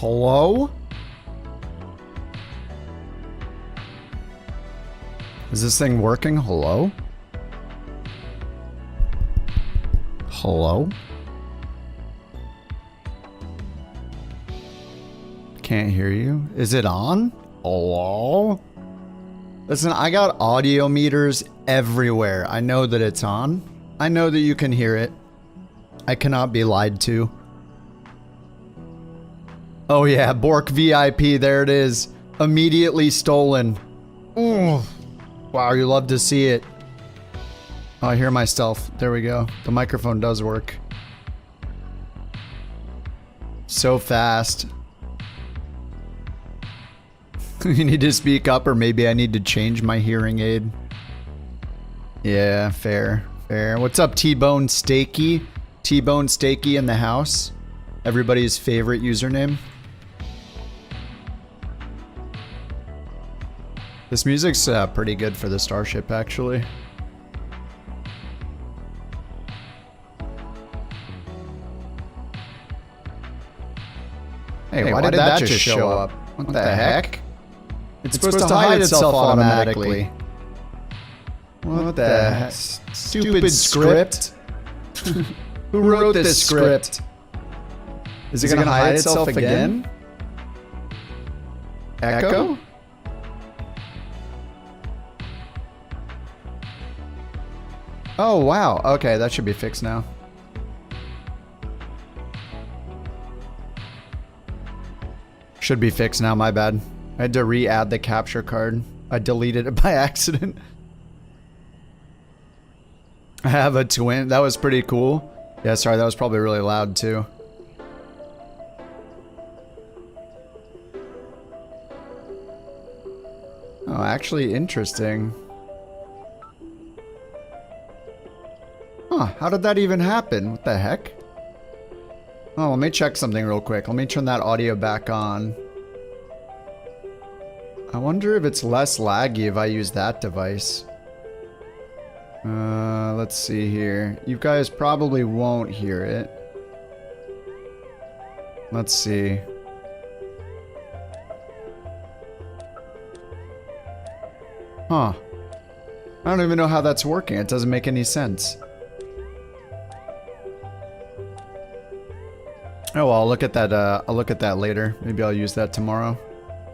Hello? Is this thing working? Hello? Hello? Can't hear you. Is it on? Hello? Listen, I got audio meters everywhere. I know that it's on. I know that you can hear it. I cannot be lied to. Oh yeah, Bork VIP, there it is. Immediately stolen. Ooh. Wow, you love to see it. Oh, I hear myself. There we go. The microphone does work. So fast. You need to speak up, or maybe I need to change my hearing aid. Yeah, fair, fair. What's up, T-Bone Steaky? T-Bone Steaky in the house. Everybody's favorite username. This music's pretty good for the Starship, actually. Hey, why did that just show up? What the heck? It's supposed to hide itself automatically. What the heck? Stupid script. Who wrote this script? Is it gonna hide itself again? Echo? Oh, wow. Okay, that should be fixed now. Should be fixed now, my bad. I had to re-add the capture card. I deleted it by accident. I have a twin. That was pretty cool. Yeah, sorry, that was probably really loud too. Oh, actually interesting. Huh, how did that even happen? What the heck? Oh, let me check something real quick. Let me turn that audio back on. I wonder if it's less laggy if I use that device. Let's see here. You guys probably won't hear it. Let's see. Huh. I don't even know how that's working. It doesn't make any sense. Oh well, I'll look at that later. Maybe I'll use that tomorrow.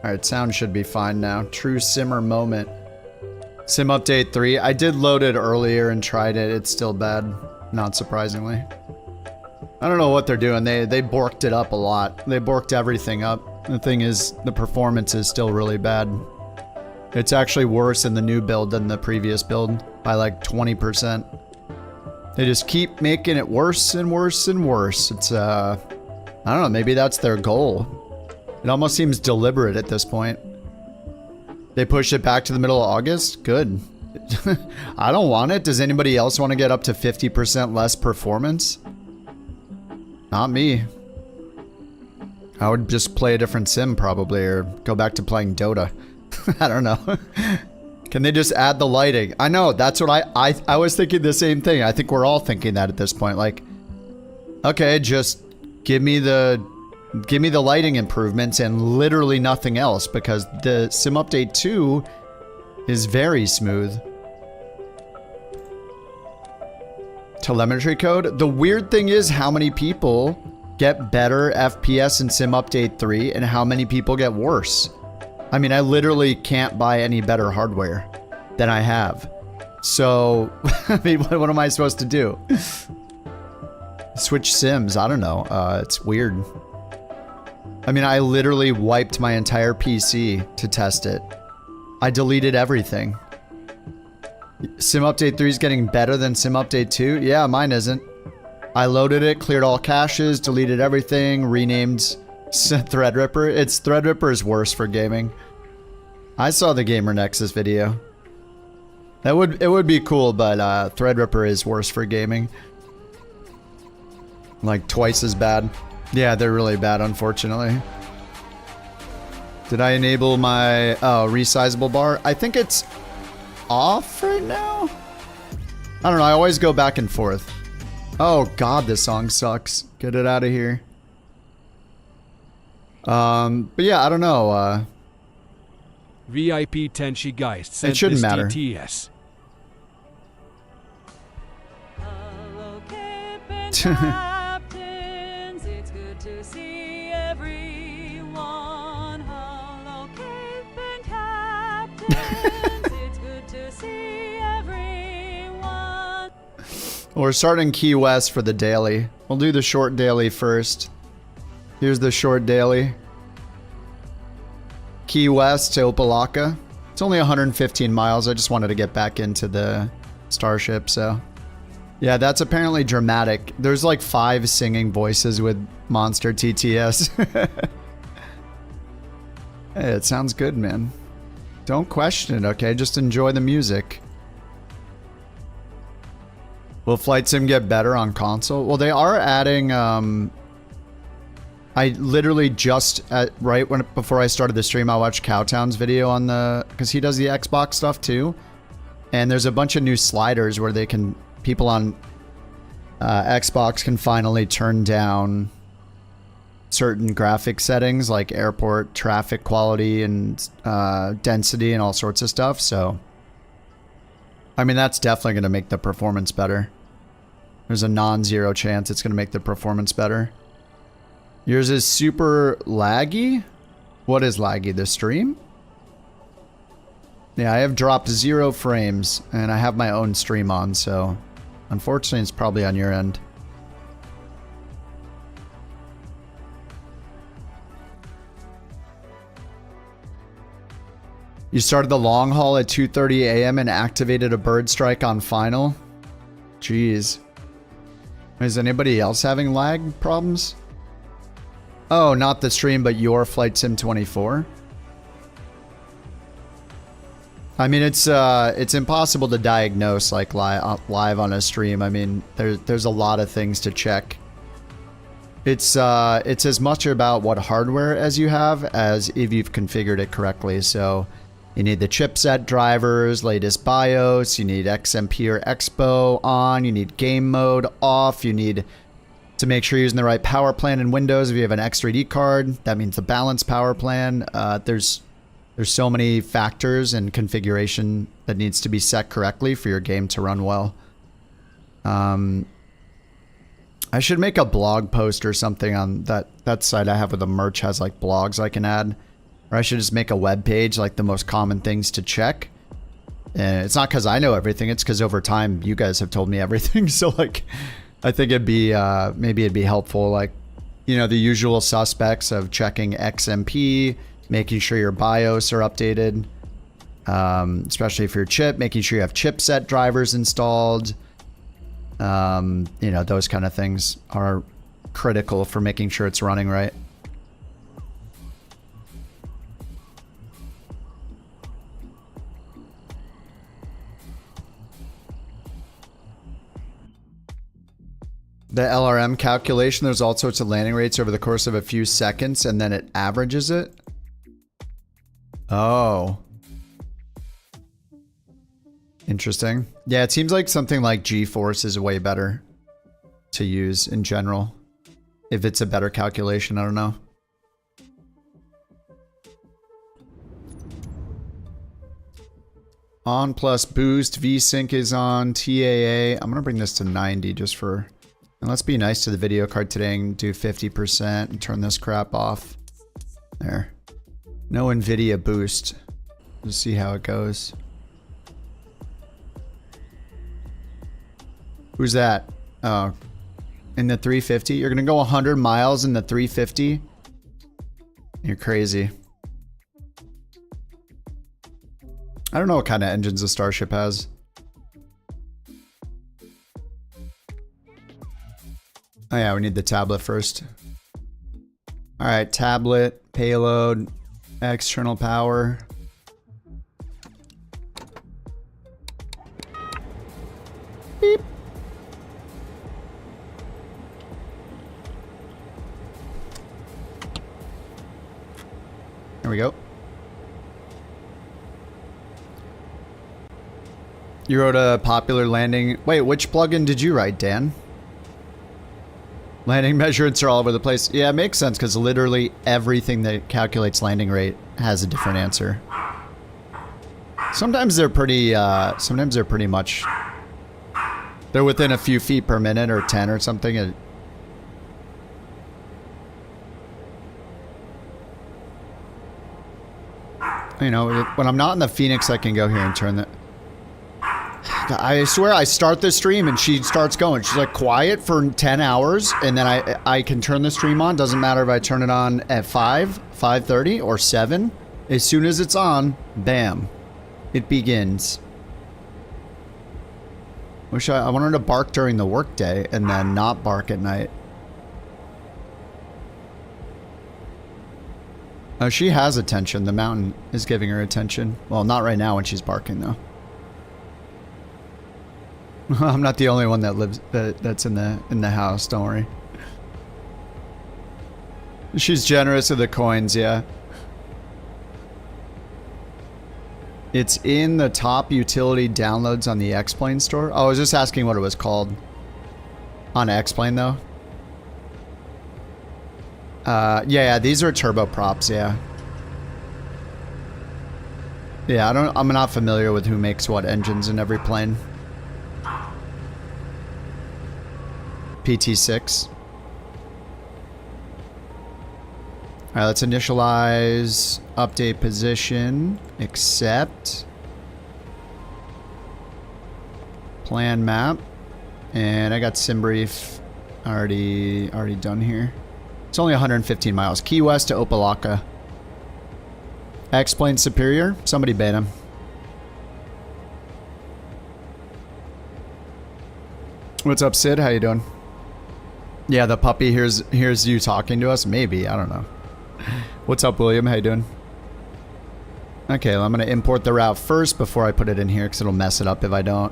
Alright, sound should be fine now. True simmer moment. Sim update 3. I did load it earlier and tried it. It's still bad. Not surprisingly. I don't know what they're doing. They borked it up a lot. They borked everything up. The thing is, the performance is still really bad. It's actually worse in the new build than the previous build by like 20%. They just keep making it worse and worse and worse. It's I don't know, maybe that's their goal. It almost seems deliberate at this point. They pushed it back to the middle of August? Good. I don't want it. Does anybody else want to get up to 50% less performance? Not me. I would just play a different sim probably, or go back to playing Dota. I don't know. Can they just add the lighting? I know, that's what I was thinking the same thing. I think we're all thinking that at this point. Like, okay, just give me the lighting improvements and literally nothing else, because the Sim Update 2 is very smooth. Telemetry code? The weird thing is how many people get better FPS in Sim Update 3 and how many people get worse. I mean, I literally can't buy any better hardware than I have. So, I mean, what am I supposed to do? Switch sims? I don't know. It's weird. I mean, I literally wiped my entire PC to test it. I deleted everything. Sim Update 3 is getting better than Sim Update 2? Yeah, mine isn't. I loaded it, cleared all caches, deleted everything, renamed Threadripper. Threadripper is worse for gaming. I saw the Gamer Nexus video. It would be cool, but Threadripper is worse for gaming. Like twice as bad. Yeah, they're really bad, unfortunately. Did I enable my resizable bar? I think it's off right now. I don't know. I always go back and forth. Oh god, this song sucks. Get it out of here. But yeah, I don't know. VIP Tenshi Geist sent It shouldn't this matter. TTS. Hello, captains. It's good to see everyone. Hello, captains. It's good to see everyone. We're starting Key West for the daily. We'll do the short daily first. Here's the short daily. Key West to Opelika. It's only 115 miles. I just wanted to get back into the Starship, so. Yeah, that's apparently dramatic. There's like 5 singing voices with Monster TTS. Hey, it sounds good, man. Don't question it, okay? Just enjoy the music. Will Flight Sim get better on console? Well, they are adding, I literally just before I started the stream, I watched Cowtown's video on because he does the Xbox stuff too, and there's a bunch of new sliders where people on Xbox can finally turn down certain graphic settings like airport traffic quality and density and all sorts of stuff. So, I mean, that's definitely going to make the performance better. There's a non-zero chance it's going to make the performance better. Yours is super laggy? What is laggy? The stream? Yeah, I have dropped 0 frames, and I have my own stream on, so unfortunately it's probably on your end. You started the long haul at 2:30 a.m. and activated a bird strike on final? Jeez. Is anybody else having lag problems? Oh, not the stream, but your Flight Sim 24. I mean, it's impossible to diagnose like live on a stream. I mean, there's a lot of things to check. It's as much about what hardware as you have as if you've configured it correctly. So you need the chipset drivers, latest BIOS. You need XMP or Expo on. You need game mode off. You need to make sure you're using the right power plan in Windows. If you have an X3D card, that means the balanced power plan. There's so many factors and configuration that needs to be set correctly for your game to run well. I should make a blog post or something on that site I have with the merch has like blogs I can add. Or I should just make a web page like the most common things to check. And it's not because I know everything, it's because over time you guys have told me everything. So like, I think it'd be, maybe it'd be helpful, like, you know, the usual suspects of checking XMP, making sure your BIOS are updated, especially for your chip, making sure you have chipset drivers installed. You know, those kind of things are critical for making sure it's running right. The LRM calculation, there's all sorts of landing rates over the course of a few seconds, and then it averages it. Oh. Interesting. Yeah, it seems like something like G-Force is way better to use in general. If it's a better calculation, I don't know. On plus boost, VSync is on, TAA. I'm gonna bring this to 90 just for... And let's be nice to the video card today and do 50% and turn this crap off. There. No NVIDIA boost. Let's see how it goes. Who's that? Oh. In the 350? You're gonna go 100 miles in the 350? You're crazy. I don't know what kind of engines the Starship has. Oh yeah, we need the tablet first. Alright, tablet, payload, external power. Beep. There we go. You wrote a popular landing... Wait, which plugin did you write, Dan? Landing measurements are all over the place. Yeah, it makes sense because literally everything that calculates landing rate has a different answer. Sometimes they're pretty much, they're within a few feet per minute or 10 or something. You know, when I'm not in the Phoenix, I can go here and turn the... I swear I start the stream and she starts going. She's like quiet for 10 hours and then I can turn the stream on. Doesn't matter if I turn it on at 5, 5:30 or 7. As soon as it's on, bam, it begins. I want her to bark during the workday and then not bark at night. Oh, she has attention. The mountain is giving her attention. Well, not right now when she's barking though. I'm not the only one that lives that's in the house, don't worry. She's generous with the coins, yeah. It's in the top utility downloads on the X-Plane store. Oh, I was just asking what it was called. On X-Plane though. Yeah, these are turboprops, yeah. Yeah, I'm not familiar with who makes what engines in every plane. PT6. Alright, let's initialize, update position, accept, plan map, and I got SimBrief already done here. It's only 115 miles. Key West to Opelika. X-Plane Superior. Somebody ban him. What's up, Sid? How you doing? Yeah, the puppy hears you talking to us. Maybe. I don't know. What's up, William? How you doing? Okay, well, I'm going to import the route first before I put it in here because it'll mess it up if I don't.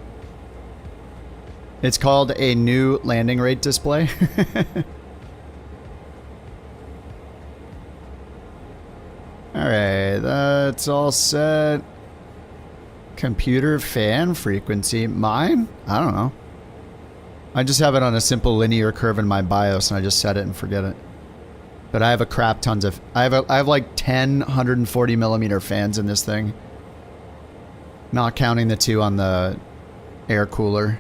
It's called a new landing rate display. Alright, that's all set. Computer fan frequency. Mine? I don't know. I just have it on a simple linear curve in my BIOS and I just set it and forget it. But I have a crap tons of... I have like 10 140 millimeter fans in this thing. Not counting the 2 on the air cooler.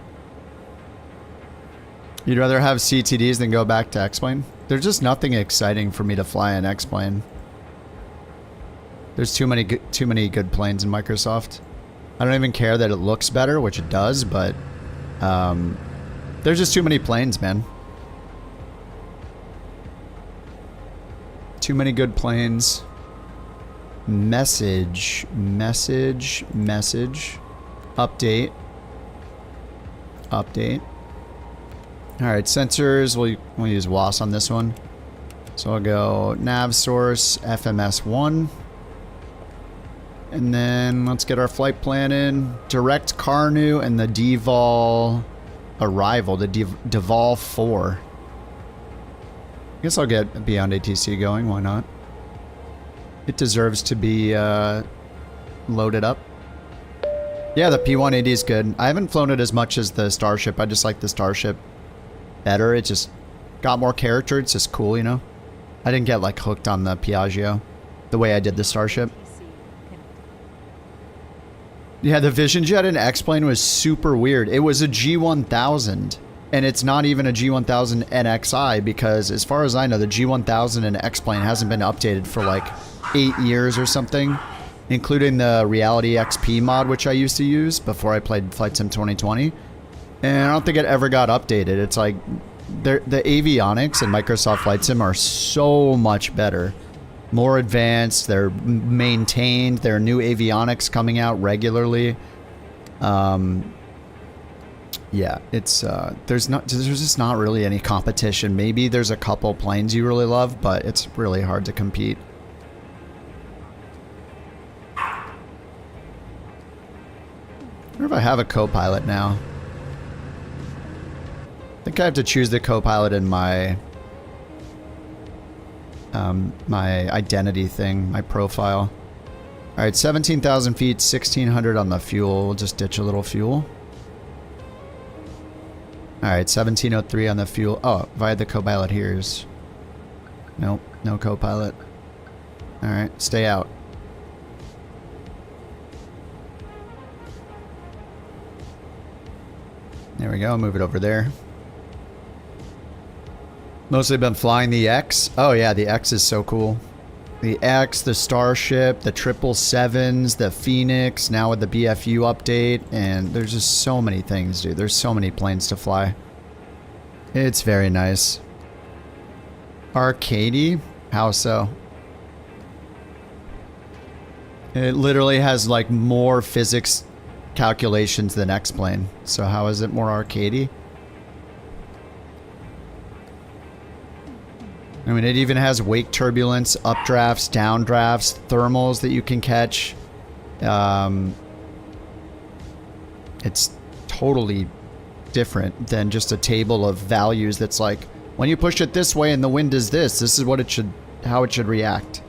You'd rather have CTDs than go back to X-Plane? There's just nothing exciting for me to fly in X-Plane. There's too many good planes in Microsoft. I don't even care that it looks better, which it does, but there's just too many planes, man. Too many good planes. Message. Update. Alright, sensors. We'll use WAS on this one. So I'll go nav source, FMS1. And then let's get our flight plan in. Direct Carnu and the Deval arrival, the Deval 4. I guess I'll get Beyond ATC going, why not? It deserves to be loaded up. Yeah, the P180 is good. I haven't flown it as much as the Starship. I just like the Starship better. It just got more character. It's just cool, you know? I didn't get like hooked on the Piaggio the way I did the Starship. Yeah, the Vision Jet in X-Plane was super weird. It was a G1000, and it's not even a G1000 NXI because, as far as I know, the G1000 in X-Plane hasn't been updated for like 8 years or something, including the Reality XP mod, which I used to use before I played Flight Sim 2020. And I don't think it ever got updated. It's like, the avionics in Microsoft Flight Sim are so much better. More advanced, they're maintained, there are new avionics coming out regularly. Yeah, it's there's just not really any competition. Maybe there's a couple planes you really love, but it's really hard to compete. I wonder if I have a co-pilot now. I think I have to choose the co-pilot in my my identity thing, my profile. Alright, 17,000 feet, 1,600 on the fuel. We'll just ditch a little fuel. Alright, 1703 on the fuel. Oh, via the co-pilot here is... Nope, no co-pilot. Alright, stay out. There we go, move it over there. Mostly been flying the X. Oh yeah, the X is so cool. The X, the Starship, the 777s, the Phoenix, now with the BFU update, and there's just so many things, dude. There's so many planes to fly. It's very nice. Arcadey? How so? It literally has like more physics calculations than X-Plane. So how is it more arcadey? I mean, it even has wake turbulence, updrafts, downdrafts, thermals that you can catch. It's totally different than just a table of values that's like, when you push it this way and the wind is this is what it should, how it should react.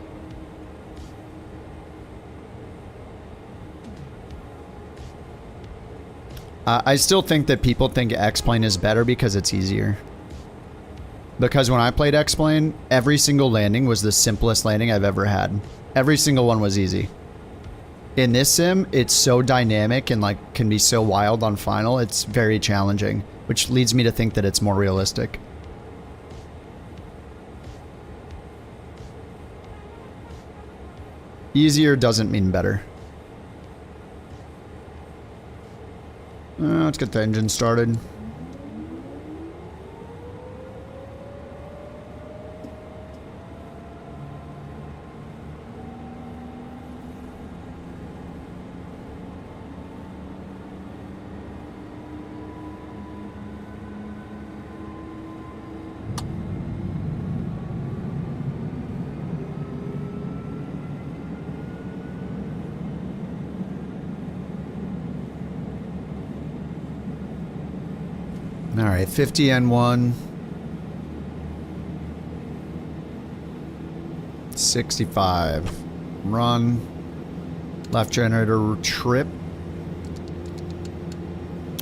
I still think that people think X-Plane is better because it's easier. Because when I played X-Plane, every single landing was the simplest landing I've ever had. Every single one was easy. In this sim, it's so dynamic and like can be so wild on final, it's very challenging, which leads me to think that it's more realistic. Easier doesn't mean better. Let's get the engine started. Alright, 50 N1. 65. Run. Left generator trip.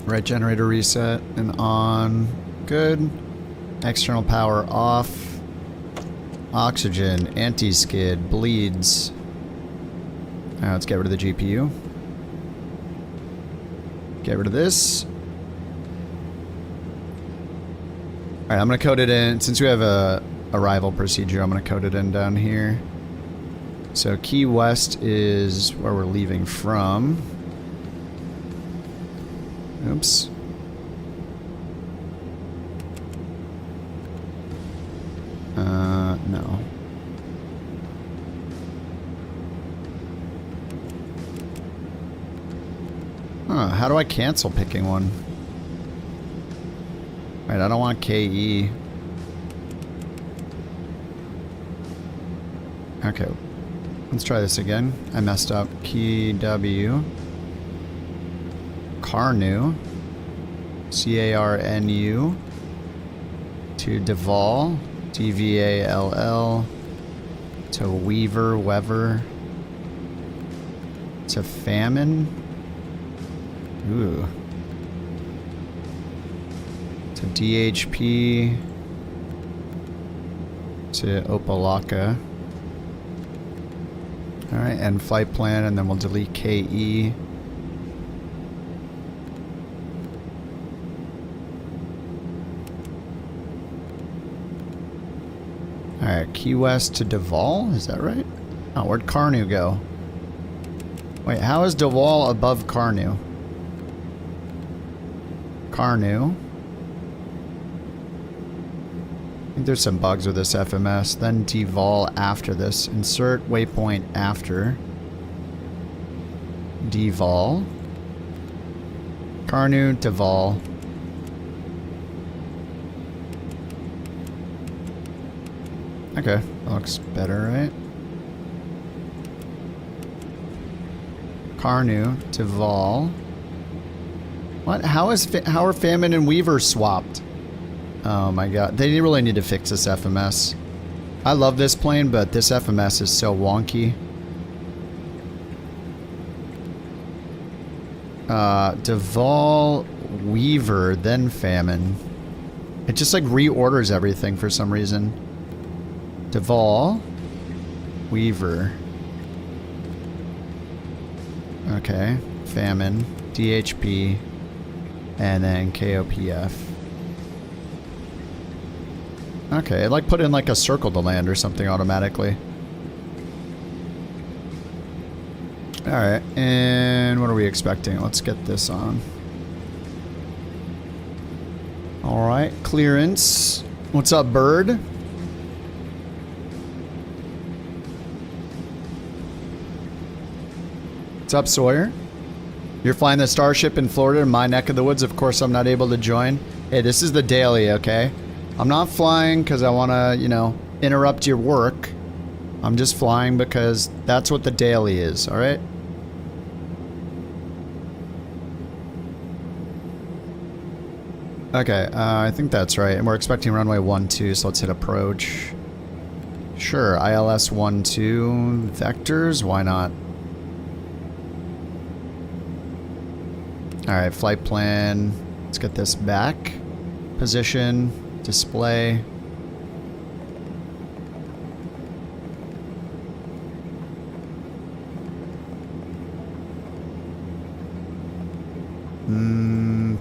Right generator reset. And on. Good. External power off. Oxygen. Anti-skid. Bleeds. Alright, let's get rid of the GPU. Get rid of this. Alright, I'm going to code it in. Since we have a arrival procedure, I'm going to code it in down here. So Key West is where we're leaving from. Oops. No. Huh, how do I cancel picking one? Right, I don't want KE. Okay. Let's try this again. I messed up. Key W. Carnu. C-A-R-N-U. To Deval. D-V-A-L-L. To Weaver. To Famine. Ooh. To DHP. To Opalaka. Alright, and flight plan, and then we'll delete KE. Alright, Key West to Deval, is that right? Oh, where'd Carnu go? Wait, how is Deval above Carnu? Carnu. I think there's some bugs with this FMS. Then Deval after this. Insert waypoint after. Deval. Carnu, Deval. Okay, that looks better, right? Carnu, Deval. What? How are Famine and Weaver swapped? Oh my god, they really need to fix this FMS. I love this plane, but this FMS is so wonky. Deval, Weaver, then Famine. It just like reorders everything for some reason. Duval. Weaver. Okay. Famine. DHP. And then KOPF. Okay, it like put in like a circle to land or something automatically. Alright, and what are we expecting? Let's get this on. Alright, clearance. What's up, bird? What's up, Sawyer? You're flying the Starship in Florida, in my neck of the woods. Of course, I'm not able to join. Hey, this is the daily, okay? I'm not flying because I want to, you know, interrupt your work. I'm just flying because that's what the daily is, alright? Okay, I think that's right. And we're expecting runway 12, so let's hit approach. Sure, ILS 12, vectors, why not? Alright, flight plan. Let's get this back. Position, display.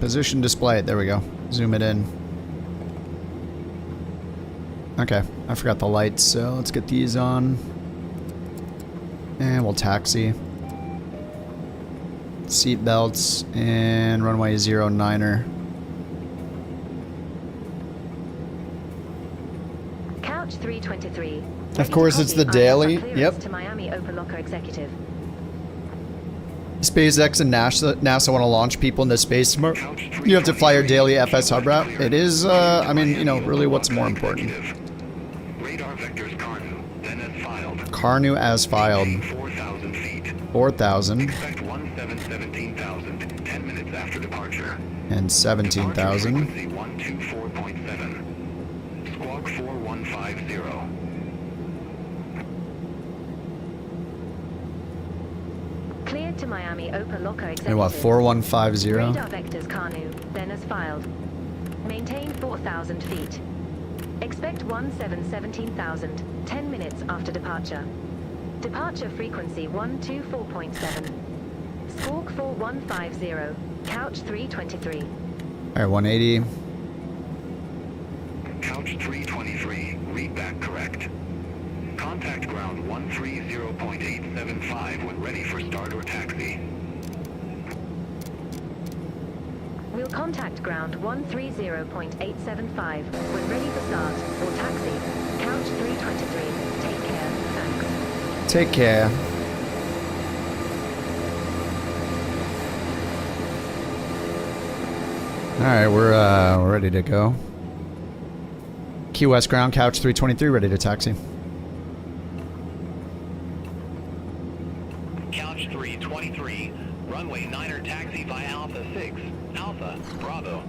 Position display. There we go. Zoom it in. Okay, I forgot the lights, so let's get these on. And we'll taxi. Seat belts and runway 09er. Couch 323. Of course, it's the daily. Yep. To Miami Opa-locka executive. SpaceX and NASA want to launch people into space. You have to fly your daily FS hub route. It is, I mean, you know, really what's more important. Radar vectors Carnu, then as filed. Carnu as filed. 4,000 feet. 4,000. Expect 17,000, 10 minutes after departure. And 17,000. Frequency 124.7. Squawk 4150. Cleared to Miami Opa-locka executive. And what, 4150? Radar vectors Carnu, then as filed. Maintain 4,000 feet. Expect 17,000, 10 minutes after departure. Departure frequency 124.7. Squawk 4150. Couch 323. Alright, 180. Couch 323, read back correct. Contact ground 130.875 when ready for start or taxi. We'll contact ground 130.875 when ready for start or taxi. Couch 323. Take care. Thanks. Take care. Alright, we're ready to go. Key West ground, couch 323, ready to taxi. Couch 323, runway 9er taxi via Alpha 6, Alpha, Bravo.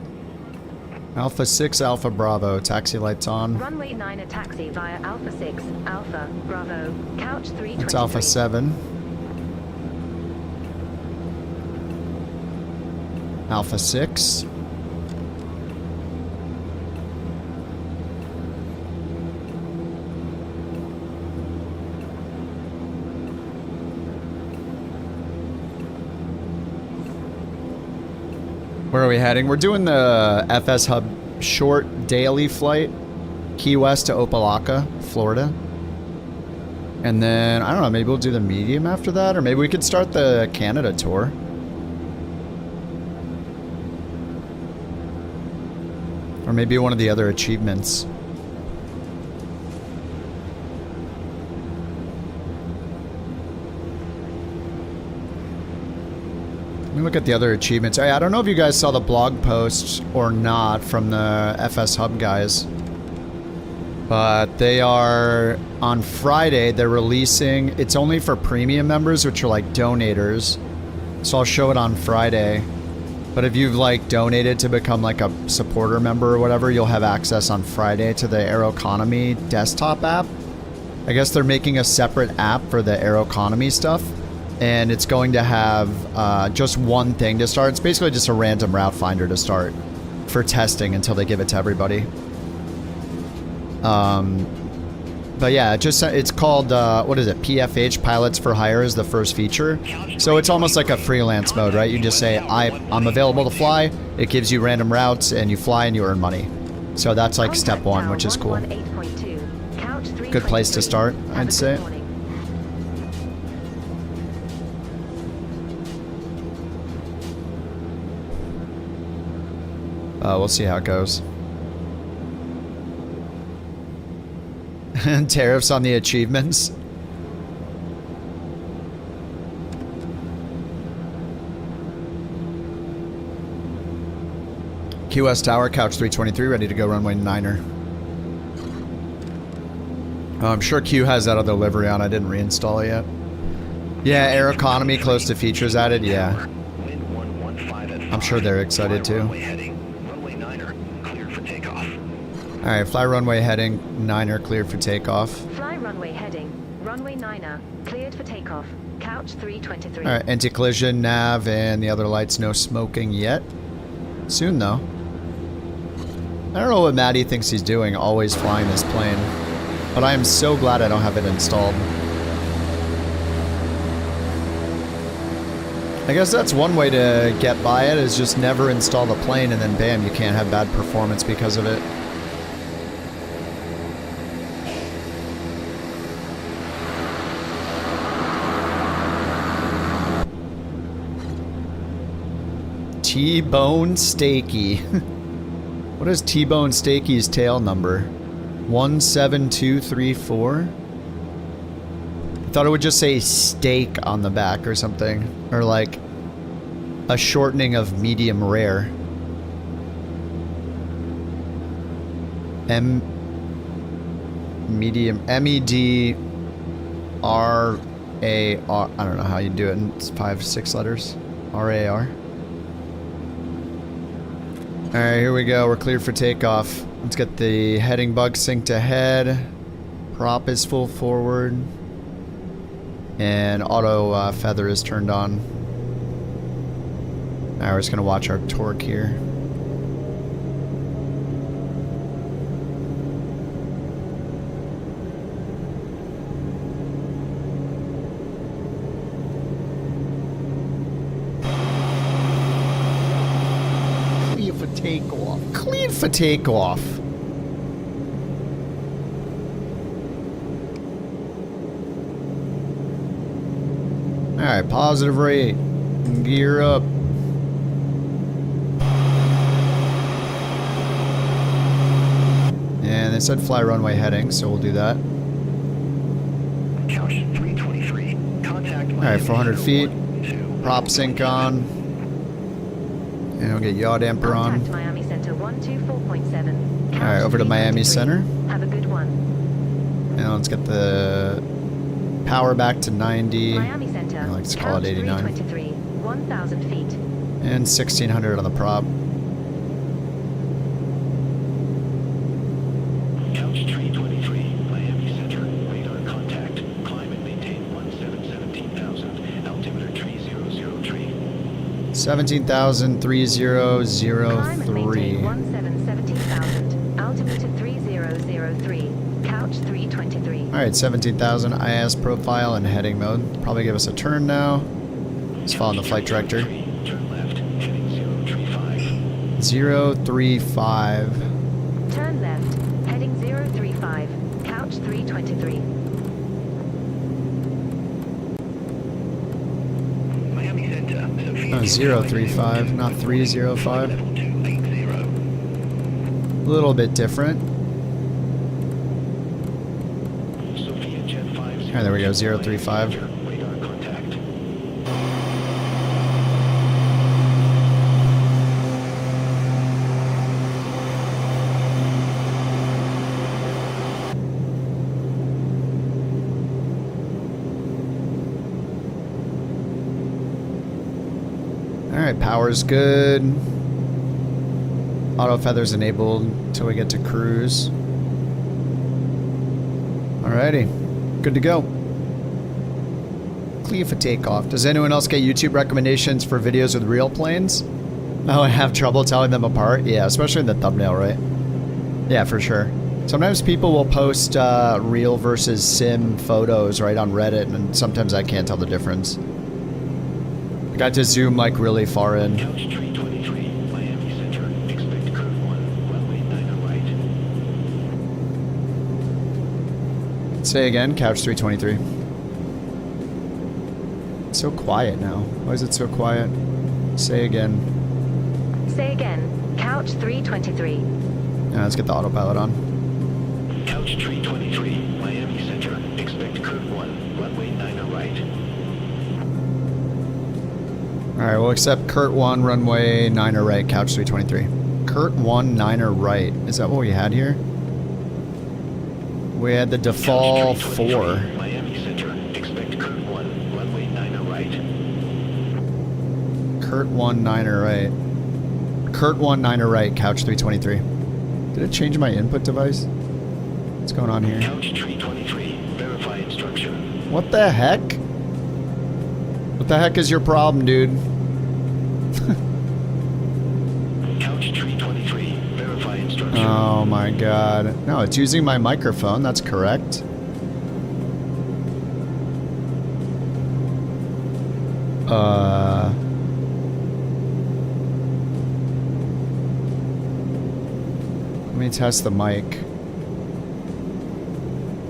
Alpha 6, Alpha Bravo, taxi lights on. Runway 9er taxi via Alpha 6, Alpha, Bravo, couch 323. It's Alpha 7. Alpha 6. Where are we heading? We're doing the FS Hub short daily flight, Key West to Opa-locka, Florida. And then, I don't know, maybe we'll do the medium after that, or maybe we could start the Canada tour. Or maybe one of the other achievements. Let me look at the other achievements. I don't know if you guys saw the blog post or not from the FS Hub guys. But they are, on Friday, they're releasing, it's only for premium members, which are like donators. So I'll show it on Friday. But if you've like donated to become like a supporter member or whatever, you'll have access on Friday to the Aeroconomy desktop app. I guess they're making a separate app for the Aeroconomy stuff. And it's going to have just one thing to start. It's basically just a random route finder to start. for testing until they give it to everybody. But yeah, it's called, what is it? PFH, Pilots for Hire, is the first feature. So it's almost like a freelance mode, right? You just say, I'm available to fly. It gives you random routes, and you fly and you earn money. So that's like step one, which is cool. Good place to start, I'd say. We'll see how it goes. Tariffs on the achievements. QS Tower, Couch 323, ready to go runway 9er. Oh, I'm sure Q has that other livery on. I didn't reinstall it yet. Yeah, air economy close to features added. Yeah. I'm sure they're excited too. Alright, fly runway heading 9er cleared for takeoff. Fly runway heading, runway 9er, cleared for takeoff, couch 323. Alright, anti-collision, nav, and the other lights, no smoking yet. Soon though. I don't know what Maddie thinks he's doing, always flying this plane. But I am so glad I don't have it installed. I guess that's one way to get by it, is just never install the plane and then bam, you can't have bad performance because of it. T-Bone Steaky. What is T-Bone Steaky's tail number? 17234? I thought it would just say steak on the back or something. Or like a shortening of medium rare. Medium MEDRAR. I don't know how you do it. It's 5-6 letters. RAR. Alright, here we go. We're cleared for takeoff. Let's get the heading bug synced ahead. Prop is full forward. And auto feather is turned on. Alright, we're just going to watch our torque here. Takeoff. Clean for takeoff. Alright, positive rate. Gear up. And they said fly runway heading, so we'll do that. Couch 323. Contact. Alright, 400 feet. Prop sync on. And we'll get yaw damper on. Contact Miami Center 124.7. Alright, over to Miami Center. Have a good one. And let's get the power back to 90. Miami Center. And let's call it 89. 323, 1,000 feet. And 1600 on the prop. Couch 323. Miami Center. Radar contact. Climb and maintain 17,000. Altimeter 3003. 17,3003. 17,000. Altimeter 3003. Couch 323. Alright, 17,000 IS profile and heading mode. Probably give us a turn now. Let's follow the flight director. Turn left, heading 035. 035. Turn left, heading 035. Couch 323. Miami Center. Sophia Oh, 035, not 305. Level 280. A little bit different. Sophia Jet 50. Alright, there we go, 035. Radar contact. Alright, power's good. Auto feather's enabled until we get to cruise. Alrighty, good to go. Clear for takeoff. Does anyone else get YouTube recommendations for videos with real planes? Oh, I have trouble telling them apart? Yeah, especially in the thumbnail, right? Yeah, for sure. Sometimes people will post real versus sim photos right on Reddit, and sometimes I can't tell the difference. I got to zoom like really far in. Couch 323, Miami Center. Expect curve 1, runway 9 right. Say again, Couch 323. It's so quiet now. Why is it so quiet? Say again. Say again. Couch 323. Yeah, let's get the autopilot on. Couch 323, Miami Center. Expect curve 1, runway 9 right. Alright, we'll accept Kurt 1, runway 9 right, Couch 323. Kurt 1, 9 right. Is that what we had here? We had the default 4. Miami Center. Expect curve 1, runway 9 right. Kurt 1, 9 right. Kurt 1, 9 right, Couch 323. Did it change my input device? What's going on here? Couch 323, verify instruction. What the heck? What the heck is your problem, dude? Couch 323, verify instruction. Oh my god. No, it's using my microphone, that's correct. Let me test the mic.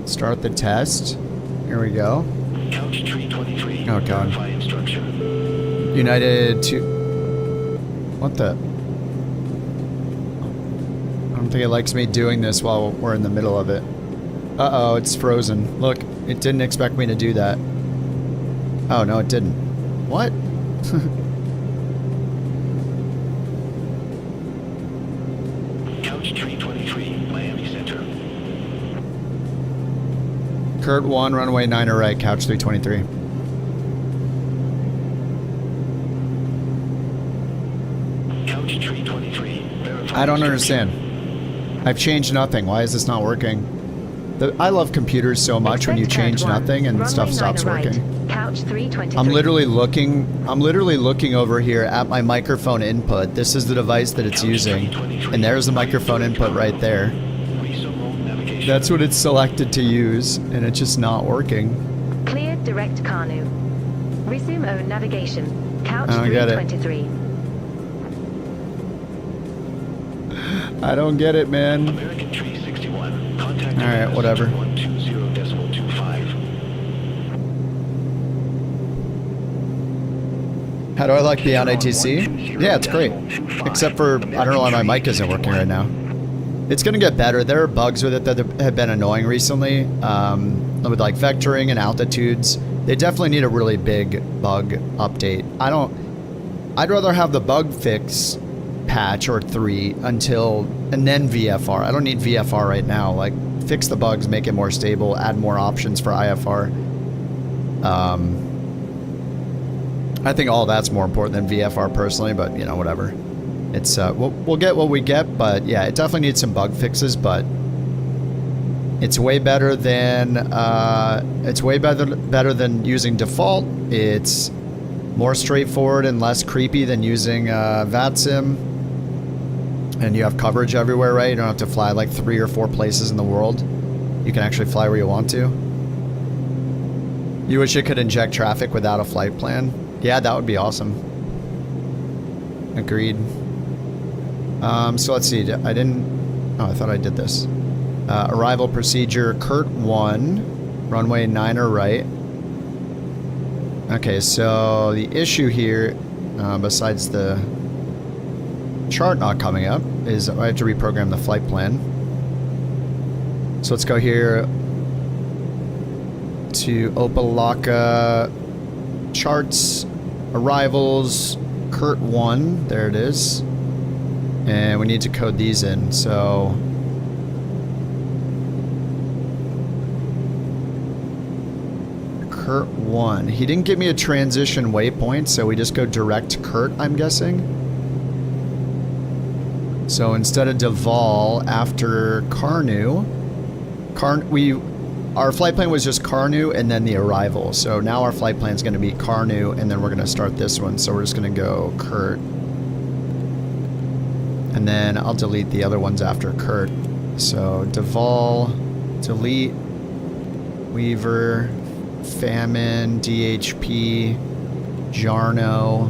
Start the test. Here we go. Couch 323, Oh, God. verify instruction. United to... What the... I don't think it likes me doing this while we're in the middle of it. Uh-oh, it's frozen. Look, it didn't expect me to do that. Oh, no, it didn't. What? Couch 323, Miami Center. Kurt 1, runway 9 right, Couch 323. Couch 323, verify I don't instruction. understand. I've changed nothing. Why is this not working? I love computers so much when you Expect change curve 1, nothing and runway stuff 9 stops right. working. Couch 323. I'm literally looking over here at my microphone input. This is the device that it's using. And there's the microphone input right there. Resume mode navigation. That's what it's selected to use, and it's just not working. Cleared direct Kanu. Resume own navigation. Couch I don't get it. 323. I don't get it, man. American Tree 61. Contact Alright, whatever. 120.25. How do I like being on ATC? Yeah, it's great. Except for, I don't know why my mic isn't working right now. It's gonna get better. There are bugs with it that have been annoying recently. With like vectoring and altitudes. They definitely need a really big bug update. I'd rather have the bug fix patch or 3 and then VFR. I don't need VFR right now. Like, fix the bugs, make it more stable, add more options for IFR. I think all that's more important than VFR personally, but you know, whatever. It's we'll get what we get, but yeah, it definitely needs some bug fixes, but it's way better than better than using default. It's more straightforward and less creepy than using VATSIM. And you have coverage everywhere, right? You don't have to fly like 3 or 4 places in the world. You can actually fly where you want to. You wish it could inject traffic without a flight plan? Yeah, that would be awesome. Agreed. So let's see. I didn't... Oh, I thought I did this. Arrival procedure, Kurt 1, runway 9 right. Okay, so the issue here, besides the chart not coming up, is I have to reprogram the flight plan. So let's go here to Opalaka, charts, arrivals, Kurt 1, there it is. And we need to code these in, so... Kurt 1. He didn't give me a transition waypoint, so we just go direct to Kurt, I'm guessing. So instead of Deval, after Carnu, our flight plan was just Carnu and then the arrival. So now our flight plan is going to be Carnu, and then we're going to start this one. So we're just going to go Kurt. And then I'll delete the other ones after Kurt. So Deval, delete, Weaver, Famine, DHP, Jarno,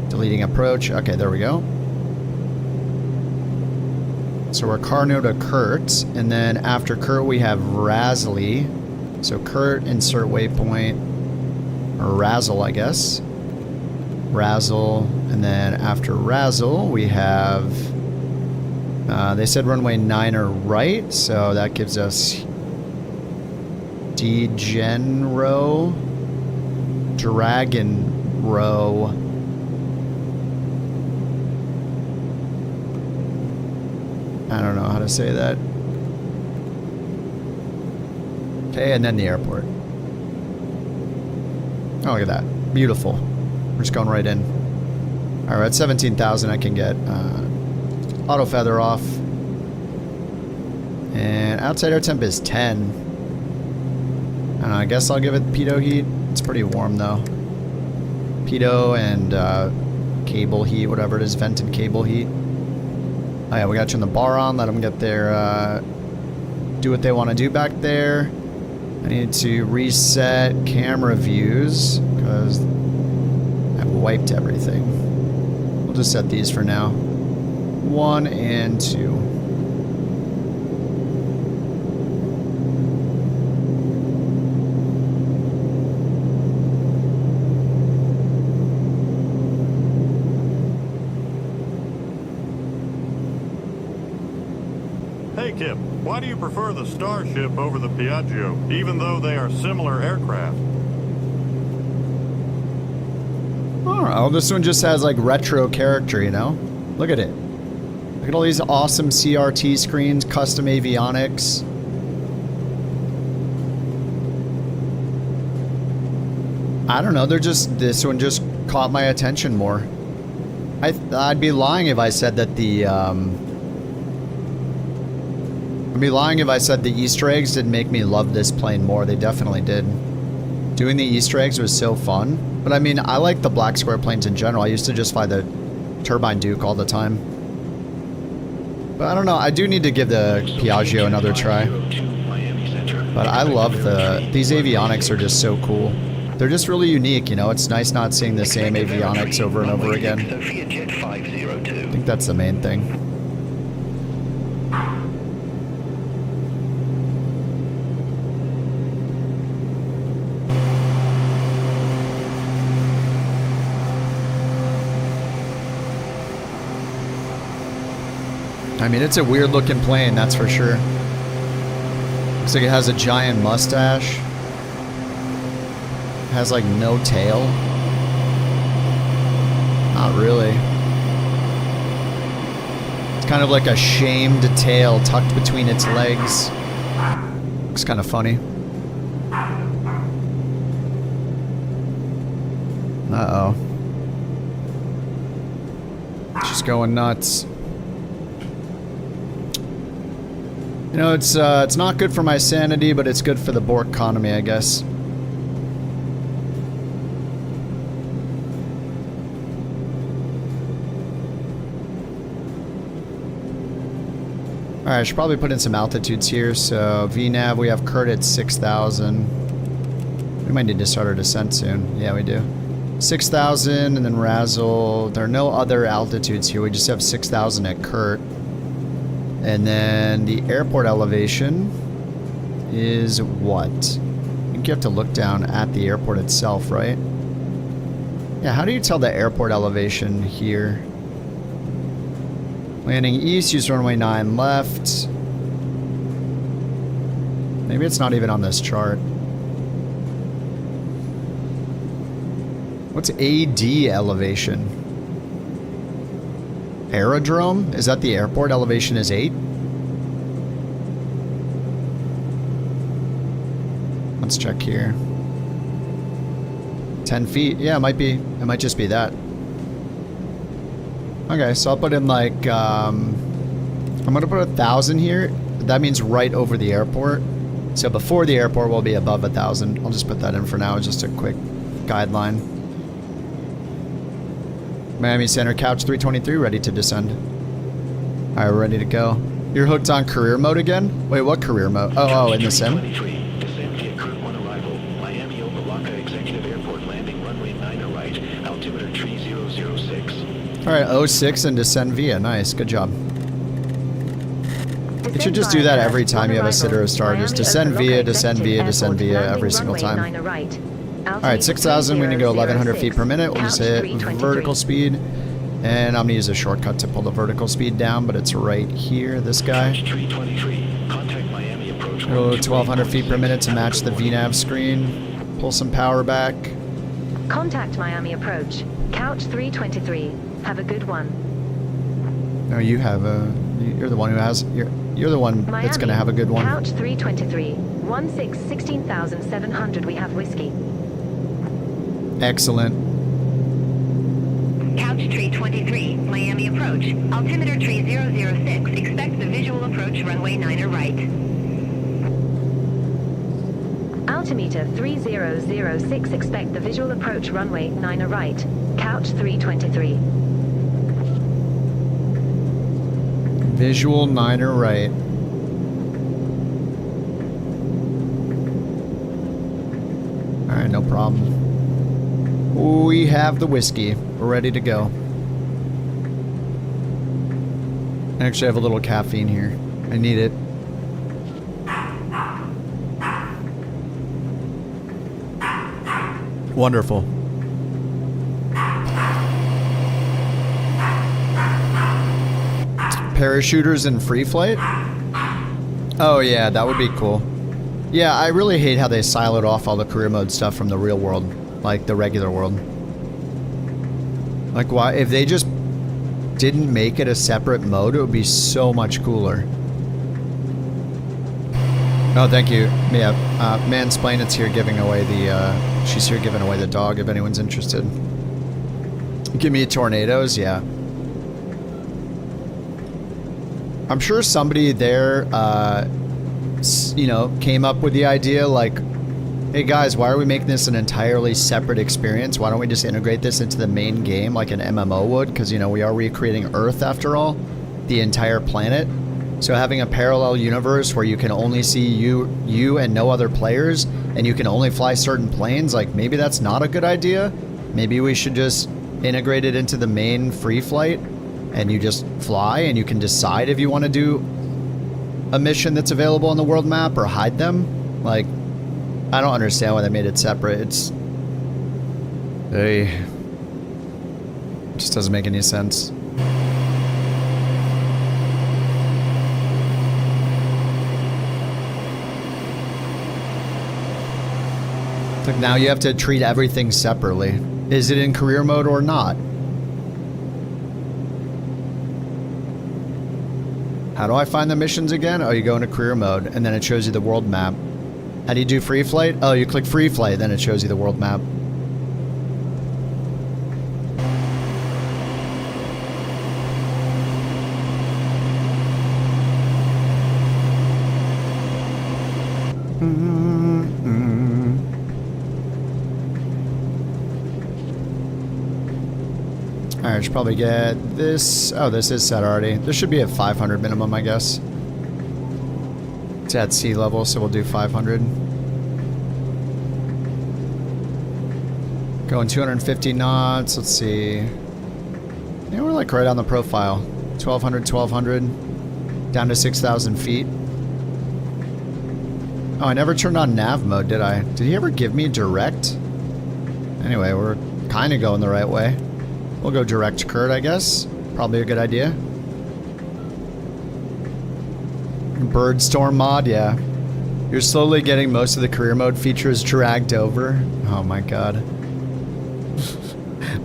deleting approach. Okay, there we go. So we're Carno to Kurt, and then after Kurt we have Razzly. So Kurt, insert waypoint, or Razzle, I guess. Razzle, and then after Razzle we have, they said runway 9er right, so that gives us Degenro, Dragon Row. I don't know how to say that. Okay, and then the airport. Oh, look at that. Beautiful. We're just going right in. Alright, at 17,000 I can get auto feather off. And outside air temp is 10. I don't know, I guess I'll give it pitot heat. It's pretty warm though. Pitot and cable heat, whatever it is, vent and cable heat. Oh yeah, we gotta turn the bar on, let them get their, do what they want to do back there. I need to reset camera views, because I've wiped everything. We'll just set these for now. 1 and 2. Hey Kip, why do you prefer the Starship over the Piaggio, even though they are similar aircraft? I don't know, this one just has like retro character, you know? Look at it. Look at all these awesome CRT screens, custom avionics. I don't know, they're just, this one just caught my attention more. I'd be lying if I said that the, I'd be lying if I said the Easter eggs didn't make me love this plane more. They definitely did. Doing the Easter eggs was so fun. But I mean, I like the black square planes in general. I used to just fly the Turbine Duke all the time. But I don't know. I do need to give the Piaggio another try. But I love these avionics are just so cool. They're just really unique, you know? It's nice not seeing the same avionics over and over again. I think that's the main thing. I mean, it's a weird looking plane, that's for sure. Looks like it has a giant mustache. It has like no tail. Not really. It's kind of like a shamed tail tucked between its legs. Looks kind of funny. Uh-oh. Just going nuts. You know, it's not good for my sanity, but it's good for the Bork economy, I guess. Alright, I should probably put in some altitudes here. So, VNAV, we have Kurt at 6,000. We might need to start our descent soon. Yeah, we do. 6,000, and then Razzle. There are no other altitudes here. We just have 6,000 at Kurt. And then the airport elevation is what? I think you have to look down at the airport itself, right? Yeah, how do you tell the airport elevation here? Landing east, use runway 9 left. Maybe it's not even on this chart. What's AD elevation? Aerodrome? Is that the airport? Elevation is 8? Let's check here. 10 feet. Yeah, it might be. It might just be that. Okay, so I'll put in like, I'm gonna put 1,000 here. That means right over the airport. So before the airport will be above 1,000. I'll just put that in for now. Just a quick guideline. Miami Center, couch 323, ready to descend. Alright, we're ready to go. You're hooked on career mode again? Wait, what career mode? Oh, in the sim? Descend via Curve 1 arrival. Miami Opa-lawka Executive Airport landing runway 9 right. Altimeter tree 006. Alright, 06 and descend via. Nice, good job. You should just do that every time you have a sit or a star. Just descend via, descend via, descend via every single time. Alright, 6,000, we need to go 1,100 feet per minute. We'll just hit vertical speed. And I'm going to use a shortcut to pull the vertical speed down, but it's right here, this guy. Go 1,200 feet per minute to match the VNAV screen. Pull some power back. Contact Miami approach. Couch 323. Have a good one. No, you have a... You're the one who has... You're the one Miami, that's going to have a good one. Couch 323. 16,700. We have whiskey. Excellent. Couch tree 23, Miami approach. Altimeter tree 006. Expect the visual approach runway 9 right. Altimeter 3006. Expect the visual approach runway 9 right. Couch 323. Visual 9er right. Alright, no problem. We have the whiskey. We're ready to go. I actually have a little caffeine here. I need it. Wonderful. Parachuters in free flight? Oh yeah, that would be cool. Yeah, I really hate how they siloed off all the career mode stuff from the real world. Like the regular world. Like why, if they just didn't make it a separate mode, it would be so much cooler. Oh, thank you. Yeah, Mansplain, it's here giving away the, she's here giving away the dog if anyone's interested. Give me tornadoes, yeah. I'm sure somebody there, you know, came up with the idea like, hey guys, why are we making this an entirely separate experience? Why don't we just integrate this into the main game like an MMO would? Because, you know, we are recreating Earth after all, the entire planet. So having a parallel universe where you can only see you and no other players, and you can only fly certain planes, like maybe that's not a good idea. Maybe we should just integrate it into the main free flight, and you just fly, and you can decide if you want to do a mission that's available on the world map or hide them. Like, I don't understand why they made it separate. It just doesn't make any sense. Like now you have to treat everything separately. Is it in career mode or not? How do I find the missions again? Oh, you go into career mode and then it shows you the world map. How do you do free flight? Oh, you click free flight, then it shows you the world map. Alright, I should probably get this. Oh, this is set already. This should be at 500 minimum, I guess. It's at sea level, so we'll do 500. Going 250 knots. Let's see. Yeah, we're like right on the profile. 1,200, 1,200. Down to 6,000 feet. Oh, I never turned on nav mode, did I? Did he ever give me direct? Anyway, we're kind of going the right way. We'll go direct Kurt, I guess. Probably a good idea. Birdstorm mod, yeah. You're slowly getting most of the career mode features dragged over. Oh my god.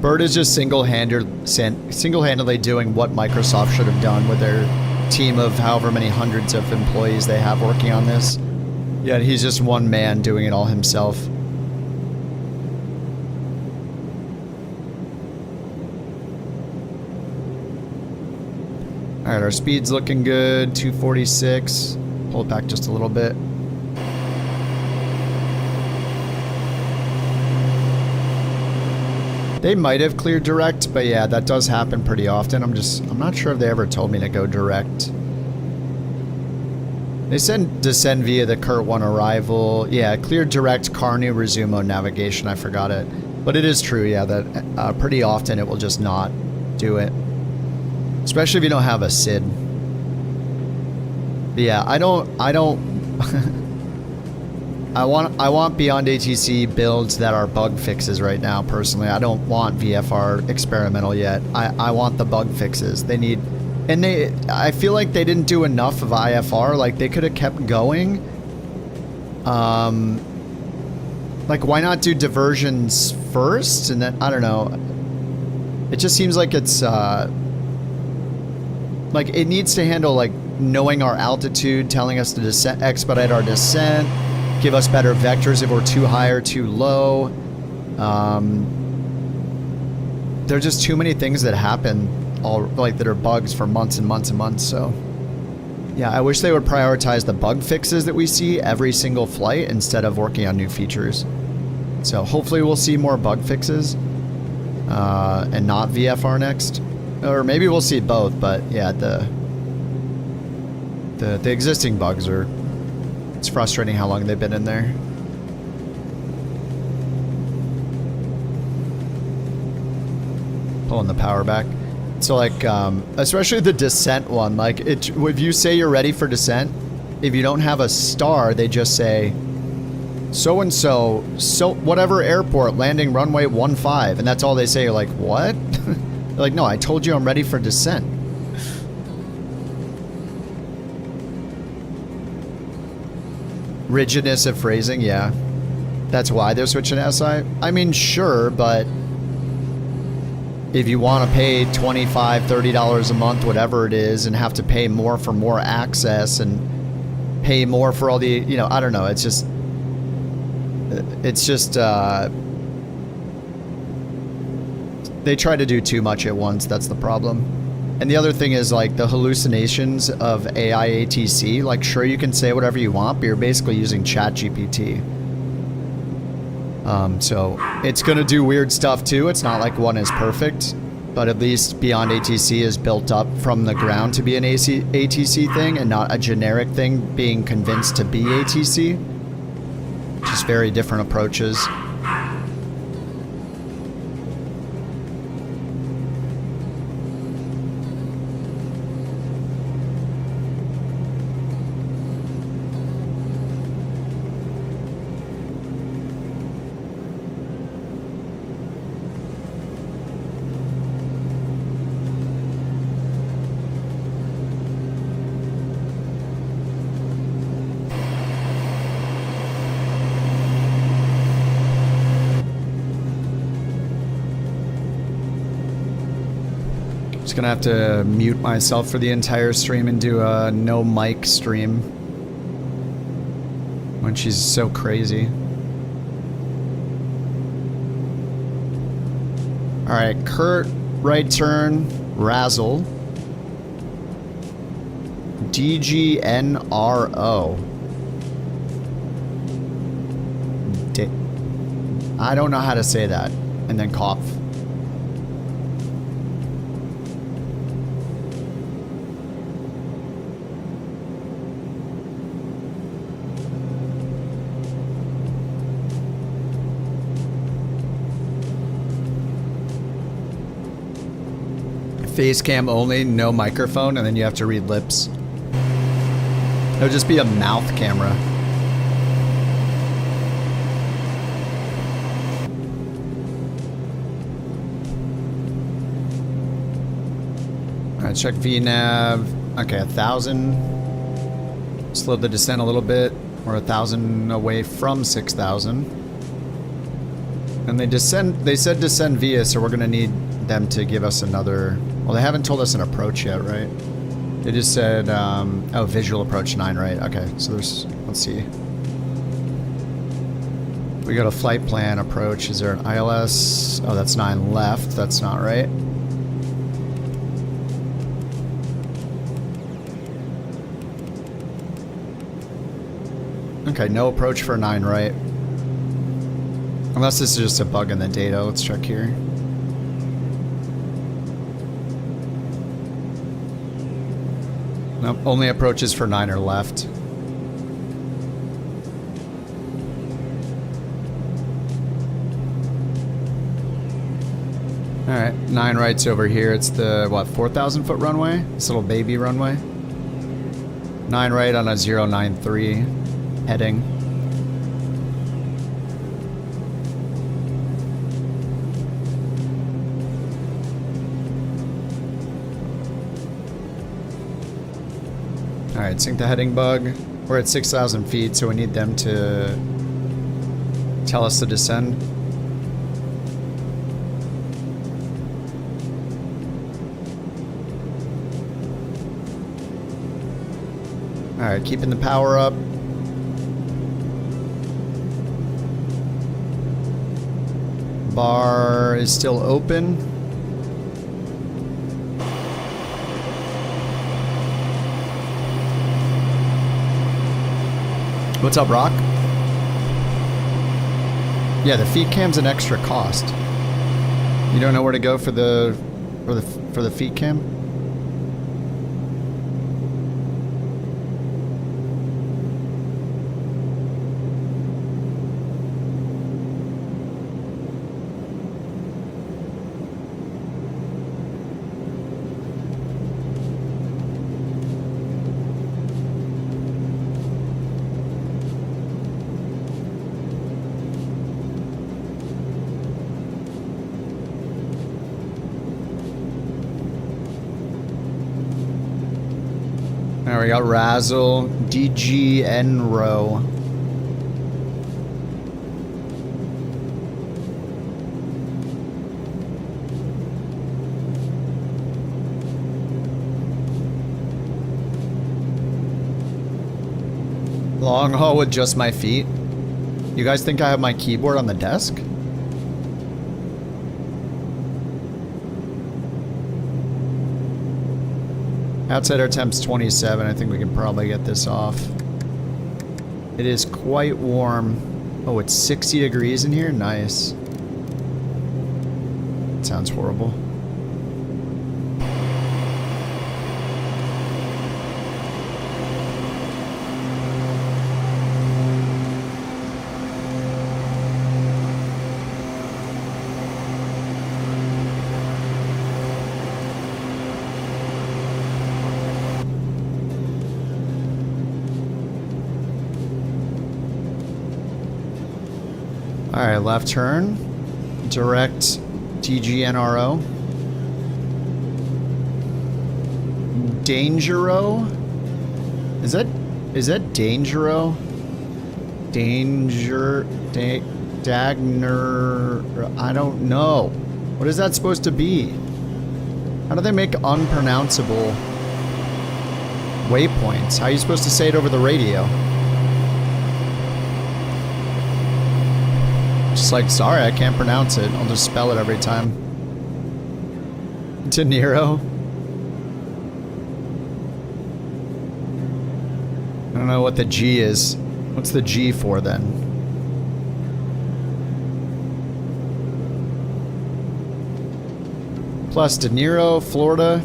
Bird is just single-handedly doing what Microsoft should have done with their team of however many hundreds of employees they have working on this. Yet he's just one man doing it all himself. Alright, our speed's looking good. 246. Pull it back just a little bit. They might have cleared direct, but yeah, that does happen pretty often. I'm not sure if they ever told me to go direct. They said descend via the Kurt 1 arrival. Yeah, cleared direct, Carnu, resume on navigation. I forgot it. But it is true, yeah, that pretty often it will just not do it. Especially if you don't have a SID. But yeah, I don't I want Beyond ATC builds that are bug fixes right now, personally. I don't want VFR experimental yet. I want the bug fixes. They need... And I feel like they didn't do enough of IFR. Like, they could have kept going. Like, why not do diversions first? And then, I don't know. It just seems like it's... like, it needs to handle, like, knowing our altitude, telling us to expedite our descent, give us better vectors if we're too high or too low. There's just too many things that happen, that are bugs for months and months and months. So yeah, I wish they would prioritize the bug fixes that we see every single flight instead of working on new features. So hopefully we'll see more bug fixes and not VFR next, or maybe we'll see both. But yeah, the existing bugs are... It's frustrating how long they've been in there. Pulling the power back. So like, especially the descent one, like if you say you're ready for descent, if you don't have a star, they just say, so-and-so, whatever airport, landing runway 15, and that's all they say. You're like, what? They're like, no, I told you I'm ready for descent. Rigidness of phrasing, yeah. That's why they're switching to SI. I mean, sure, but if you want to pay $25, $30 a month, whatever it is, and have to pay more for more access and pay more for all the, you know, I don't know. It's just, they try to do too much at once. That's the problem. And the other thing is, like, the hallucinations of AI ATC. Like, sure, you can say whatever you want, but you're basically using ChatGPT. So it's going to do weird stuff too. It's not like one is perfect, but at least Beyond ATC is built up from the ground to be an ATC thing and not a generic thing being convinced to be ATC. Just very different approaches. Gonna have to mute myself for the entire stream and do a no mic stream when she's so crazy. Alright, Kurt, right turn, Razzle, DGNRO. I don't know how to say that. And then cough. Face cam only, no microphone, and then you have to read lips. It'll just be a mouth camera. Alright, check VNav. Okay, 1,000. Slow the descent a little bit. We're 1,000 away from 6,000. And they said descend via, so we're gonna need them to give us another... Well, they haven't told us an approach yet, right? They just said, oh, visual approach 9, right? Okay, so there's, let's see. We got a flight plan approach. Is there an ILS? Oh, that's 9 left. That's not right. Okay, no approach for 9 right. Unless this is just a bug in the data. Let's check here. Nope, only approaches for 9 are left. Alright, 9 right's over here. It's the, what, 4,000 foot runway? This little baby runway. 9 right on a 093 heading. Alright, sync the heading bug. We're at 6,000 feet, so we need them to tell us to descend. Alright, keeping the power up. Bar is still open. What's up, Rock? Yeah, the feet cam's an extra cost. You don't know where to go for the feet cam? There we got Razzle, DGN row. Long haul with just my feet. You guys think I have my keyboard on the desk? Outside our temp's 27. I think we can probably get this off. It is quite warm. Oh, it's 60 degrees in here? Nice. It sounds horrible. Alright, left turn. Direct TGNRO. Dangero? Is that Dangero? Dagner, I don't know. What is that supposed to be? How do they make unpronounceable waypoints? How are you supposed to say it over the radio? Just like, sorry, I can't pronounce it. I'll just spell it every time. De Niro. I don't know what the G is. What's the G for then? Plus De Niro, Florida.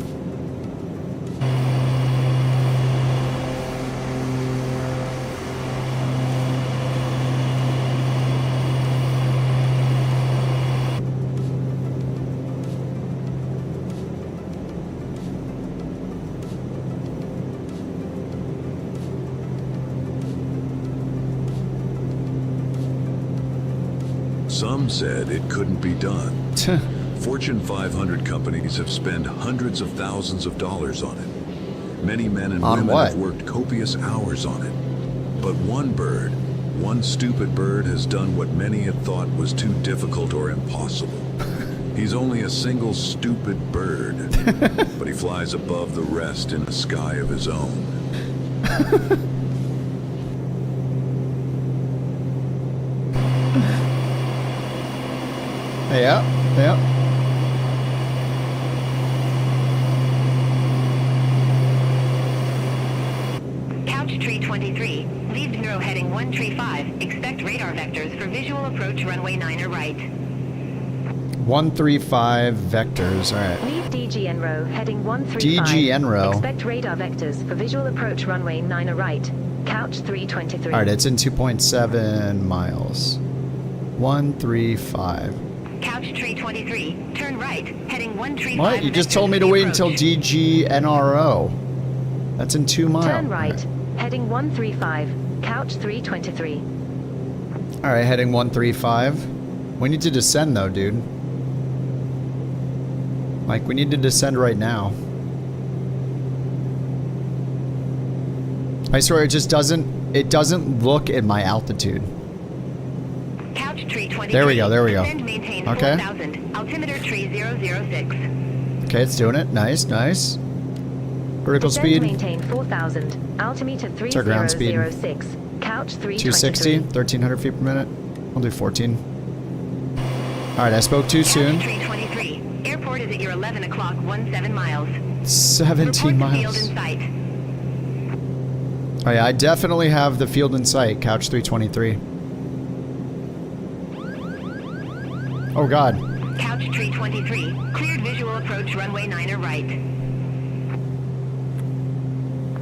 Some said it couldn't be done. Fortune 500 companies have spent hundreds of thousands of dollars on it. Many men and women have worked copious hours on it. But one stupid bird has done what many had thought was too difficult or impossible. He's only a single stupid bird, but he flies above the rest in a sky of his own. Yeah, yeah. Couch tree 23. Leave Nero heading 135. Expect radar vectors for visual approach runway 9 or right. 135 vectors. All right. Leave DGN row, heading 135. DGN row. Expect radar vectors for visual approach runway 9 right. Couch 323. All right, it's in 2.7 miles. 135. Couch 323. Turn right, heading 135. What? You just told me to wait until DGNRO. That's in 2 miles. Turn right, heading 135. Couch 323. All right, heading 135. We need to descend though, dude. Like, we need to descend right now. I swear, it just doesn't look at my altitude. Couch 323. There we go, there we go. Descend, maintain Okay. 4000. Altimeter 3006. Okay, it's doing it. Nice, nice. Vertical Descend, speed. maintain 4000. Altimeter What's our ground speed? 3006. Couch 323. 260, 1300 feet per minute. I'll do 14. All right, I spoke too soon. Couch 323. Airport is at your 11 o'clock, 17 miles. 17 Report the field miles. in sight. Oh yeah, I definitely have the field in sight. Couch 323. Oh god. Couch 323. Cleared visual approach runway 9 right.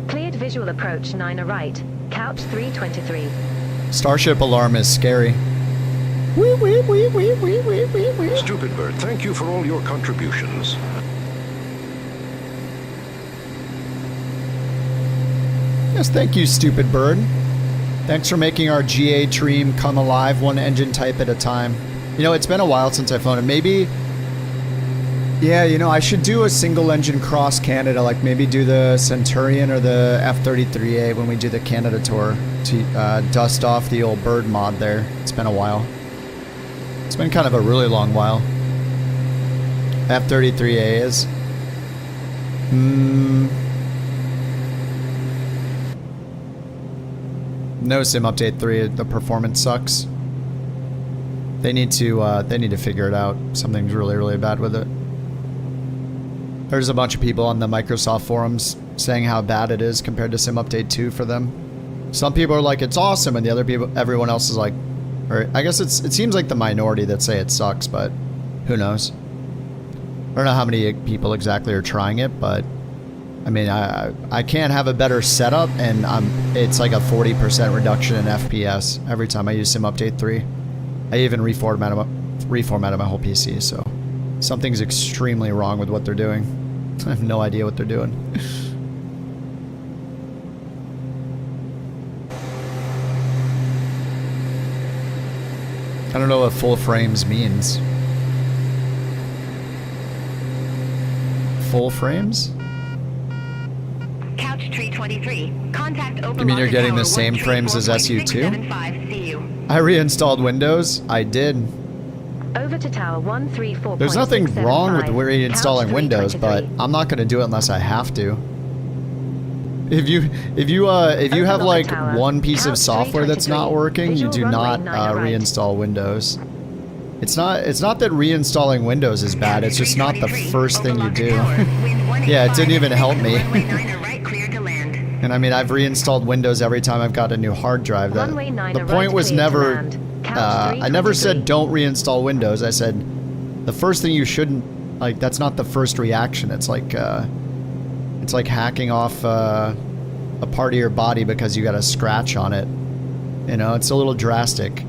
Cleared visual approach 9 right. Couch 323. Starship alarm is scary. Wee, wee, wee, wee, wee, wee, wee, wee. Stupid Bird, thank you for all your contributions. Yes, thank you, stupid bird. Thanks for making our GA dream come alive, one engine type at a time. You know, it's been a while since I've flown it. Maybe, yeah, you know, I should do a single engine cross Canada, like maybe do the Centurion or the F-33A when we do the Canada tour to dust off the old bird mod there. It's been a while. It's been kind of a really long while. F-33A is. No sim update 3. The performance sucks. They need to figure it out. Something's really, really bad with it. There's a bunch of people on the Microsoft forums saying how bad it is compared to sim update 2 for them. Some people are like it's awesome, and the other people, everyone else is like, or I guess it seems like the minority that say it sucks, but who knows? I don't know how many people exactly are trying it, but I mean, I can't have a better setup, and it's like a 40% reduction in FPS every time I use sim update 3. I even reformatted my whole PC, so something's extremely wrong with what they're doing. I have no idea what they're doing. I don't know what full frames means. Full frames? Couch 323. Contact open. You mean you're getting the same frames as SU2? I reinstalled Windows. I did. Over to tower 134. There's nothing wrong with reinstalling Windows, but I'm not going to do it unless I have to. If you have like one piece of software that's not working, you do not reinstall Windows. It's not that reinstalling Windows is bad. It's just not the first thing you do. Yeah, it didn't even help me. And I mean, I've reinstalled Windows every time I've got a new hard drive. The point was never, I never said don't reinstall Windows. I said the first thing you shouldn't, like, that's not the first reaction. It's like hacking off a part of your body because you got a scratch on it. You know, it's a little drastic.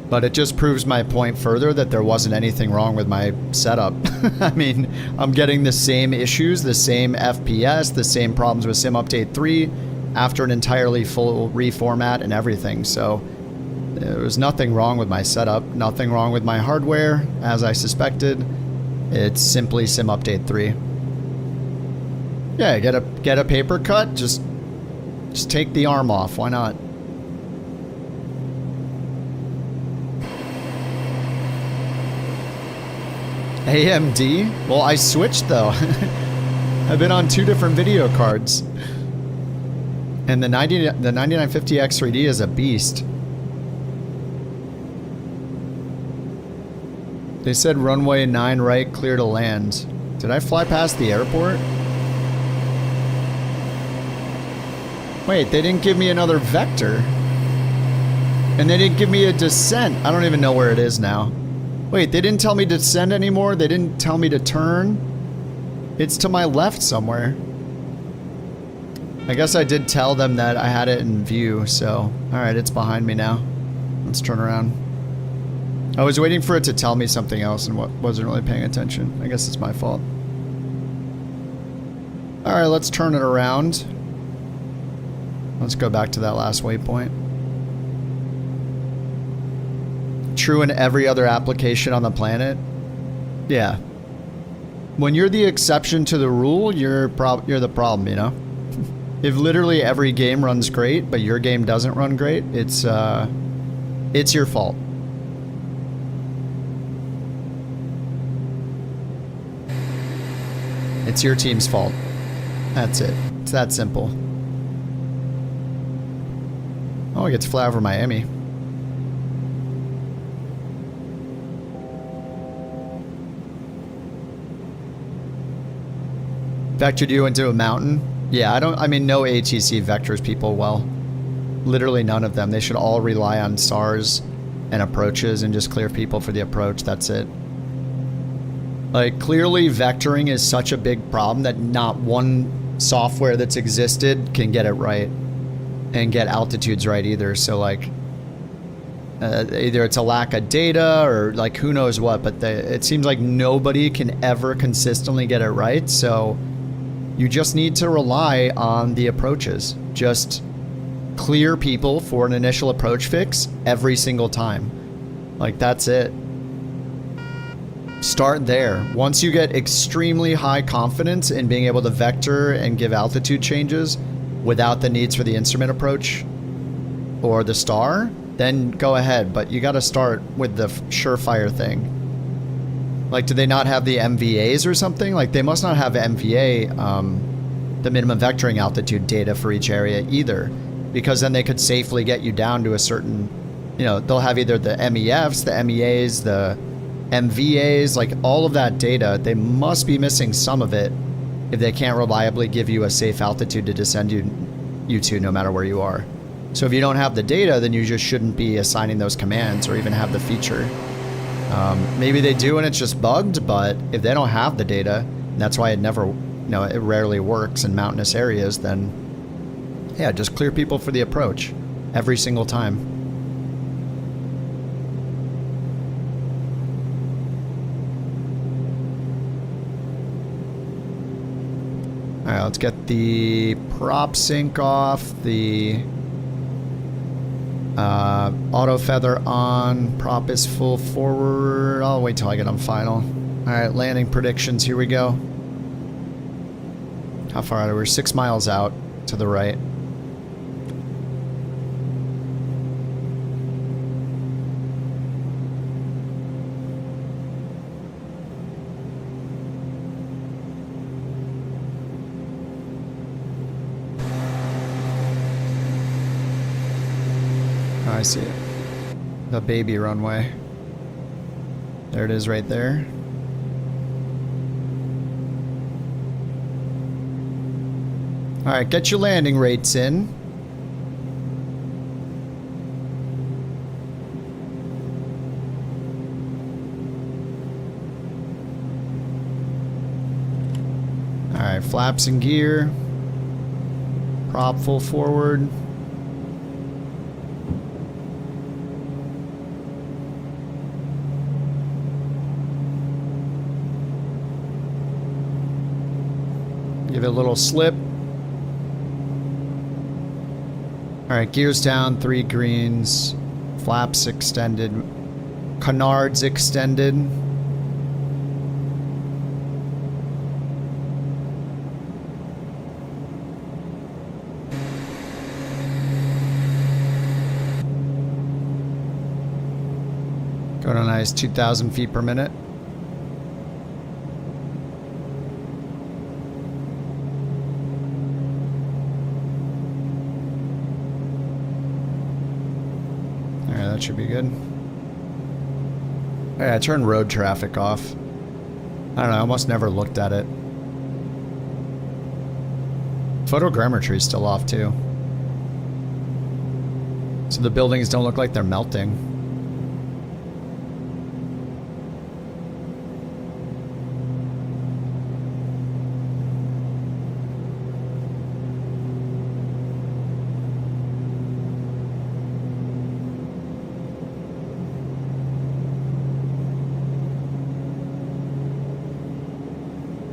But it just proves my point further that there wasn't anything wrong with my setup. I mean, I'm getting the same issues, the same FPS, the same problems with Sim Update 3 after an entirely full reformat and everything. So there was nothing wrong with my setup, nothing wrong with my hardware, as I suspected. It's simply Sim Update 3. Yeah, get a paper cut, just take the arm off, why not? AMD? Well, I switched though. I've been on 2 different video cards. And the 9950X3D is a beast. They said runway 9 right, clear to land. Did I fly past the airport? Wait, they didn't give me another vector. And they didn't give me a descent. I don't even know where it is now. Wait, they didn't tell me to descend anymore? They didn't tell me to turn? It's to my left somewhere. I guess I did tell them that I had it in view, so... Alright, it's behind me now. Let's turn around. I was waiting for it to tell me something else and wasn't really paying attention. I guess it's my fault. Alright, let's turn it around. Let's go back to that last waypoint. True in every other application on the planet? Yeah. When you're the exception to the rule, you're the problem, you know? If literally every game runs great, but your game doesn't run great, it's your fault. It's your team's fault. That's it. It's that simple. Oh, I get to fly over Miami. Vectored you into a mountain? Yeah, I mean, no ATC vectors people well. Literally none of them. They should all rely on SARs and approaches and just clear people for the approach. That's it. Like, clearly vectoring is such a big problem that not one software that's existed can get it right. And get altitudes right either. So, like, either it's a lack of data or, like, who knows what. But it seems like nobody can ever consistently get it right. So... you just need to rely on the approaches. Just clear people for an initial approach fix every single time. Like, that's it. Start there. Once you get extremely high confidence in being able to vector and give altitude changes without the needs for the instrument approach or the star, then go ahead. But you got to start with the surefire thing. Like, do they not have the MVAs or something? Like, they must not have MVA, the minimum vectoring altitude data for each area either. Because then they could safely get you down to a certain, you know, they'll have either the MEFs, the MEAs, the MVAs, like all of that data. They must be missing some of it if they can't reliably give you a safe altitude to descend you to no matter where you are. So if you don't have the data, then you just shouldn't be assigning those commands or even have the feature. Maybe they do and it's just bugged, but if they don't have the data, and that's why it never, you know, it rarely works in mountainous areas, then yeah, just clear people for the approach every single time. Alright, let's get the prop sync off, the auto feather on, prop is full forward. I'll wait till I get on final. Alright, landing predictions, here we go. How far out are we? 6 miles out to the right. I see it. The baby runway. There it is right there. Alright, get your landing rates in. Alright, flaps in gear. Prop full forward. Give it a little slip. Alright, gears down, 3 greens. Flaps extended. Canards extended. Going on nice 2,000 feet per minute. That should be good. Alright, I turned road traffic off. I don't know, I almost never looked at it. Photogrammetry is still off too. So the buildings don't look like they're melting.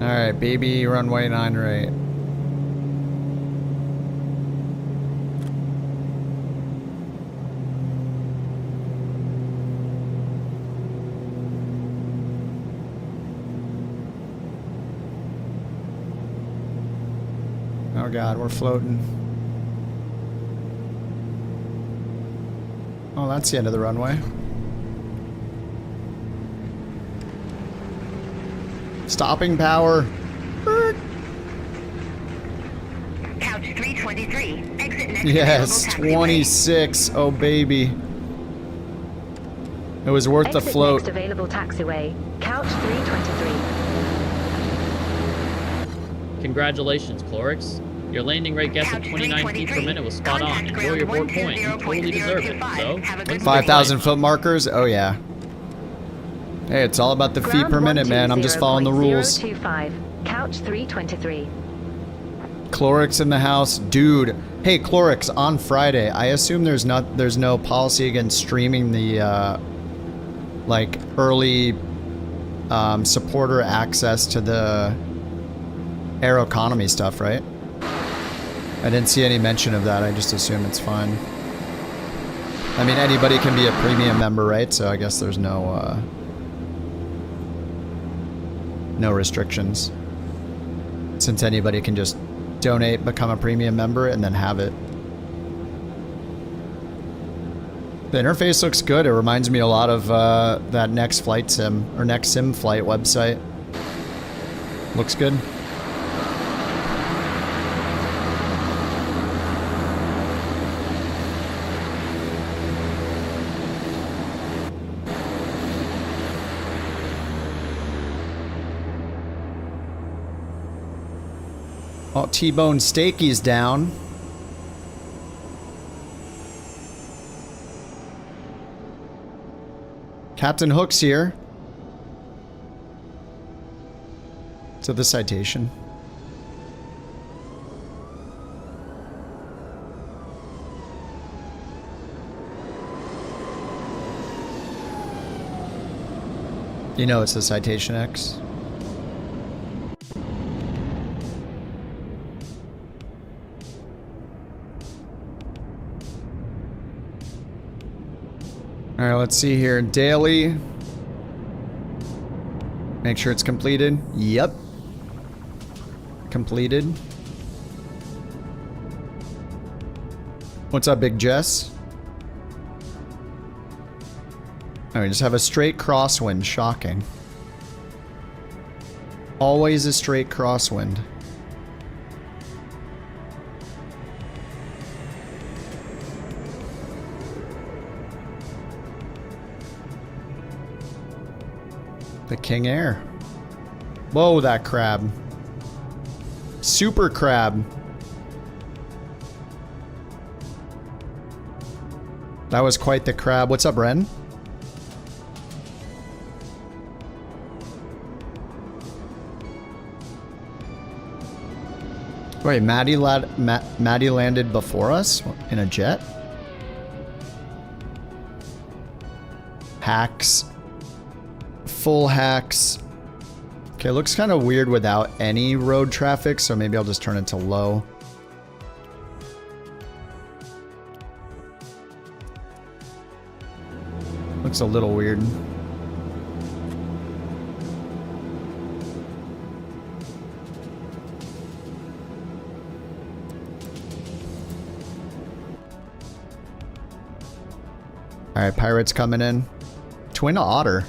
Alright, baby, runway 9 right. Oh god, we're floating. Oh, that's the end of the runway. Stopping power. Couch 323. Exit next. Yes, 26. Oh baby. It was worth the Exit float. next available taxiway. Couch 323. Congratulations, Clorix. Your landing rate guess of 29 feet per minute was spot on. Enjoy your BorkCoin. You totally deserve it. So, 5,000 foot markers? Oh yeah. Hey, it's all about the feet per minute, man. I'm just following the rules. 025. Couch 323. Clorix in the house. Dude. Hey, Clorix, on Friday, I assume there's no policy against streaming the, like, early, supporter access to the air economy stuff, right? I didn't see any mention of that. I just assume it's fine. I mean, anybody can be a premium member, right? So I guess there's no restrictions. Since anybody can just donate, become a premium member, and then have it. The interface looks good. It reminds me a lot of that Next Flight Sim, or Next Sim Flight website. Looks good. Oh, T-Bone Steaky's down. Captain Hook's here. To the citation. You know it's the Citation X. Alright, let's see here. Daily. Make sure it's completed. Yep. Completed. What's up, Big Jess? Oh, we just have a straight crosswind. Shocking. Always a straight crosswind. The King Air. Whoa, that crab. Super crab. That was quite the crab. What's up, Ren? Wait, Maddie landed before us in a jet? Hacks. Full hacks. Okay, looks kind of weird without any road traffic, so maybe I'll just turn it to low. Looks a little weird. Alright, pirates coming in. Twin Otter.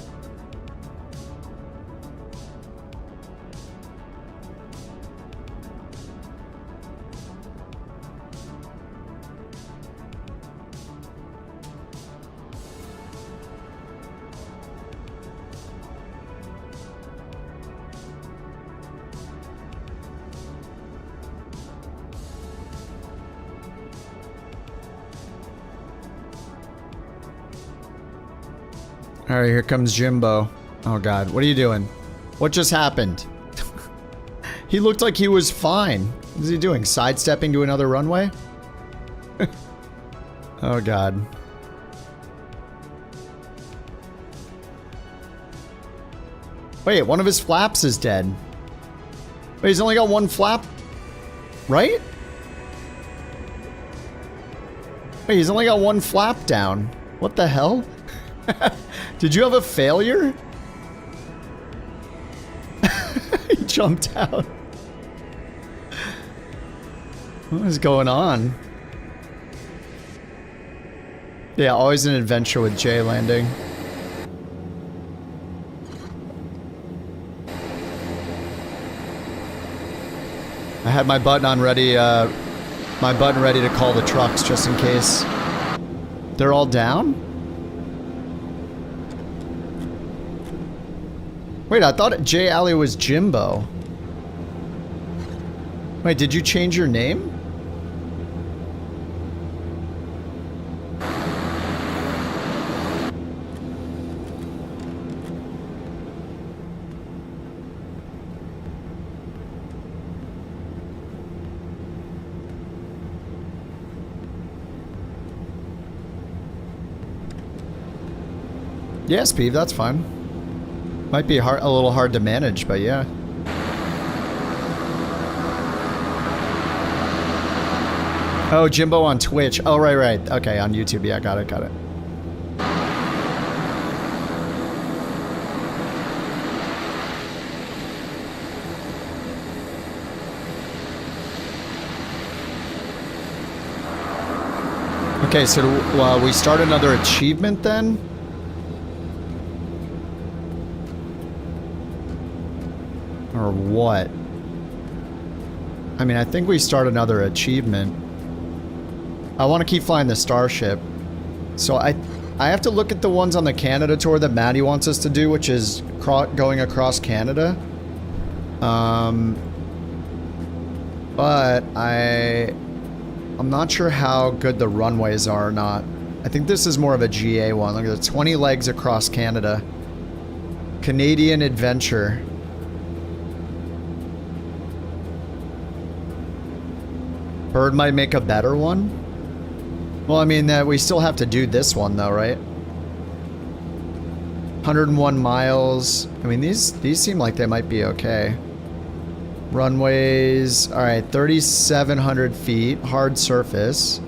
Alright, here comes Jimbo. Oh god, what are you doing? What just happened? He looked like he was fine. What is he doing? Sidestepping to another runway? Oh god. Wait, one of his flaps is dead. Wait, he's only got one flap? Right? Wait, he's only got one flap down. What the hell? Did you have a failure? He jumped out. What is going on? Yeah, always an adventure with Jay landing. I had my button on ready, ready to call the trucks just in case. They're all down? Wait, I thought Jay Alley was Jimbo. Wait, did you change your name? Yes, Peeve, that's fine. Might be a little hard to manage, but yeah. Oh, Jimbo on Twitch. Oh, right. Okay, on YouTube. Yeah, got it. Okay, so we start another achievement then? Or what? I mean, I think we start another achievement. I want to keep flying the Starship. So I have to look at the ones on the Canada tour that Maddie wants us to do, which is going across Canada. But I'm not sure how good the runways are or not. I think this is more of a GA one. Look at the 20 legs across Canada. Canadian Adventure. Bird might make a better one. Well, I mean, we still have to do this one though, right? 101 miles. I mean, these seem like they might be okay. Runways. All right, 3,700 feet. Hard surface.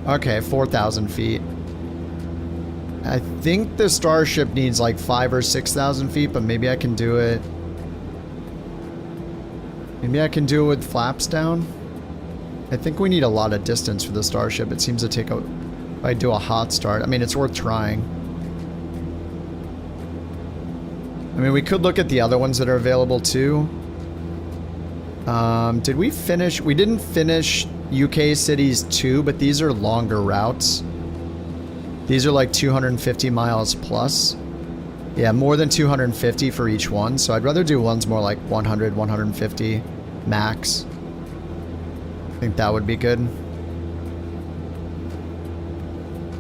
Okay, 4,000 feet. I think the Starship needs like 5,000 or 6,000 feet, but maybe I can do it. Maybe I can do it with flaps down. I think we need a lot of distance for the Starship. It seems to take a... If I do a hot start, I mean, it's worth trying. I mean, we could look at the other ones that are available too. Did we finish? We didn't finish UK Cities 2, but these are longer routes. These are like 250 miles plus. Yeah, more than 250 for each one, so I'd rather do ones more like 100, 150 max. I think that would be good.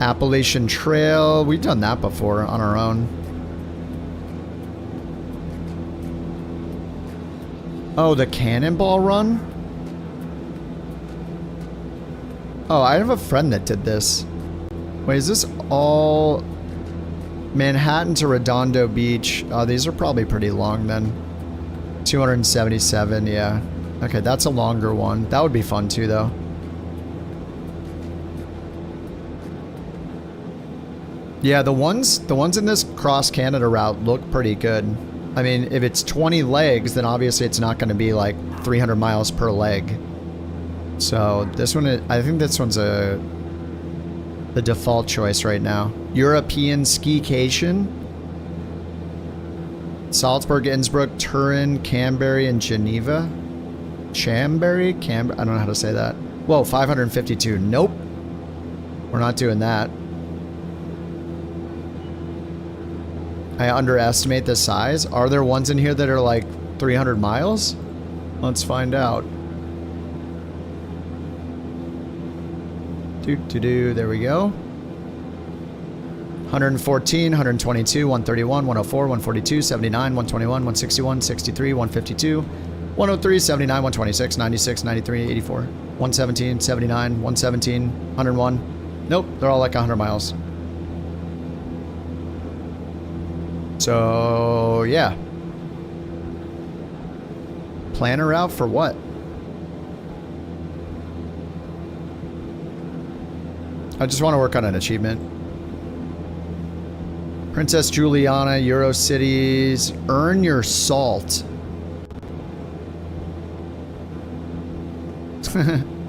Appalachian Trail, we've done that before on our own. Oh, the Cannonball Run? Oh, I have a friend that did this. Wait, is this all... Manhattan to Redondo Beach? Oh, these are probably pretty long then. 277, yeah. Okay, that's a longer one. That would be fun too, though. Yeah, the ones in this cross Canada route look pretty good. I mean, if it's 20 legs, then obviously it's not going to be like 300 miles per leg. So this one, I think this one's the default choice right now. European Skication. Salzburg, Innsbruck, Turin, Canberra, and Geneva. Chambéry? I don't know how to say that. Whoa, 552. Nope. We're not doing that. I underestimate the size. Are there ones in here that are like 300 miles? Let's find out. There we go. 114, 122, 131, 104, 142, 79, 121, 161, 63, 152, 103, 79, 126, 96, 93, 84, 117, 79, 117, 101. Nope, they're all like 100 miles. So, yeah. Plan a route for what? I just want to work on an achievement. Princess Juliana, Euro Cities, earn your salt.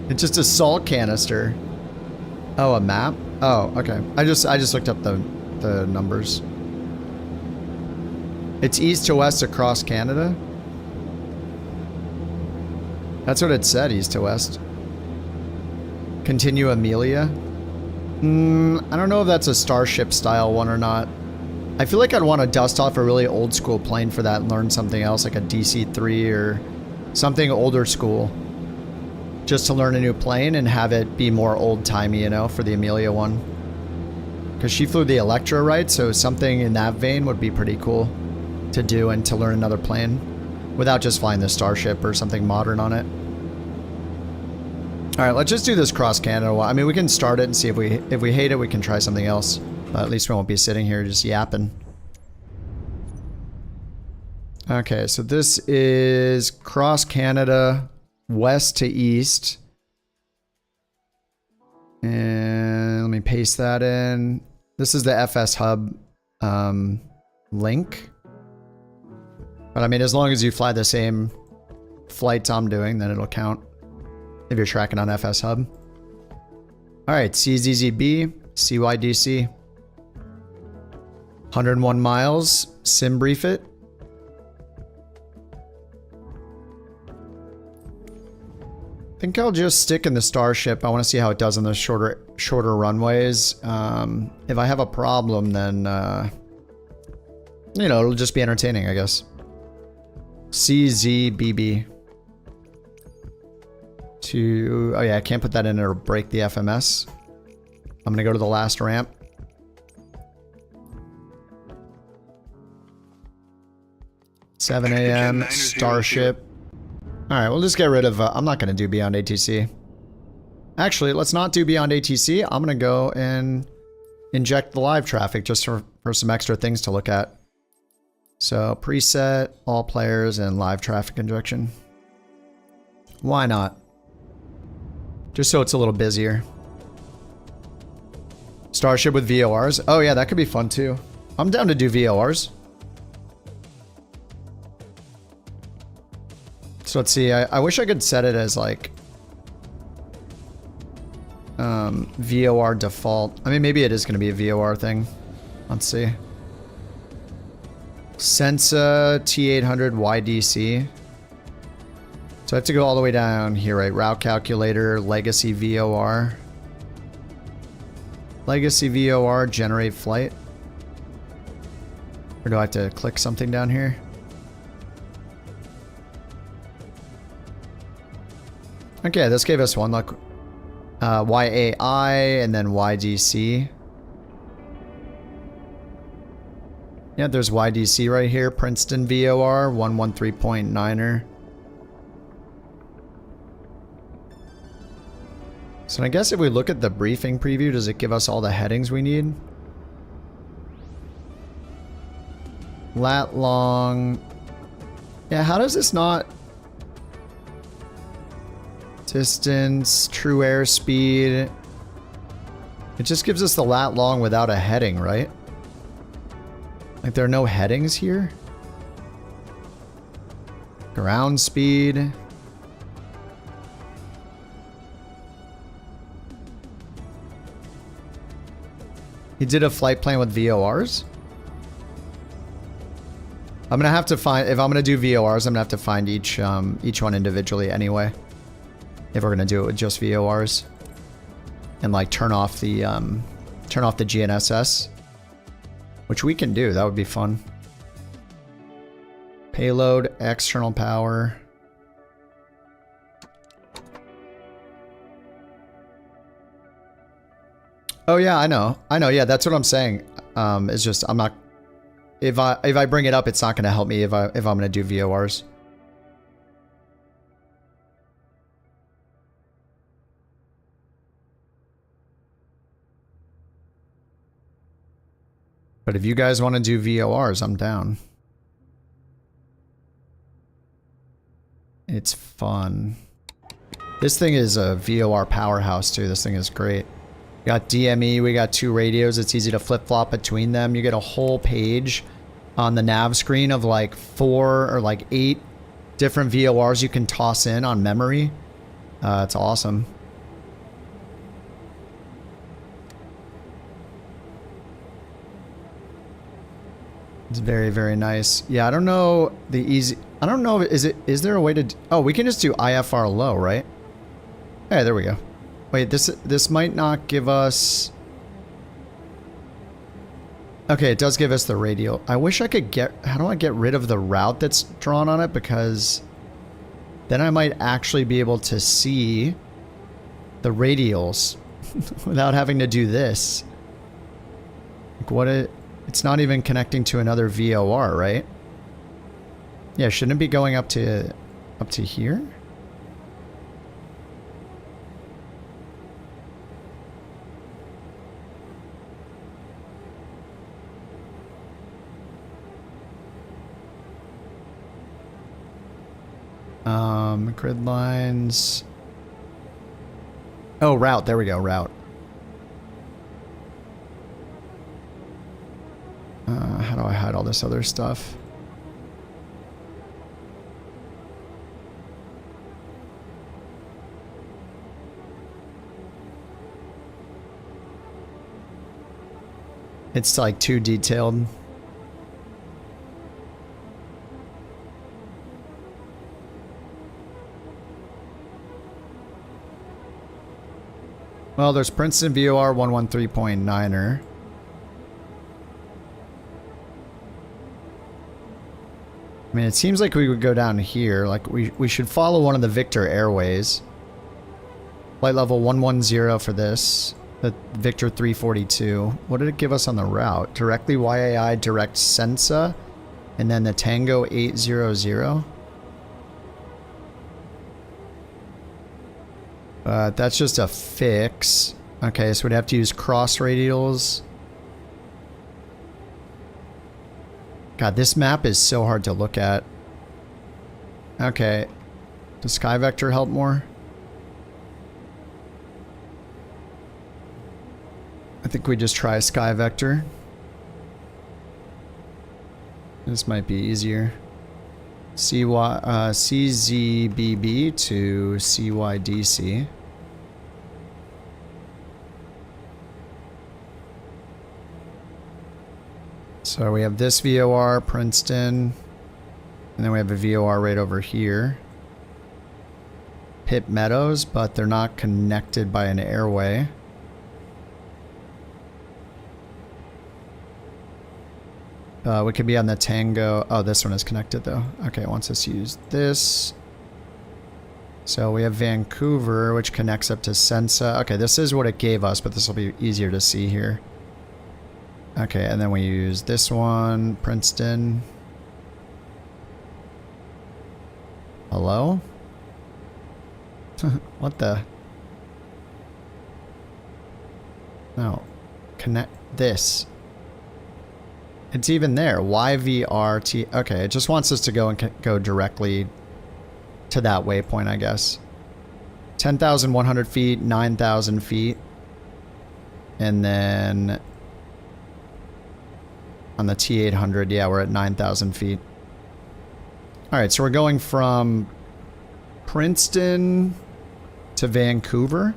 It's just a salt canister. Oh, a map? Oh, okay. I just looked up the numbers. It's east to west across Canada. That's what it said, east to west. Continue Amelia. I don't know if that's a Starship style one or not. I feel like I'd want to dust off a really old school plane for that and learn something else, like a DC-3 or something older school. Just to learn a new plane and have it be more old-timey, you know, for the Amelia one. Because she flew the Electra, right? So something in that vein would be pretty cool to do and to learn another plane without just flying the Starship or something modern on it. All right, let's just do this cross Canada one. I mean, we can start it and see if we hate it, we can try something else. But at least we won't be sitting here just yapping. Okay, so this is cross Canada, west to east. And let me paste that in. This is the FS Hub link. But I mean, as long as you fly the same flights I'm doing, then it'll count. If you're tracking on FS Hub. Alright, CZZB, CYDC. 101 miles, sim brief it. I think I'll just stick in the Starship. I want to see how it does on the shorter runways. If I have a problem, then, you know, it'll just be entertaining, I guess. CZBB. Oh yeah, I can't put that in or break the FMS. I'm gonna go to the last ramp. $7 a.m. Starship. Alright, we'll just get rid of... I'm not gonna do Beyond ATC. Actually, let's not do Beyond ATC. I'm gonna go and inject the live traffic just for some extra things to look at. So, preset, all players, and live traffic injection. Why not? Just so it's a little busier. Starship with VORs. Oh yeah, that could be fun too. I'm down to do VORs. So let's see. I wish I could set it as like VOR default. I mean, maybe it is going to be a VOR thing. Let's see. Sensa T800 YDC. So I have to go all the way down here, right? Route calculator, legacy VOR. Legacy VOR, generate flight. Or do I have to click something down here? Okay, this gave us one. Look. YAI and then YDC. Yeah, there's YDC right here. Princeton VOR, 113.9er. So I guess if we look at the briefing preview, does it give us all the headings we need? Lat long. Yeah, how does this not... Distance, true airspeed. It just gives us the lat long without a heading, right? Like there are no headings here? Ground speed. He did a flight plan with VORs? I'm gonna have to find, if I'm gonna do VORs, I'm gonna have to find each one individually anyway. If we're gonna do it with just VORs. And like turn off the GNSS. Which we can do, that would be fun. Payload, external power. Oh yeah, I know, yeah, that's what I'm saying. It's just I'm not. If I bring it up, it's not going to help me if I'm going to do VORs. But if you guys want to do VORs, I'm down. It's fun. This thing is a VOR powerhouse too. This thing is great. We got DME, we got 2 radios. It's easy to flip-flop between them. You get a whole page on the nav screen of like 4 or like 8 different VORs you can toss in on memory. It's awesome. It's very, very nice. Yeah, I don't know the easy... I don't know, is there a way to... Oh, we can just do IFR low, right? Hey, there we go. Wait, this might not give us... Okay, it does give us the radial. I wish I could get... How do I get rid of the route that's drawn on it? Because then I might actually be able to see the radials without having to do this. Like what it... It's not even connecting to another VOR, right? Yeah, shouldn't it be going up to here? Grid lines. Oh, route. There we go. Route. How do I hide all this other stuff? It's like too detailed. Well, there's Princeton VOR 113.9er. I mean, it seems like we would go down here. Like, we should follow one of the Victor Airways. Flight level 110 for this. The Victor 342. What did it give us on the route? Directly YAI direct Sensa. And then the Tango 800. That's just a fix. Okay, so we'd have to use cross radials. God, this map is so hard to look at. Okay. Does Sky Vector help more? I think we just try Sky Vector. This might be easier. CZBB to CYDC. So we have this VOR, Princeton, and then we have a VOR right over here. Pitt Meadows, but they're not connected by an airway. We could be on the Tango. Oh, this one is connected though. Okay, it wants us to use this. So we have Vancouver, which connects up to Sensa. Okay, this is what it gave us, but this will be easier to see here. Okay, and then we use this one, Princeton. Hello? What the? No. Connect this. It's even there. YVRT. Okay, it just wants us to go and go directly to that waypoint, I guess. 10,100 feet, 9,000 feet. And then on the T800, yeah, we're at 9,000 feet. Alright, so we're going from Princeton to Vancouver.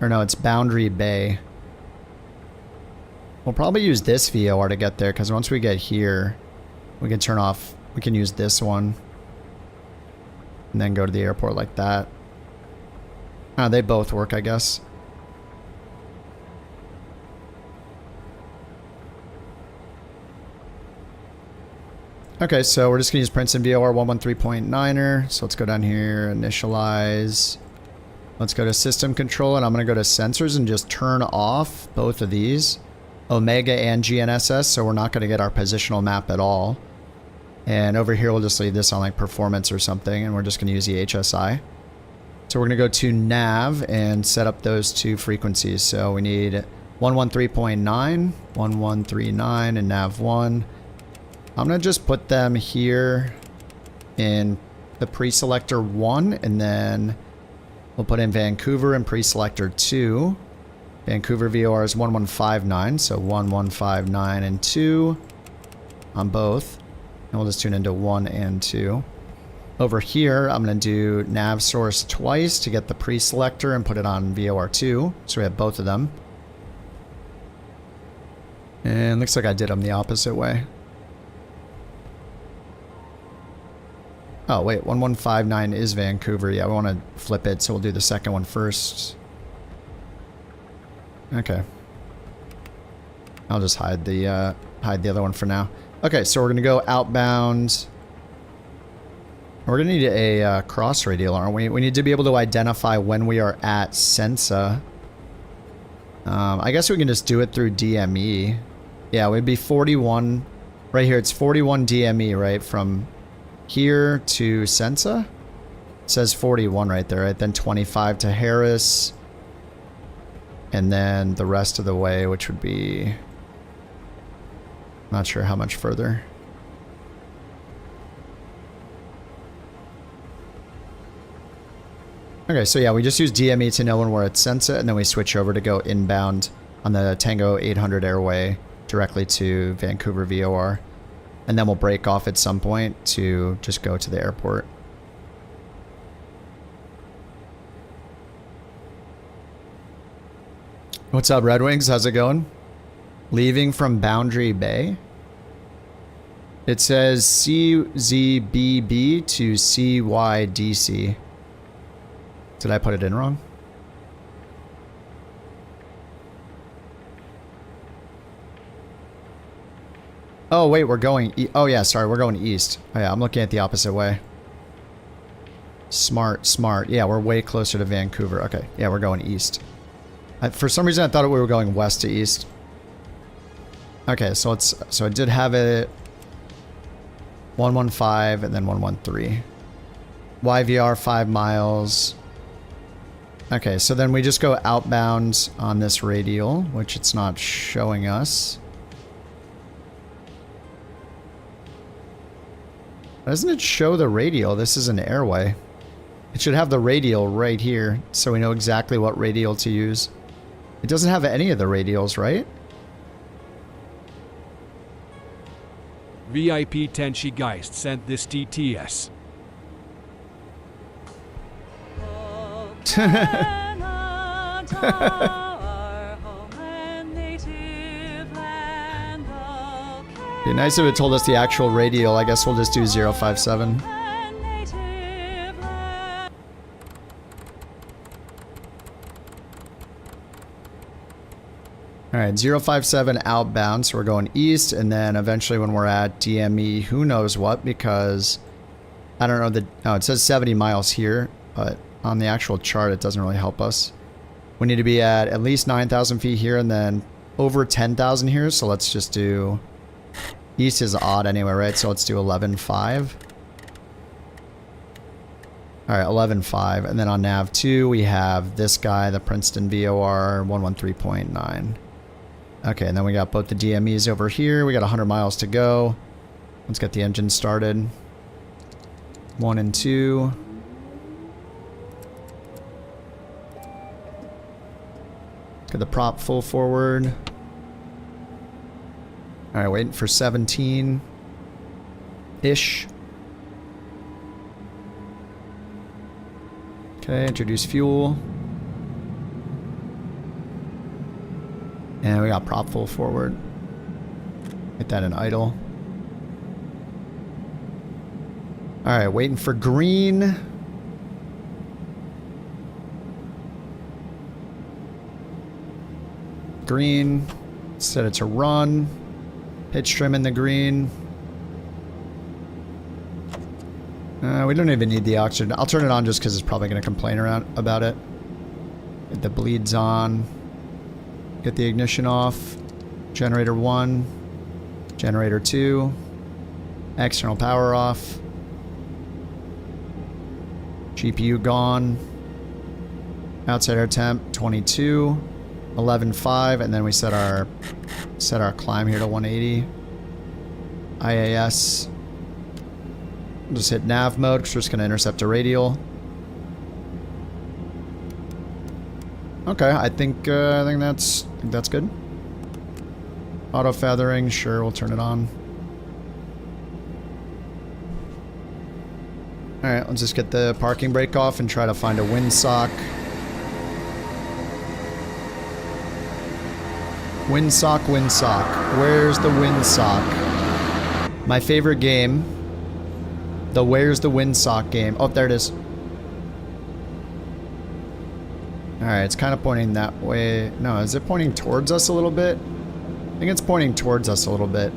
Or no, it's Boundary Bay. We'll probably use this VOR to get there, because once we get here, we can turn off, we can use this one. And then go to the airport like that. They both work, I guess. Okay, so we're just going to use Princeton VOR 113.9er. So let's go down here, initialize. Let's go to system control, and I'm going to go to sensors and just turn off both of these, Omega and GNSS, so we're not going to get our positional map at all. And over here, we'll just leave this on like performance or something, and we're just going to use the HSI. So we're going to go to nav and set up those two frequencies. So we need 113.9, 1139, and nav 1. I'm going to just put them here in the pre-selector 1, and then we'll put in Vancouver and pre-selector 2. Vancouver VOR is 1159, so 1159 and 2 on both. And we'll just tune into 1 and 2. Over here, I'm going to do nav source twice to get the pre-selector and put it on VOR2. So we have both of them. And looks like I did them the opposite way. Oh, wait, 1159 is Vancouver. Yeah, we want to flip it, so we'll do the second one first. Okay. I'll just hide the other one for now. Okay, so we're going to go outbound. We're going to need a cross radial, aren't we? We need to be able to identify when we are at Sensa. I guess we can just do it through DME. Yeah, it would be 41. Right here, it's 41 DME, right? From here to Sensa. It says 41 right there, right? Then 25 to Harris. And then the rest of the way, which would be... not sure how much further. Okay, so yeah, we just use DME to know when we're at Sensa, and then we switch over to go inbound on the Tango 800 airway directly to Vancouver VOR. And then we'll break off at some point to just go to the airport. What's up, Red Wings? How's it going? Leaving from Boundary Bay. It says CZBB to CYDC. Did I put it in wrong? Oh, wait, we're going... oh, yeah, sorry, we're going east. Oh, yeah, I'm looking at the opposite way. Smart, smart. Yeah, we're way closer to Vancouver. Okay, yeah, we're going east. For some reason, I thought we were going west to east. Okay, so let's... so I did have it... 115 and then 113. YVR 5 miles. Okay, so then we just go outbound on this radial, which it's not showing us. Doesn't it show the radial? This is an airway. It should have the radial right here, so we know exactly what radial to use. It doesn't have any of the radials, right? VIP Tenshi Geist sent this TTS. Be nice if it told us the actual radial. I guess we'll just do 057. Alright, 057 outbound, so we're going east, and then eventually when we're at DME, who knows what, because I don't know the... oh, it says 70 miles here, but on the actual chart it doesn't really help us. We need to be at least 9,000 feet here, and then over 10,000 here, so let's just do... east is odd anyway, right? So let's do 11.5. Alright, 11.5, and then on nav 2 we have this guy, the Princeton VOR 113.9. Okay, and then we got both the DMEs over here. We got 100 miles to go. Let's get the engine started. 1 and 2. Get the prop full forward. Alright, waiting for 17-ish. Okay, introduce fuel. And we got prop full forward. Get that in idle. Alright, waiting for green. Green. Set it to run. Pitch trim in the green. We don't even need the oxygen. I'll turn it on just because it's probably going to complain about it. Get the bleeds on. Get the ignition off. Generator 1. Generator 2. External power off. GPU gone. Outside air temp 22. 11.5, and then we set our climb here to 180. IAS. Just hit nav mode because we're just going to intercept a radial. Okay, I think that's good. Auto feathering, sure, we'll turn it on. All right, let's just get the parking brake off and try to find a windsock. Windsock, windsock. Where's the windsock? My favorite game. The where's the windsock game. Oh, there it is. Alright, it's kind of pointing that way. No, is it pointing towards us a little bit? I think it's pointing towards us a little bit.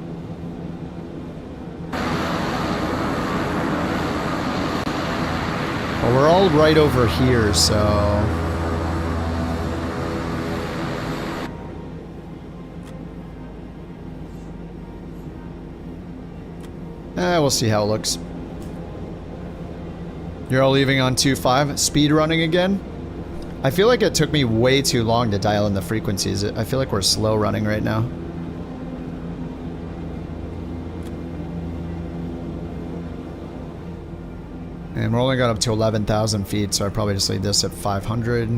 Well, we're all right over here, so... we'll see how it looks. You're all leaving on 2.5. Speed running again? I feel like it took me way too long to dial in the frequencies. I feel like we're slow running right now. And we're only got up to 11,000 feet, so I probably just leave this at 500. I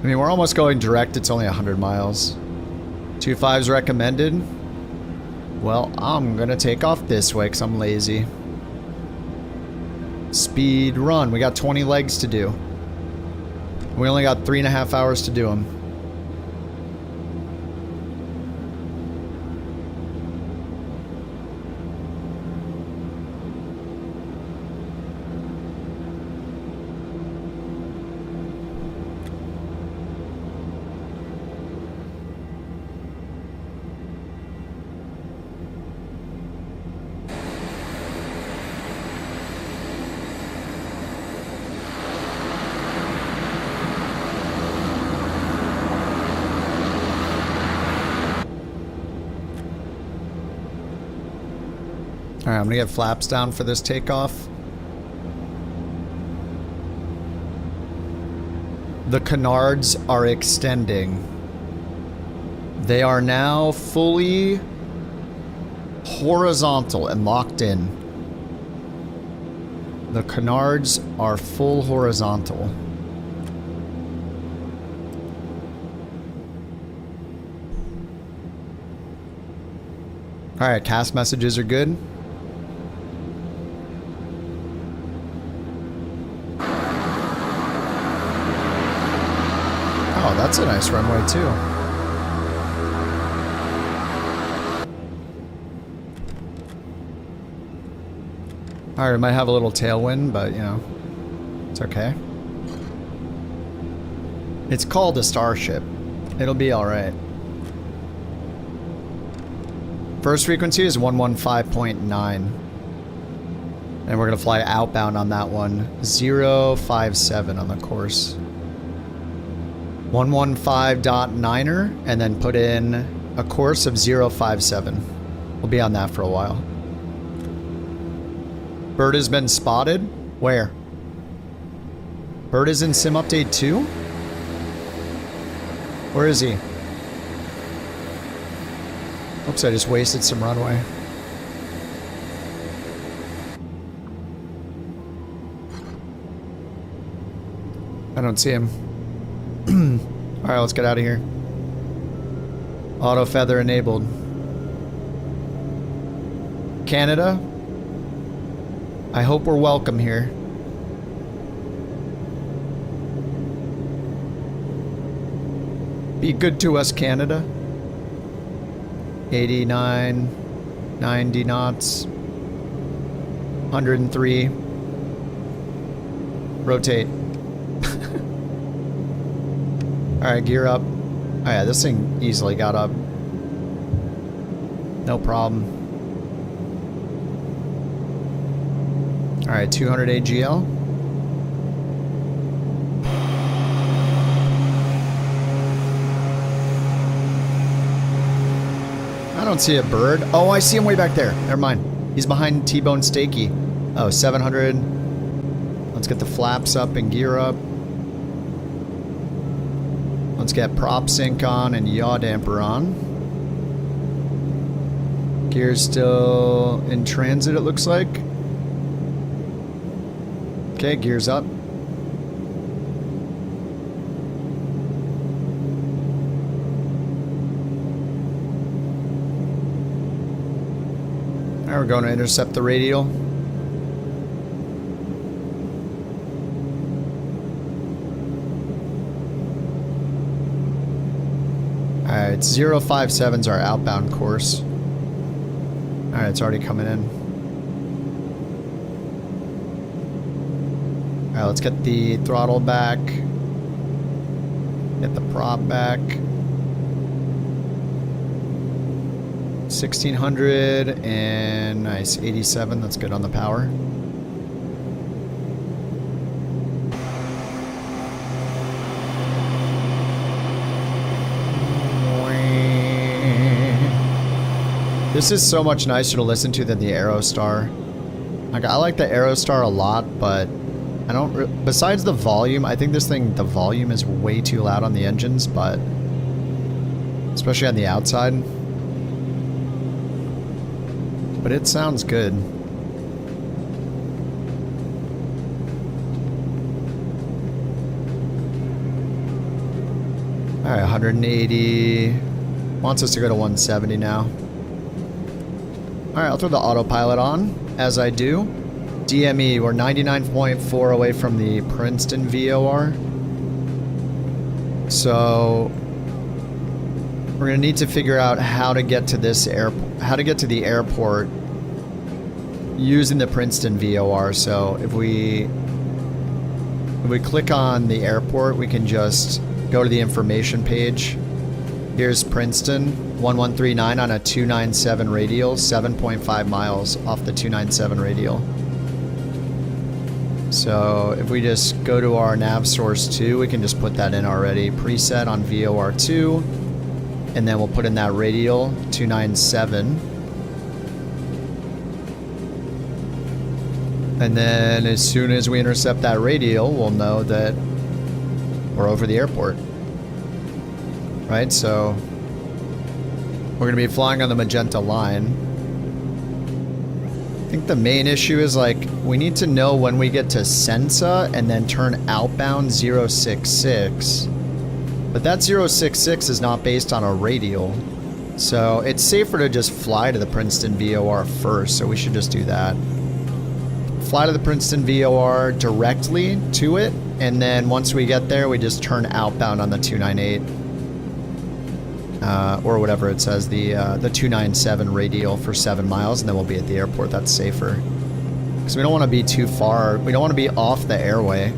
mean, we're almost going direct. It's only 100 miles. 2.5's recommended. Well, I'm gonna take off this way because I'm lazy. Speed run. We got 20 legs to do. We only got 3.5 hours to do them. Alright, I'm gonna get flaps down for this takeoff. The canards are extending. They are now fully horizontal and locked in. The canards are full horizontal. Alright, cast messages are good. Oh, that's a nice runway too. Alright, we might have a little tailwind, but you know, it's okay. It's called a Starship. It'll be alright. First frequency is 115.9. And we're gonna fly outbound on that one. 057 on the course. 115.9er, and then put in a course of 057. We'll be on that for a while. Bird has been spotted? Where? Bird is in Sim Update 2? Where is he? Oops, I just wasted some runway. I don't see him. Alright, let's get out of here. Auto feather enabled. Canada, I hope we're welcome here. Be good to us, Canada. 89, 90 knots. 103. Rotate. Alright, gear up. Oh yeah, this thing easily got up. No problem. Alright, 200 AGL. don't see a bird. Oh, I see him way back there. Never mind. He's behind T-Bone Stakey. Oh, 700. Let's get the flaps up and gear up. Let's get prop sync on and yaw damper on. Gear's still in transit, it looks like. Okay, gears up. Now we're going to intercept the radial. Alright, 057's our outbound course. Alright, it's already coming in. Alright, let's get the throttle back. Get the prop back. 1600 and nice, 87, that's good on the power. This is so much nicer to listen to than the Aerostar. Like, I like the Aerostar a lot, but I don't... Besides the volume, I think this thing, the volume is way too loud on the engines, but... Especially on the outside. But it sounds good. Alright, 180. Wants us to go to 170 now. Alright, I'll throw the autopilot on, as I do. DME, we're 99.4 away from the Princeton VOR. So we're gonna need to figure out how to get to this how to get to the airport using the Princeton VOR. So if we click on the airport, we can just go to the information page. Here's Princeton, 1139 on a 297 radial, 7.5 miles off the 297 radial. So if we just go to our nav source 2, we can just put that in already. Preset on VOR2, and then we'll put in that radial, 297. And then as soon as we intercept that radial, we'll know that we're over the airport. Right, so we're going to be flying on the magenta line. I think the main issue is, like, we need to know when we get to Sensa and then turn outbound 066. But that 066 is not based on a radial. So it's safer to just fly to the Princeton VOR first, so we should just do that. Fly to the Princeton VOR directly to it, and then once we get there, we just turn outbound on the 298. Or whatever it says, the 297 radial for 7 miles, and then we'll be at the airport. That's safer. Because we don't want to be too far. We don't want to be off the airway.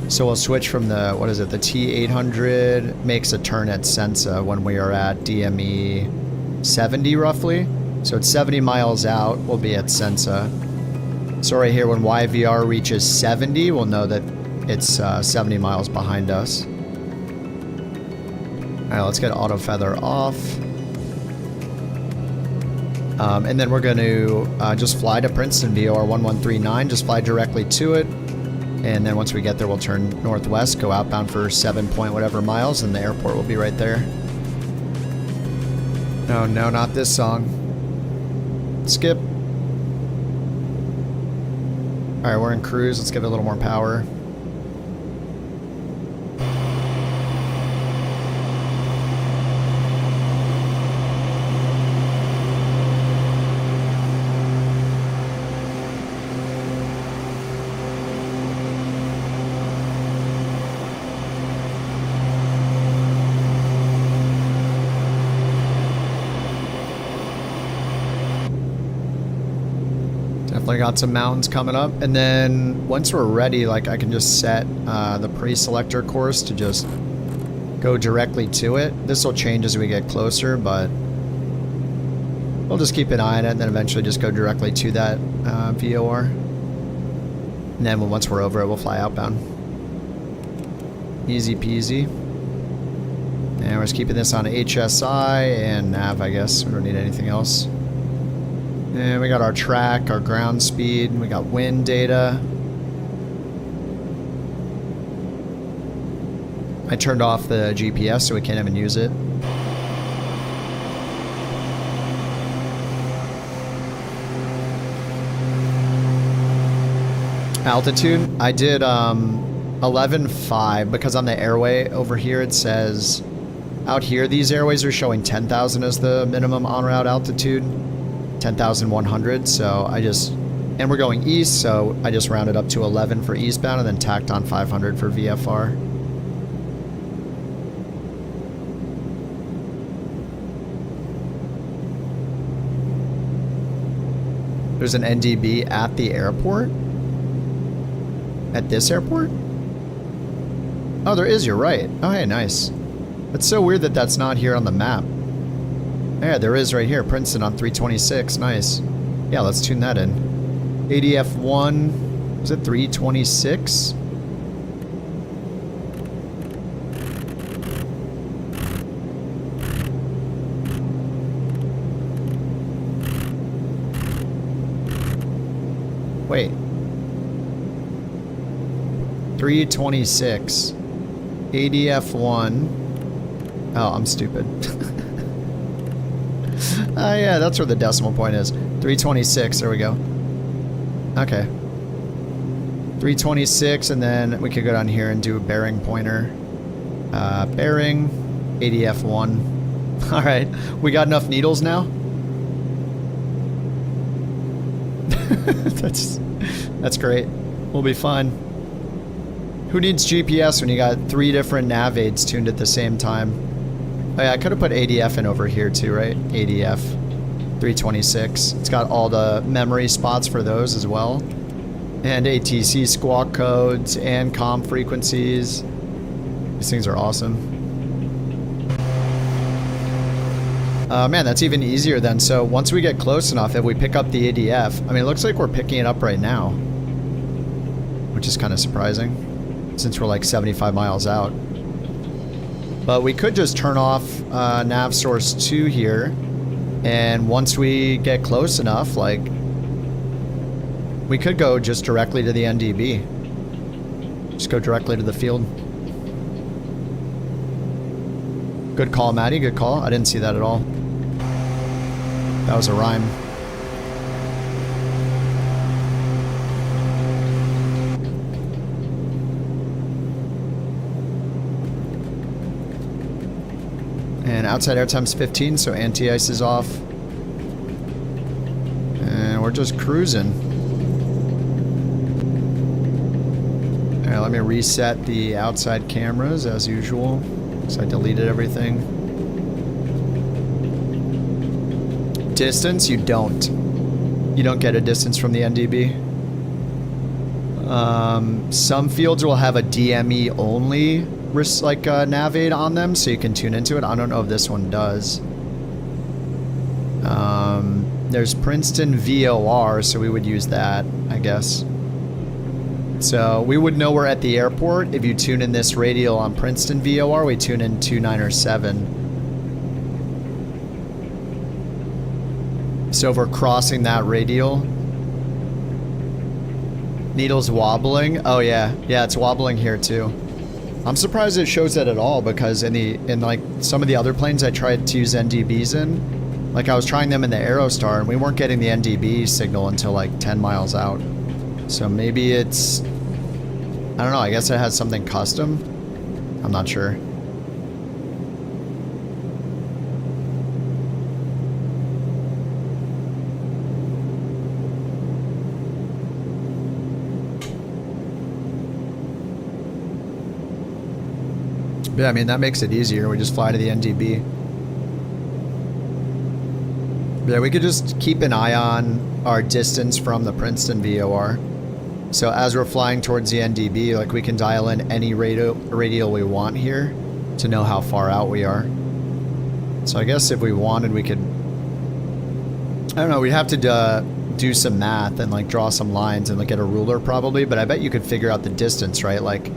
So we'll switch from the, what is it, the T800 makes a turn at Sensa when we are at DME 70 roughly. So it's 70 miles out, we'll be at Sensa. So right here, when YVR reaches 70, we'll know that it's 70 miles behind us. Alright, let's get auto feather off. And then we're going to just fly to Princeton VOR 1139, just fly directly to it. And then once we get there, we'll turn northwest, go outbound for 7 point whatever miles, and the airport will be right there. No, no, not this song. Skip. Alright, we're in cruise. Let's get a little more power. Definitely got some mountains coming up, and then once we're ready, like, I can just set the pre-selector course to just go directly to it. This will change as we get closer, but we'll just keep an eye on it, and then eventually just go directly to that VOR. And then once we're over it, we'll fly outbound. Easy peasy. And we're just keeping this on HSI and nav, I guess. We don't need anything else. And we got our track, our ground speed, we got wind data. I turned off the GPS so we can't even use it. Altitude, I did 11.5 because on the airway over here it says, out here these airways are showing 10,000 as the minimum en route altitude, 10,100, so I just, and we're going east, so I just rounded up to 11 for eastbound and then tacked on 500 for VFR. There's an NDB at the airport? At this airport? Oh, there is, you're right. Oh, hey, nice. It's so weird that that's not here on the map. Yeah, there is right here. Princeton on 326. Nice. Yeah, let's tune that in. ADF1, is it 326? Wait. 326. ADF1. Oh, I'm stupid. Oh, yeah, that's where the decimal point is. 326, there we go. Okay. 326, and then we could go down here and do a bearing pointer. Bearing, ADF1. Alright, we got enough needles now? That's great. We'll be fine. Who needs GPS when you got 3 different nav aids tuned at the same time? Oh yeah, I could have put ADF in over here too, right? ADF 326. It's got all the memory spots for those as well. And ATC squawk codes and comm frequencies. These things are awesome. Man, that's even easier then. So once we get close enough, if we pick up the ADF, I mean, it looks like we're picking it up right now, which is kind of surprising since we're like 75 miles out. But we could just turn off nav source 2 here, and once we get close enough, like, we could go just directly to the NDB. Just go directly to the field. Good call, Maddie, good call. I didn't see that at all. That was a rhyme. And outside airtime's 15, so anti-ice is off. And we're just cruising. Alright, let me reset the outside cameras as usual. So I deleted everything. Distance, you don't. You don't get a distance from the NDB. Some fields will have a DME only like nav aid on them, so you can tune into it. I don't know if this one does. There's Princeton VOR, so we would use that, I guess. So we would know we're at the airport if you tune in this radial on Princeton VOR. We tune in 29 or 7. So if we're crossing that radial, needle's wobbling. Oh yeah, yeah, it's wobbling here too. I'm surprised it shows that at all, because in like some of the other planes I tried to use NDBs in, like I was trying them in the Aerostar and we weren't getting the NDB signal until like 10 miles out. So maybe it's, I don't know, I guess it has something custom. I'm not sure. Yeah, I mean, that makes it easier. We just fly to the NDB. Yeah, we could just keep an eye on our distance from the Princeton VOR. So as we're flying towards the NDB, like we can dial in any radial we want here to know how far out we are. So I guess if we wanted, we could, I don't know, we'd have to do some math and like draw some lines and like get a ruler probably, but I bet you could figure out the distance, right? Like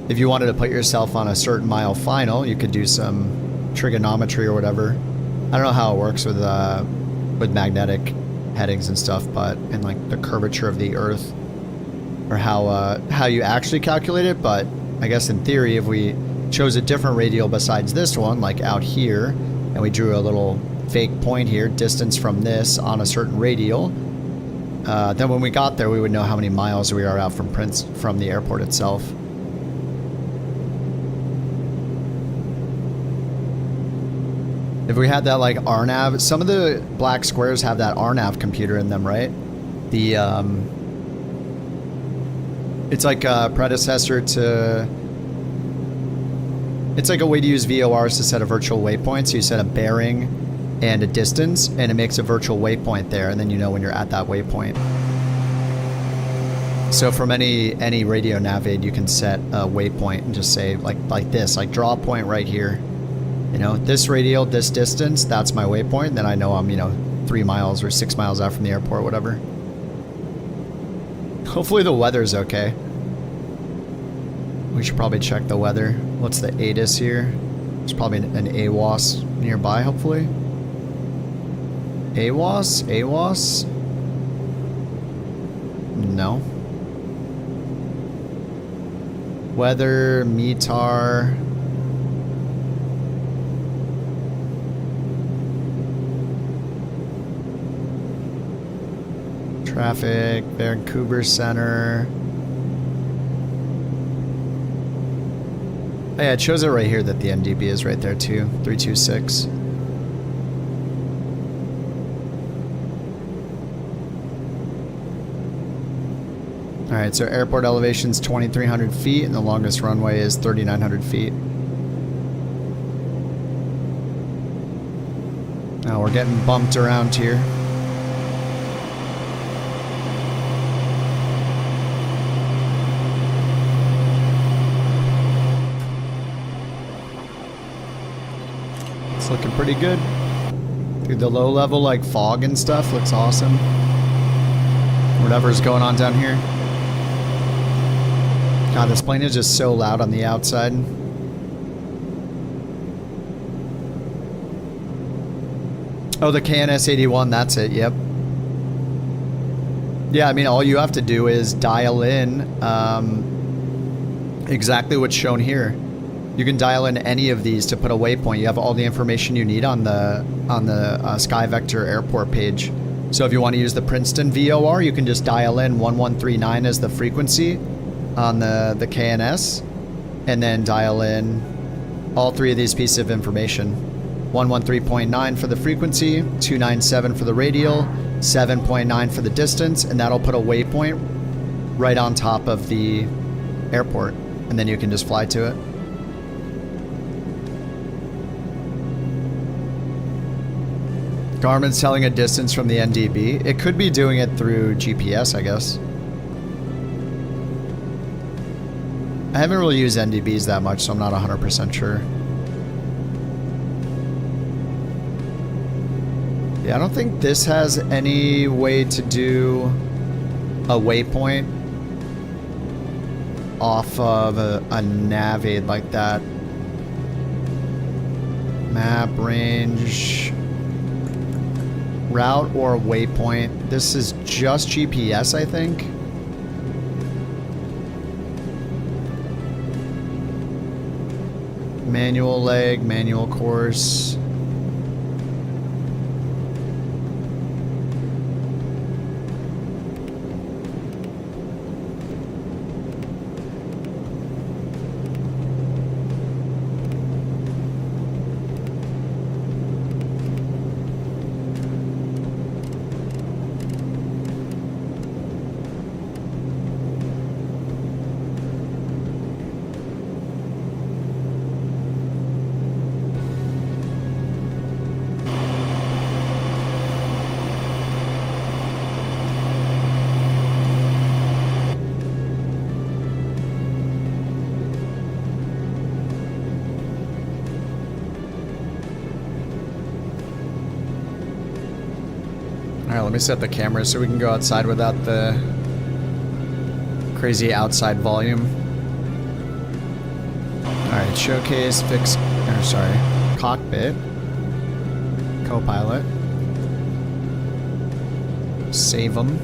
if you wanted to put yourself on a certain mile final, you could do some trigonometry or whatever. I don't know how it works with magnetic headings and stuff, but and like the curvature of the Earth, or how you actually calculate it. But I guess in theory, if we chose a different radial besides this one, like out here, and we drew a little fake point here, distance from this on a certain radial, then when we got there, we would know how many miles we are out from the airport itself. If we had that like RNAV, some of the black squares have that RNAV computer in them, right? The it's like a predecessor to. It's like a way to use VORs to set a virtual waypoint. So you set a bearing and a distance, and it makes a virtual waypoint there, and then you know when you're at that waypoint. So from any radio nav aid, you can set a waypoint and just say like this, like draw a point right here. You know, this radial, this distance, that's my waypoint. Then I know I'm, you know, 3 miles or 6 miles out from the airport, whatever. Hopefully the weather's okay. We should probably check the weather. What's the ATIS here? There's probably an AWOS nearby, hopefully. AWOS? AWOS? No. Weather, METAR. Traffic, Vancouver Center. Oh yeah, it shows it right here that the NDB is right there too. 326. Alright, so airport elevation's 2,300 feet and the longest runway is 3,900 feet. Now we're getting bumped around here. It's looking pretty good. Dude, the low level like fog and stuff looks awesome. Whatever's going on down here. God, this plane is just so loud on the outside. Oh, the KNS-81, that's it, yep. Yeah, I mean, all you have to do is dial in exactly what's shown here. You can dial in any of these to put a waypoint. You have all the information you need on the SkyVector airport page. So if you want to use the Princeton VOR, you can just dial in 1139 as the frequency on the KNS, and then dial in all three of these pieces of information. 113.9 for the frequency, 297 for the radial, 7.9 for the distance, and that'll put a waypoint right on top of the airport, and then you can just fly to it. Garmin's telling a distance from the NDB. It could be doing it through GPS, I guess. I haven't really used NDBs that much, so I'm not 100% sure. Yeah, I don't think this has any way to do a waypoint off of a nav aid like that. Map, range, route, or waypoint. This is just GPS, I think. Manual leg, manual course. Alright, let me set the camera so we can go outside without the crazy outside volume. Alright, showcase, fix, or sorry, Cockpit. Co-pilot. Save them.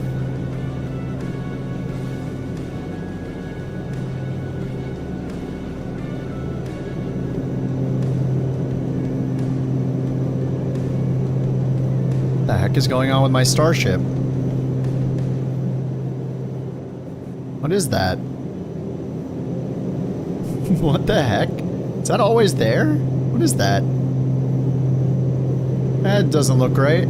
What the heck is going on with my Starship? What is that? What the heck? Is that always there? What is that? That doesn't look right.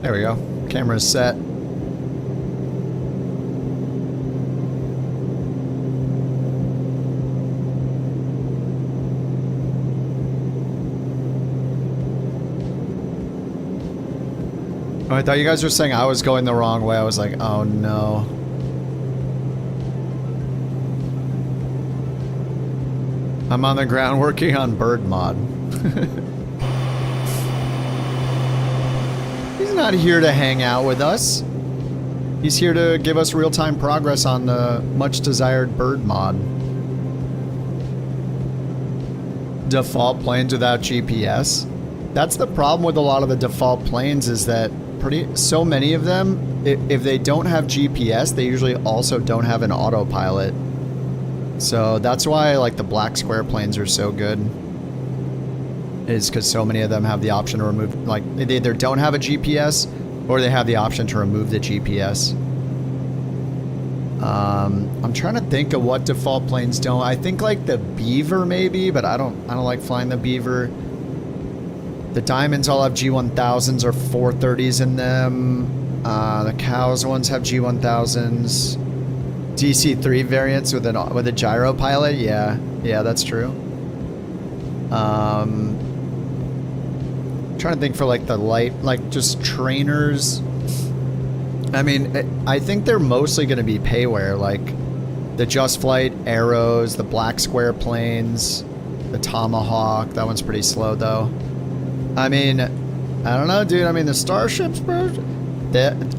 There we go. Camera's set. Oh, I thought you guys were saying I was going the wrong way. I was like, oh no. I'm on the ground working on bird mod. He's not here to hang out with us. He's here to give us real-time progress on the much-desired bird mod. Default planes without GPS. That's the problem with a lot of the default planes, is that so many of them, if they don't have GPS, they usually also don't have an autopilot. So that's why like the black square planes are so good. Is because so many of them have the option to remove, like they either don't have a GPS or they have the option to remove the GPS. I'm trying to think of what default planes don't. I think like the Beaver maybe, but I don't like flying the Beaver. The Diamonds all have G1000s or 430s in them. The Cows ones have G1000s. DC-3 variants with a gyro pilot. Yeah, that's true. Trying to think for like the light, like just trainers. I mean, I think they're mostly going to be payware, like the Just Flight Arrows, the black square planes, the Tomahawk. That one's pretty slow though. I mean, I don't know, dude. I mean, the Starships, bro.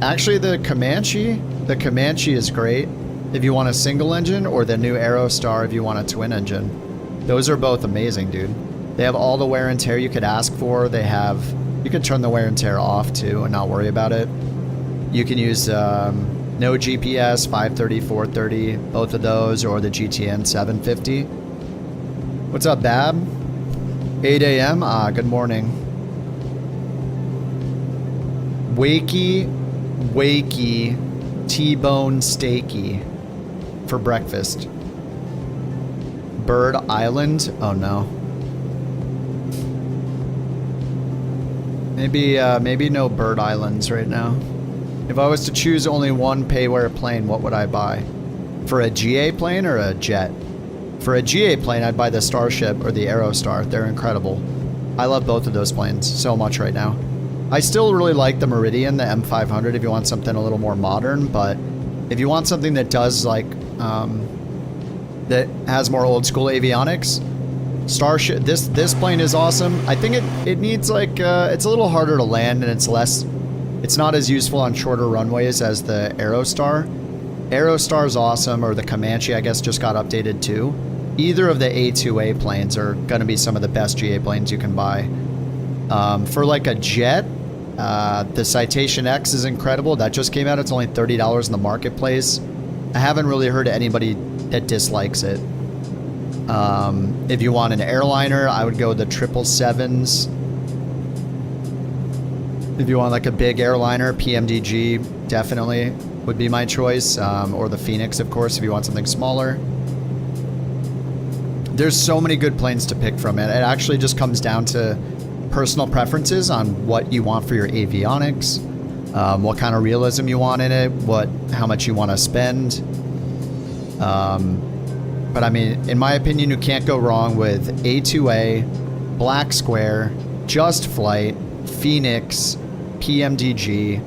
Actually, the Comanche is great if you want a single engine, or the new Aerostar if you want a twin engine. Those are both amazing, dude. They have all the wear and tear you could ask for. You can turn the wear and tear off too and not worry about it. You can use no GPS, 530, 430, both of those, or the GTN 750. What's up, Bab? 8 a.m. Good morning. Wakey, T-bone steaky for breakfast. Bird Island? Oh no. Maybe no Bird Islands right now. If I was to choose only one payware plane, what would I buy? For a GA plane or a jet? For a GA plane, I'd buy the Starship or the Aerostar. They're incredible. I love both of those planes so much right now. I still really like the Meridian, the M500, if you want something a little more modern, but if you want something that does like, that has more old school avionics, Starship, this plane is awesome. I think it needs like, it's a little harder to land and it's not as useful on shorter runways as the Aerostar. Aerostar's awesome, or the Comanche, I guess, just got updated too. Either of the A2A planes are gonna be some of the best GA planes you can buy. For like a jet, the Citation X is incredible. That just came out. It's only $30 in the marketplace. I haven't really heard anybody that dislikes it. If you want an airliner, I would go with the 777s. If you want like a big airliner, PMDG definitely would be my choice. Or the Phoenix, of course, if you want something smaller. There's so many good planes to pick from. It actually just comes down to personal preferences on what you want for your avionics, what kind of realism you want in it, how much you want to spend. But I mean, in my opinion, you can't go wrong with A2A, Black Square, Just Flight, Phoenix, PMDG.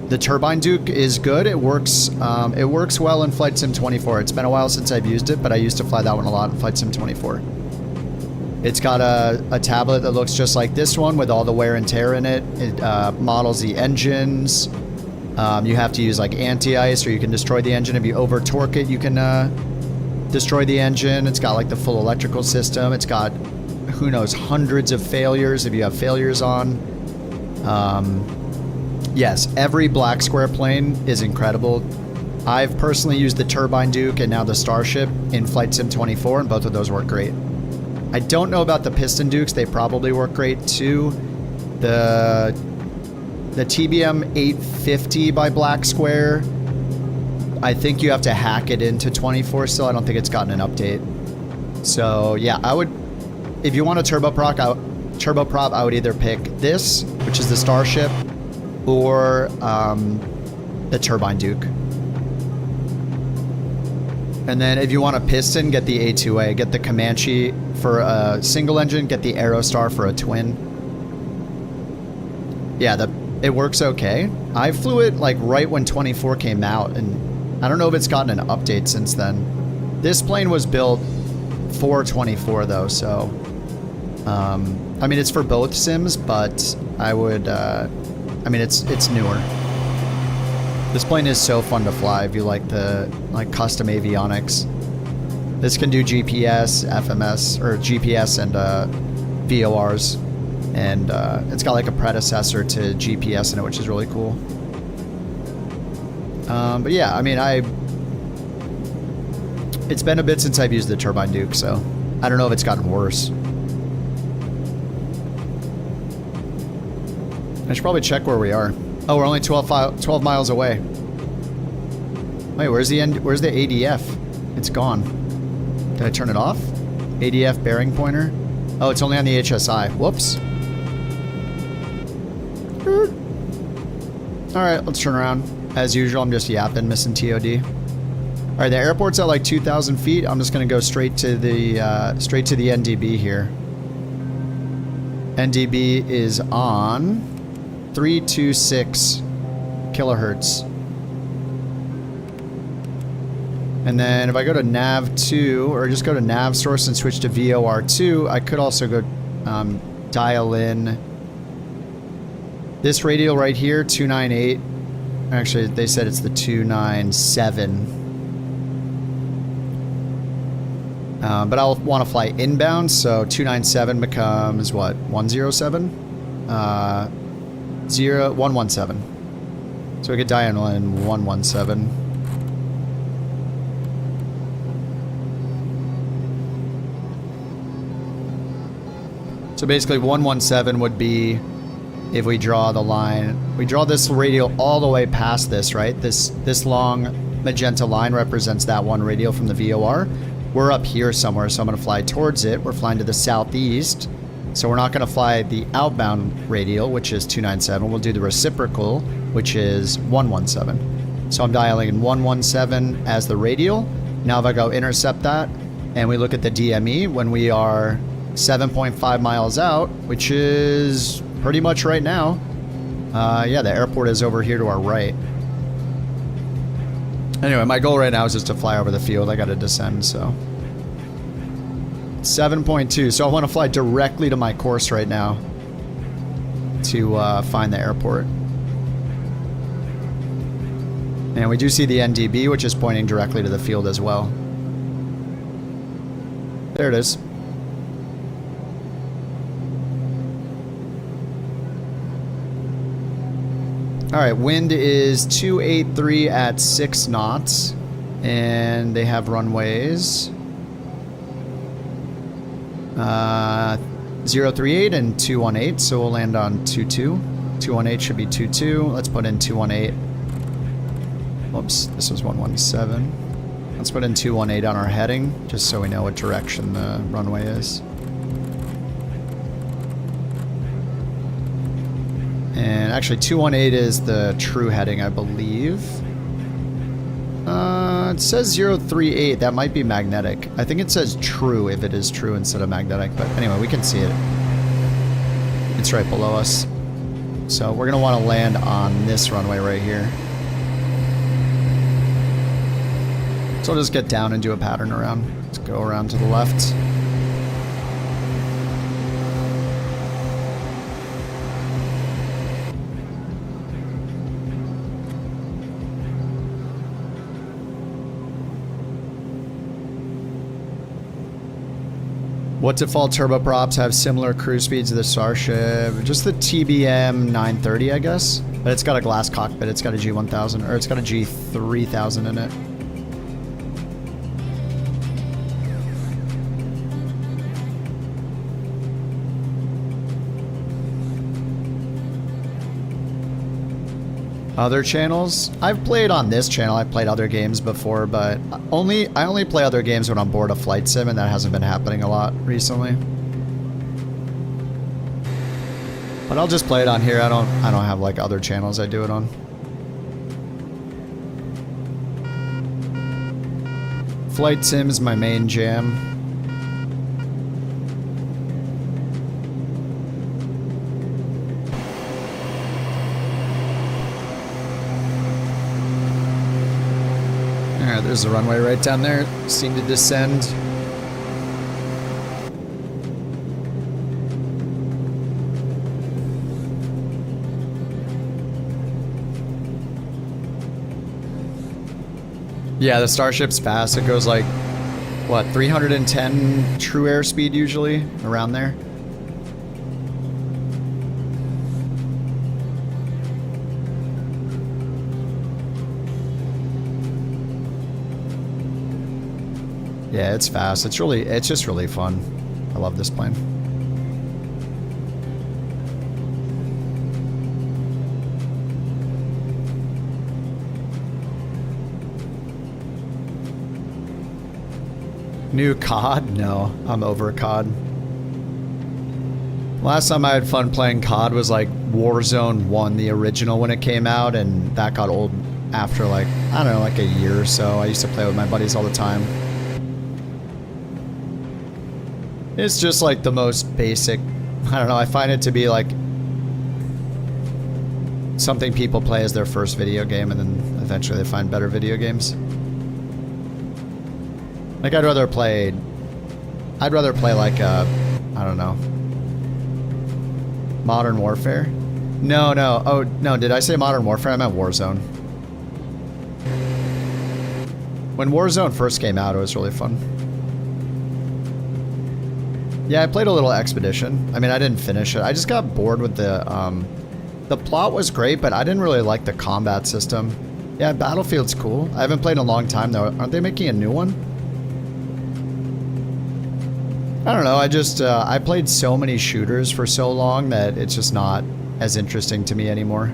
The Turbine Duke is good. It works well in Flight Sim 24. It's been a while since I've used it, but I used to fly that one a lot in Flight Sim 24. It's got a tablet that looks just like this one with all the wear and tear in it. It models the engines. You have to use like anti-ice, or you can destroy the engine. If you over torque it, you can destroy the engine. It's got like the full electrical system. It's got, who knows, hundreds of failures if you have failures on. Yes, every black square plane is incredible. I've personally used the Turbine Duke and now the Starship in Flight Sim 24, and both of those work great. I don't know about the Piston Dukes. They probably work great too. The TBM 850 by Black Square, I think you have to hack it into 24 still. I don't think it's gotten an update. So yeah, I would, if you want a turboprop, I would either pick this, which is the Starship, or the Turbine Duke. And then if you want a piston, get the A2A. Get the Comanche for a single engine, get the Aerostar for a twin. Yeah, it works okay. I flew it like right when 24 came out, and I don't know if it's gotten an update since then. This plane was built for 24 though, so I mean, it's for both sims, but I would I mean, it's newer. This plane is so fun to fly if you like the custom avionics. This can do GPS, FMS, or GPS and VORs, and it's got like a predecessor to GPS in it, which is really cool. But yeah, I mean, it's been a bit since I've used the Turbine Duke, so I don't know if it's gotten worse. I should probably check where we are. Oh, we're only 12 miles away. Wait, where's the ADF? It's gone. Did I turn it off? ADF bearing pointer? Oh, it's only on the HSI. Whoops. Alright, let's turn around. As usual, I'm just yapping, missing TOD. Alright, the airport's at like 2,000 feet. I'm just gonna go straight to the NDB here. NDB is on 326 kilohertz. And then if I go to nav2, or just go to nav source and switch to VOR2, I could also go dial in this radial right here, 298. Actually, they said it's the 297. But I'll want to fly inbound, so 297 becomes what? 107? 117. So we could dial in 117. So basically 117 would be if we draw the line. We draw this radial all the way past this, right? This long magenta line represents that one radial from the VOR. We're up here somewhere, so I'm going to fly towards it. We're flying to the southeast, so we're not going to fly the outbound radial, which is 297. We'll do the reciprocal, which is 117. So I'm dialing in 117 as the radial. Now if I go intercept that, and we look at the DME when we are 7.5 miles out, which is pretty much right now. Yeah, the airport is over here to our right. Anyway, my goal right now is just to fly over the field. I got to descend, so 7.2. So I want to fly directly to my course right now to find the airport. And we do see the NDB, which is pointing directly to the field as well. There it is. Alright, wind is 283 at 6 knots, and they have runways 038 and 218, so we'll land on 22. 218 should be 22. Let's put in 218. Whoops, this was 117. Let's put in 218 on our heading, just so we know what direction the runway is. And actually 218 is the true heading, I believe. It says 038. That might be magnetic. I think it says true if it is true instead of magnetic. But anyway, we can see it. It's right below us. So we're gonna want to land on this runway right here. So I'll just get down and do a pattern around. Let's go around to the left. What default turboprops have similar cruise speeds to the Starship? Just the TBM 930, I guess. But it's got a glass cockpit. It's got a G1000, or it's got a G3000 in it. Other channels? I've played on this channel. I've played other games before, but I only play other games when I'm bored of flight sim, and that hasn't been happening a lot recently. But I'll just play it on here. I don't have like other channels I do it on. Flight sim is my main jam. Alright, there's the runway right down there. Seem to descend. Yeah, the Starship's fast. It goes like, what, 310 true airspeed usually? Around there. Yeah, it's fast. It's just really fun. I love this plane. New COD? No, I'm over COD. Last time I had fun playing COD was like Warzone 1, the original, when it came out, and that got old after like, I don't know, like a year or so. I used to play with my buddies all the time. It's just like the most basic, I don't know, I find it to be like something people play as their first video game, and then eventually they find better video games. Like I'd rather play like I don't know, Modern Warfare? No, oh no, did I say Modern Warfare? I meant Warzone. When Warzone first came out, it was really fun. Yeah, I played a little Expedition. I mean, I didn't finish it. I just got bored with the plot was great, but I didn't really like the combat system. Yeah, Battlefield's cool. I haven't played in a long time though. Aren't they making a new one? I don't know, I played so many shooters for so long that it's just not as interesting to me anymore.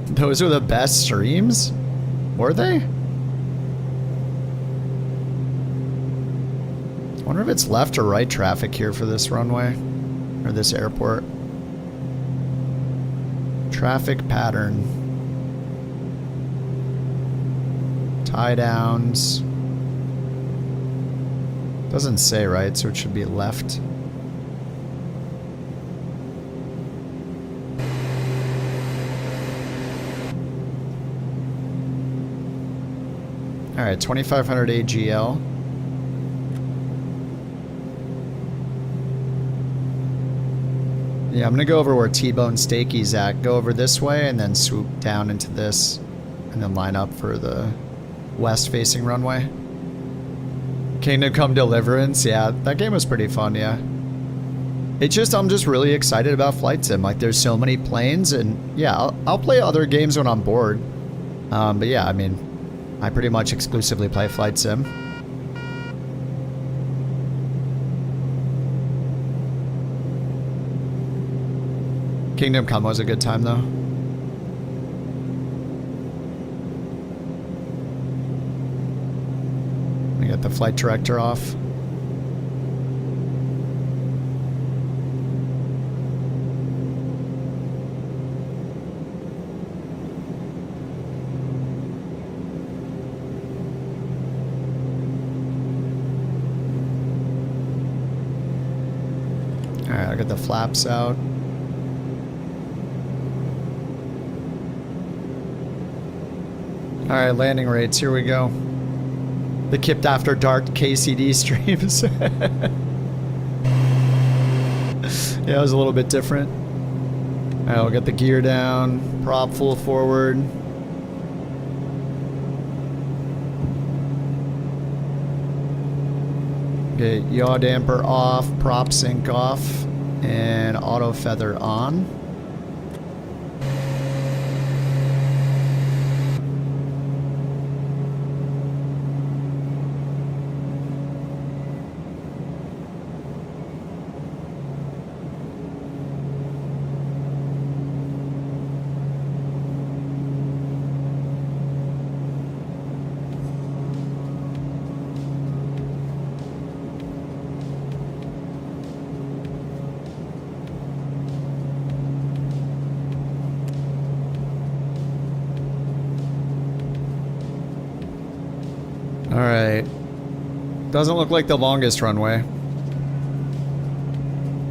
Those are the best streams? Were they? I wonder if it's left or right traffic here for this runway, or this airport. Traffic pattern. Tie downs. Doesn't say right, so it should be left. Alright, 2500 AGL. Yeah, I'm gonna go over where T-Bone Steaky's at. Go over this way and then swoop down into this. And then line up for the west-facing runway. Kingdom Come Deliverance, yeah, that game was pretty fun, yeah. I'm just really excited about Flight Sim. Like, there's so many planes, and yeah, I'll play other games when I'm bored. But yeah, I mean, I pretty much exclusively play Flight Sim. Kingdom Come was a good time, though. Get the flight director off. Alright, I'll get get the flaps out. Alright, landing rates, here we go. The Kipped After Dark KCD streams. Yeah, it was a little bit different. Alright, we'll get the gear down, prop full forward. Get yaw damper off, prop sync off, and auto feather on. Alright. Doesn't look like the longest runway.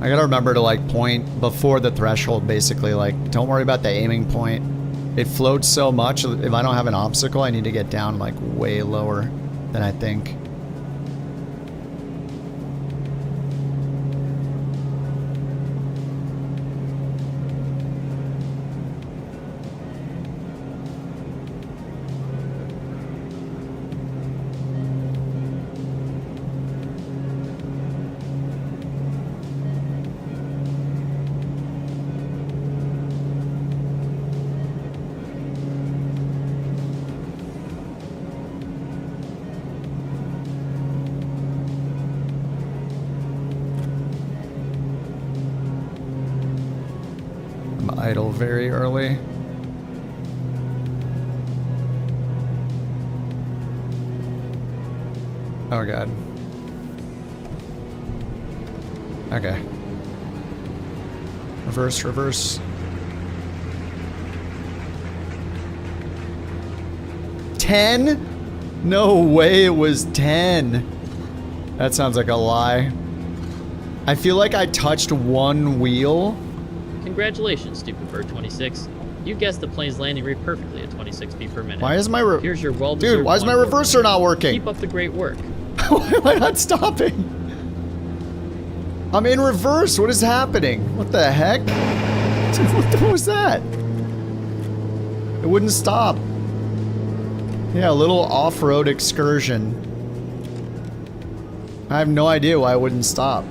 I gotta remember to like point before the threshold basically, like don't worry about the aiming point. It floats so much, if I don't have an obstacle I need to get down like way lower than I think. Idle very early. Oh god. Okay. Reverse, reverse. 10? No way it was 10. That sounds like a lie. I feel like I touched one wheel. Congratulations, stupid bird 26. You guessed the plane's landing rate perfectly at 26 feet per minute. Why is my Here's your well-deserved Dude, why is my reverser not working? Keep up the great work. Why am I not stopping? I'm in reverse. What is happening? What the heck? What was that? It wouldn't stop. Yeah, a little off-road excursion. I have no idea why it wouldn't stop.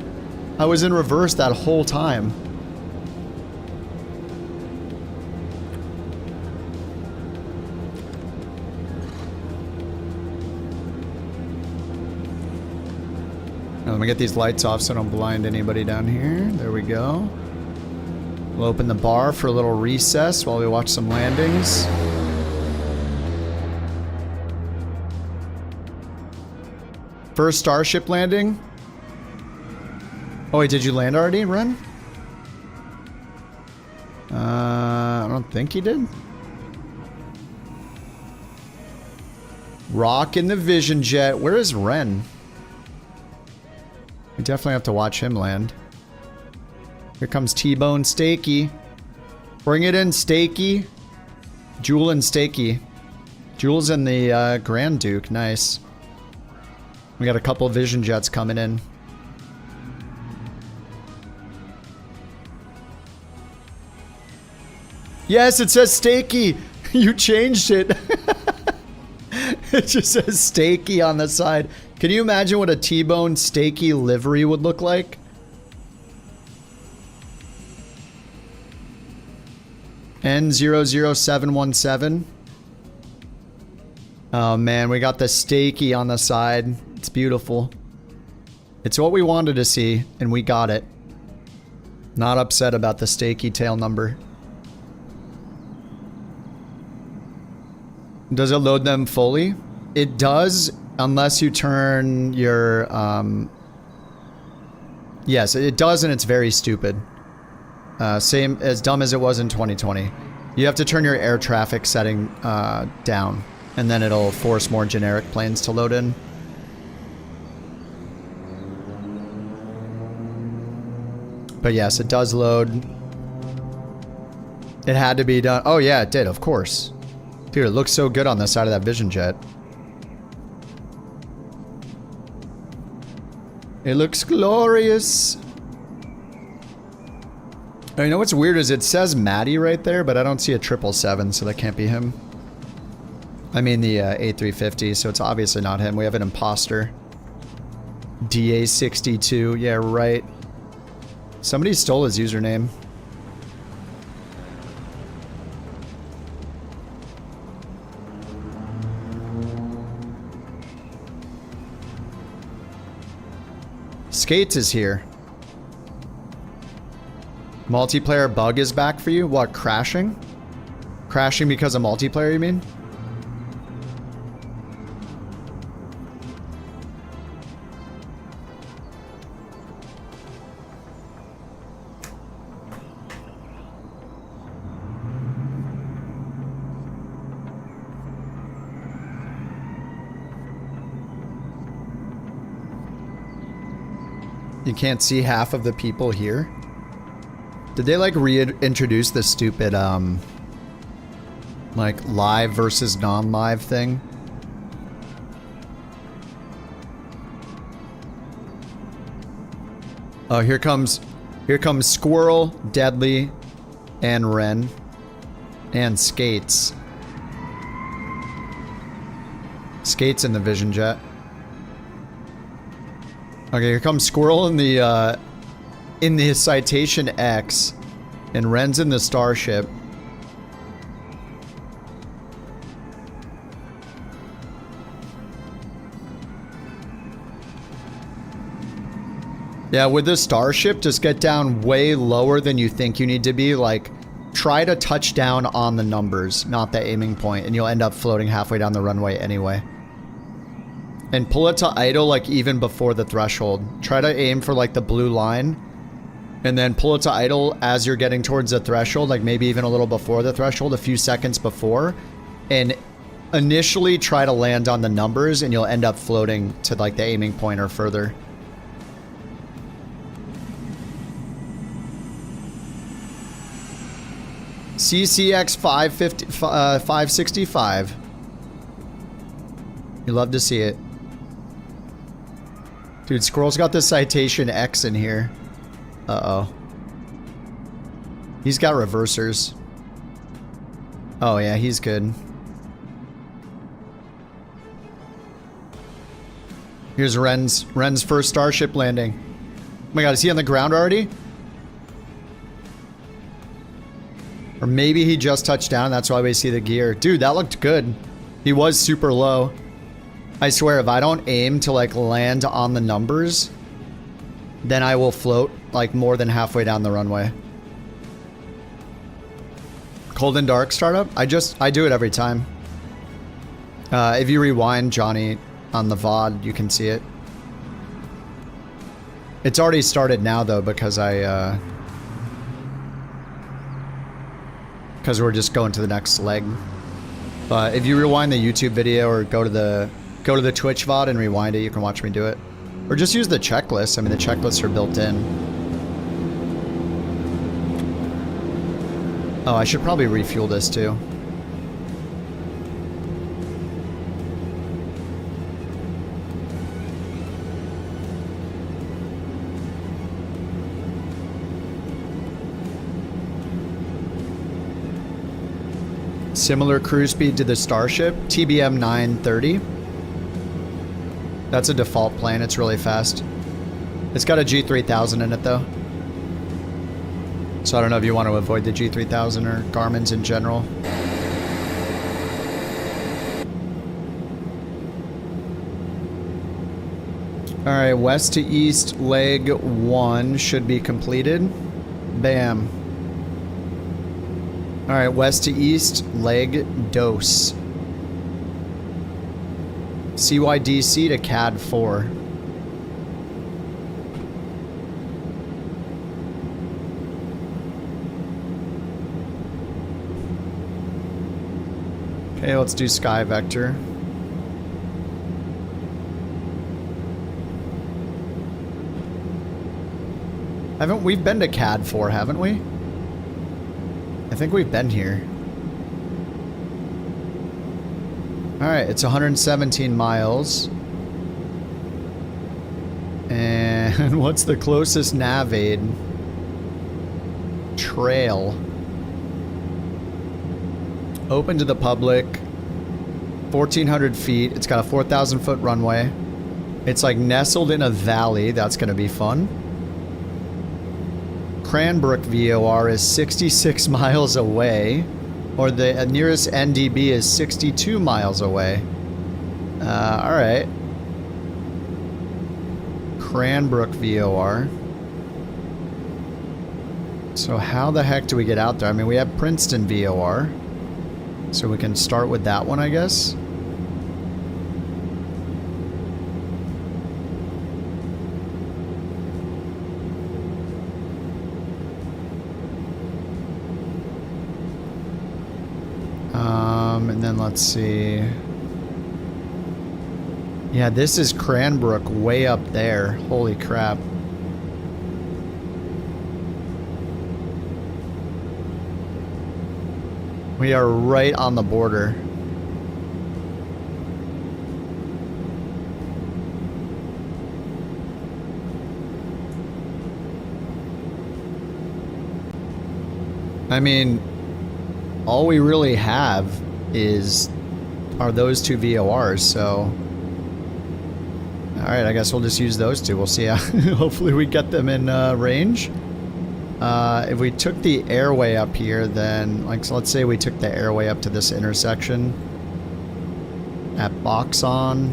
I was in reverse that whole time. Now, let me get these lights off so I don't blind anybody down here. There we go. We'll open the bar for a little recess while we watch some landings. First Starship landing. Oh wait, did you land already, Ren? I don't think he did. Rock in the Vision Jet. Where is Ren? We definitely have to watch him land. Here comes T-Bone Stakey. Bring it in, Stakey. Jewel and Stakey. Jewel's in the Grand Duke. Nice. We got a couple Vision Jets coming in. Yes, it says Stakey. You changed it. It just says Stakey on the side. Can you imagine what a T-Bone Stakey livery would look like? N00717. Oh man, we got the Stakey on the side. It's beautiful. It's what we wanted to see, and we got it. Not upset about the Stakey tail number. Does it load them fully? It does, unless you turn your, yes, it does, and it's very stupid. Same, as dumb as it was in 2020. You have to turn your air traffic setting, down, and then it'll force more generic planes to load in. But yes, it does load. It had to be done. Oh yeah, it did, of course. Dude, it looks so good on the side of that Vision Jet. It looks glorious. Oh, you know what's weird is it says Maddie right there, but I don't see a 777, so that can't be him. I mean the A350, so it's obviously not him. We have an imposter. DA62, yeah, right. Somebody stole his username. Skates is here. Multiplayer bug is back for you? What, crashing? Crashing because of multiplayer, you mean? You can't see half of the people here? Did they like reintroduce the stupid like live versus non-live thing? Oh, here comes Squirrel, Deadly, and Ren, and Skates. Skates in the Vision Jet. Okay, here comes Squirrel in the Citation X, and Ren's in the Starship. Yeah, with the Starship, just get down way lower than you think you need to be. Like, try to touch down on the numbers, not the aiming point, and you'll end up floating halfway down the runway anyway. And pull it to idle, like, even before the threshold. Try to aim for, like, the blue line. And then pull it to idle as you're getting towards the threshold, like, maybe even a little before the threshold, a few seconds before. And initially try to land on the numbers, and you'll end up floating to, like, the aiming point or further. CCX 565. You love to see it. Dude, Squirrel's got the Citation X in here. Uh-oh. He's got reversers. Oh yeah, he's good. Here's Ren's first Starship landing. Oh my god, is he on the ground already? Or maybe he just touched down, that's why we see the gear. Dude, that looked good. He was super low. I swear, if I don't aim to, like, land on the numbers, then I will float, like, more than halfway down the runway. Cold and Dark startup? I do it every time. If you rewind, Johnny, on the VOD, you can see it. It's already started now, though, because because we're just going to the next leg. But if you rewind the YouTube video or go to the Twitch VOD and rewind it, you can watch me do it. Or just use the checklist. I mean, the checklists are built in. Oh, I should probably refuel this too. Similar cruise speed to the Starship, TBM 930. That's a default plane, it's really fast. It's got a G3000 in it though. So I don't know if you want to avoid the G3000 or Garmin's in general. Alright, west to east leg 1 should be completed. Bam. Alright, west to east leg dose. CYDC to CAD 4. Okay, let's do Sky Vector. We've been to CAD 4, haven't we? I think we've been here. Alright, it's 117 miles. And what's the closest nav aid? Trail. Open to the public. 1,400 feet. It's got a 4,000 foot runway. It's like nestled in a valley. That's going to be fun. Cranbrook VOR is 66 miles away. Or the nearest NDB is 62 miles away. Alright. Cranbrook VOR. So how the heck do we get out there? I mean, we have Princeton VOR. So we can start with that one, I guess. And then let's see. Yeah, this is Cranbrook way up there. Holy crap. We are right on the border. I mean, all we really have are those two VORs, so... Alright, I guess we'll just use those two. We'll see how... Hopefully we get them in range. If we took the airway up here, then... Like, so let's say we took the airway up to this intersection. At Boxon.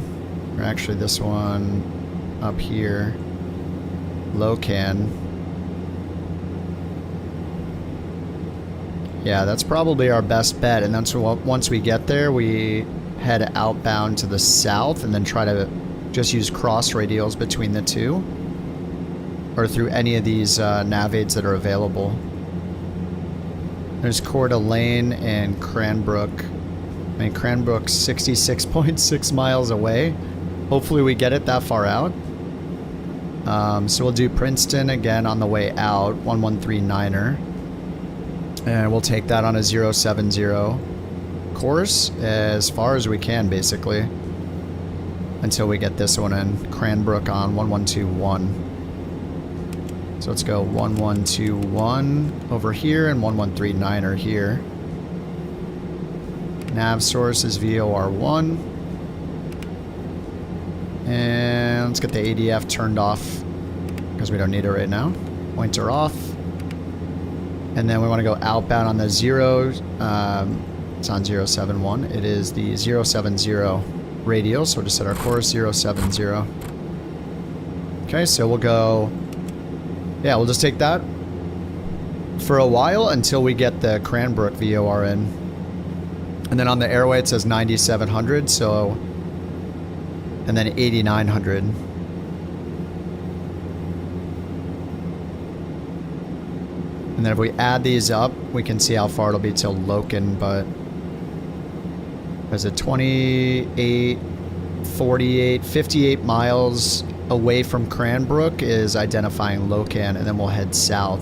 Or actually this one up here. Locan. Yeah, that's probably our best bet, and then so once we get there, we head outbound to the south and then try to just use cross radials between the two, or through any of these nav aids that are available. There's Coeur d'Alene and Cranbrook. I mean, Cranbrook's 66.6 miles away. Hopefully we get it that far out. So we'll do Princeton again on the way out, 1139er. And we'll take that on a 070 course as far as we can, basically. Until we get this one in. Cranbrook on 1121. So let's go 1121 over here and 1139er here. Nav source is VOR1. And let's get the ADF turned off because we don't need it right now. Pointer off. And then we want to go outbound on the it's on 071. It is the 070 radial, so we'll just set our course 070. Okay, so we'll go... Yeah, we'll just take that for a while until we get the Cranbrook VOR in. And then on the airway it says 9,700, so... And then 8,900. And then if we add these up, we can see how far it'll be till Locan, but... There's a 28, 48, 58 miles away from Cranbrook is identifying Locan, and then we'll head south.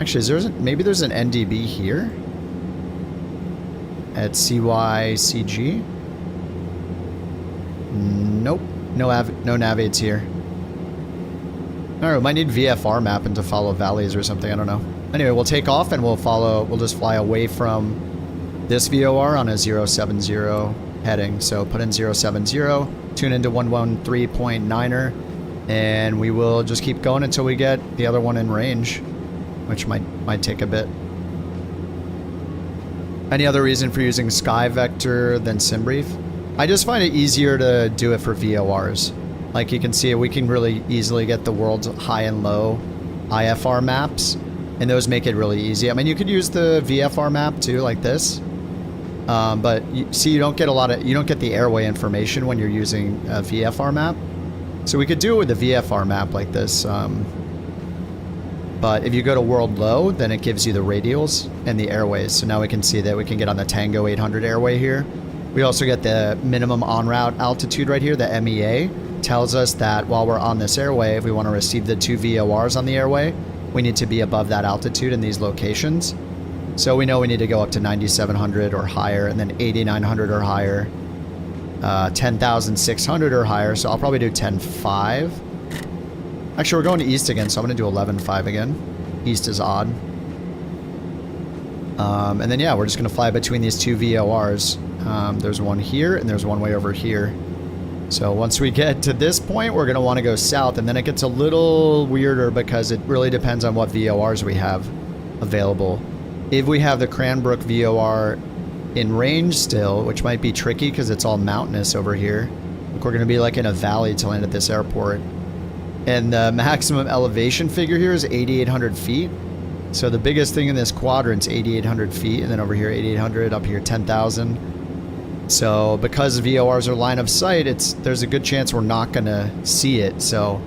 Actually, maybe there's an NDB here? At CYCG? Nope. No nav aids here. Alright, we might need VFR mapping to follow valleys or something, I don't know. Anyway, we'll take off and we'll just fly away from this VOR on a 070 heading. So put in 070, tune into 113.9er, and we will just keep going until we get the other one in range, which might take a bit. Any other reason for using Sky Vector than SimBrief? I just find it easier to do it for VORs. Like you can see, we can really easily get the world's high and low IFR maps, and those make it really easy. I mean, you could use the VFR map too, like this, but you don't get the airway information when you're using a VFR map. So we could do it with a VFR map like this, but if you go to world low, then it gives you the radials and the airways. So now we can see that we can get on the Tango 800 airway here. We also get the minimum en route altitude right here, the MEA. tells us that while we're on this airway, if we want to receive the 2 VORs on the airway, we need to be above that altitude in these locations. So we know we need to go up to 9,700 or higher, and then 8,900 or higher, 10,600 or higher. So I'll probably do 10.5. Actually, we're going east again, so I'm going to do 11.5 again. East is odd. And then, yeah, we're just going to fly between these 2 VORs. There's one here, and there's one way over here. So once we get to this point, we're going to want to go south, and then it gets a little weirder because it really depends on what VORs we have available. If we have the Cranbrook VOR in range still, which might be tricky because it's all mountainous over here, we're going to be like in a valley to land at this airport. And the maximum elevation figure here is 8,800 feet. So the biggest thing in this quadrant's 8,800 feet, and then over here 8,800, up here 10,000. So because VORs are line of sight, there's a good chance we're not going to see it. So,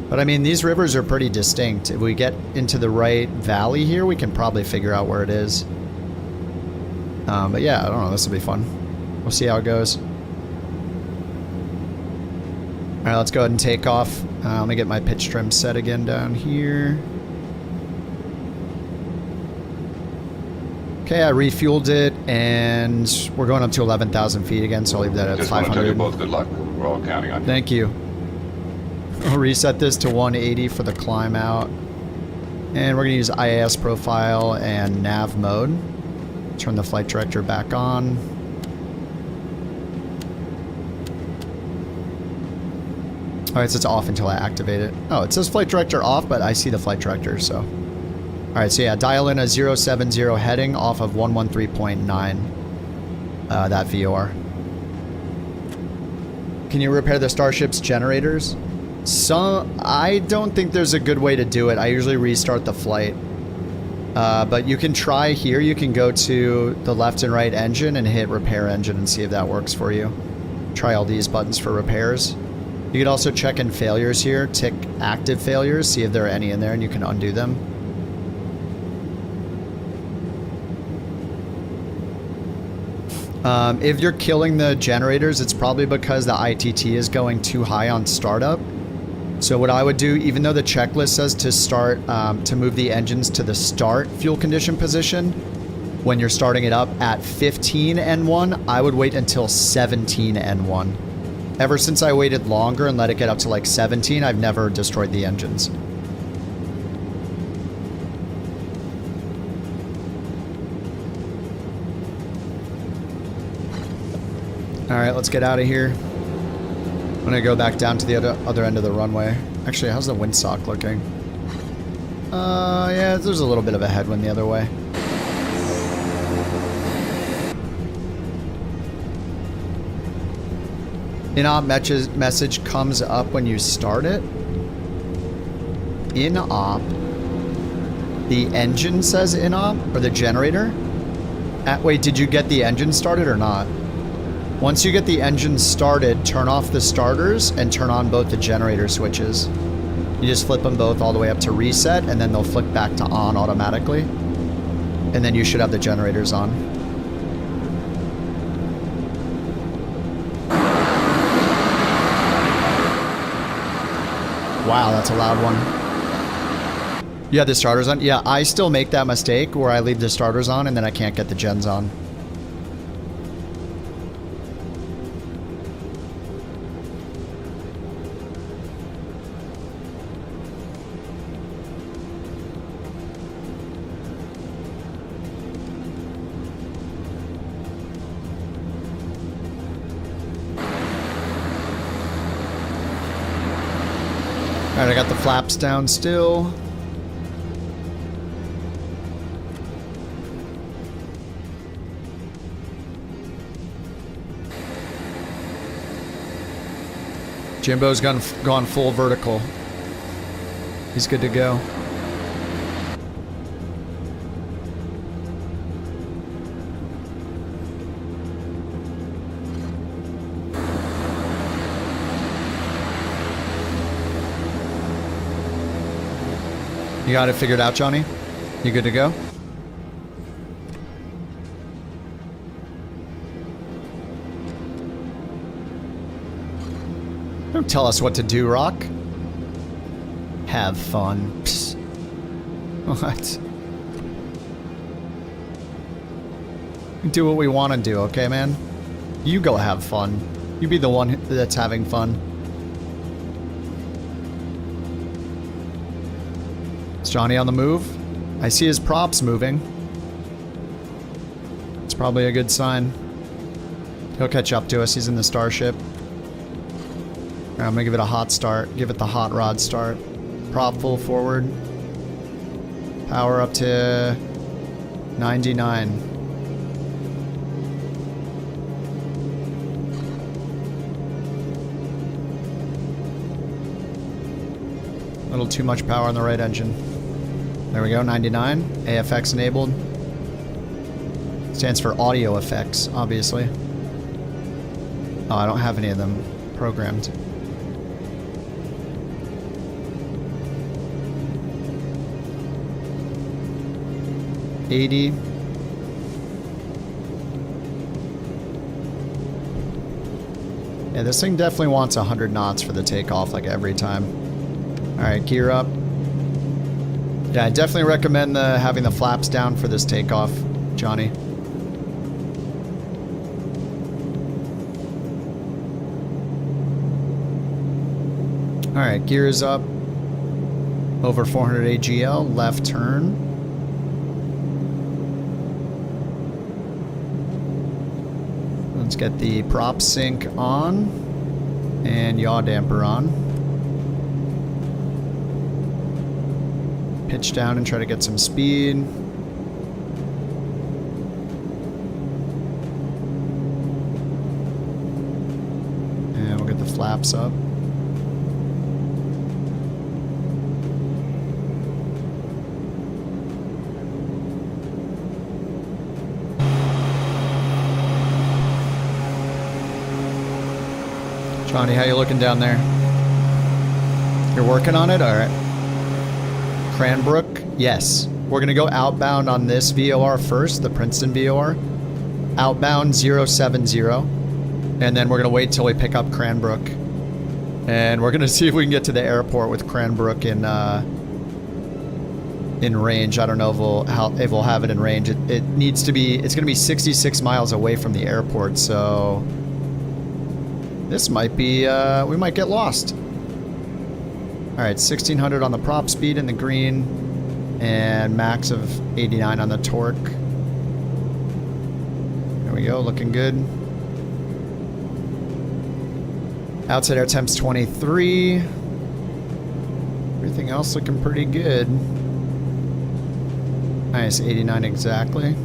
but I mean, these rivers are pretty distinct. If we get into the right valley here, we can probably figure out where it is. But yeah, I don't know. This will be fun. We'll see how it goes. All right, let's go ahead and take off. Let me get my pitch trim set again down here. Okay, I refueled it, and we're going up to 11,000 feet again, so I'll leave that at 500. Just want to tell you both good luck. We're all counting on you. Thank you. I'll reset this to 180 for the climb out. And we're going to use IAS profile and nav mode. Turn the flight director back on. Alright, so it's off until I activate it. Oh, it says flight director off, but I see the flight director, so. Alright, so yeah, dial in a 070 heading off of 113.9, that VOR. Can you repair the Starship's generators? I don't think there's a good way to do it. I usually restart the flight. But you can try here. You can go to the left and right engine and hit repair engine and see if that works for you. Try all these buttons for repairs. You can also check in failures here. Tick active failures, see if there are any in there, and you can undo them. If you're killing the generators, it's probably because the ITT is going too high on startup. So what I would do, even though the checklist says to start, to move the engines to the start fuel condition position, when you're starting it up at 15 N1, I would wait until 17 N1. Ever since I waited longer and let it get up to like 17, I've never destroyed the engines. Alright, let's get out of here. I'm gonna go back down to the other end of the runway. Actually, how's the windsock looking? Yeah, there's a little bit of a headwind the other way. In-op message comes up when you start it. In-op. The engine says in-op, or the generator? Wait, did you get the engine started or not? Once you get the engine started, turn off the starters and turn on both the generator switches. You just flip them both all the way up to reset, and then they'll flick back to on automatically. And then you should have the generators on. Wow, that's a loud one. You have the starters on? Yeah, I still make that mistake where I leave the starters on and then I can't get the gens on. Alright, I got the flaps down still. Jimbo's gone full vertical. He's good to go. You got it figured out, Johnny? You good to go? Don't tell us what to do, Rock. Have fun. Psst. What? Do what we want to do, okay, man? You go have fun. You be the one that's having fun. Is Johnny on the move? I see his props moving. It's probably a good sign. He'll catch up to us. He's in the Starship. Alright, I'm gonna give it a hot start. Give it the hot rod start. Prop full forward. Power up to 99. A little too much power on the right engine. There we go, 99. AFX enabled. Stands for audio effects, obviously. Oh, I don't have any of them programmed. $80. Yeah, this thing definitely wants 100 knots for the takeoff, like every time. Alright, gear up. Yeah, I definitely recommend having the flaps down for this takeoff, Johnny. Alright, gears up. Over 400 AGL, left turn. Let's get the prop sync on. And yaw damper on. Pitch down and try to get some speed. And we'll get the flaps up. Johnny, how you looking down there? You're working on it? Alright. Cranbrook, yes. We're going to go outbound on this VOR first, the Princeton VOR. Outbound 070. And then we're going to wait till we pick up Cranbrook. And we're going to see if we can get to the airport with Cranbrook in range. I don't know if we'll have it in range. It needs to be, it's going to be 66 miles away from the airport, so this might be, we might get lost. Alright, 1600 on the prop speed in the green, and max of 89 on the torque. There we go, looking good. Outside air temps 23. Everything else looking pretty good. Nice, 89 exactly.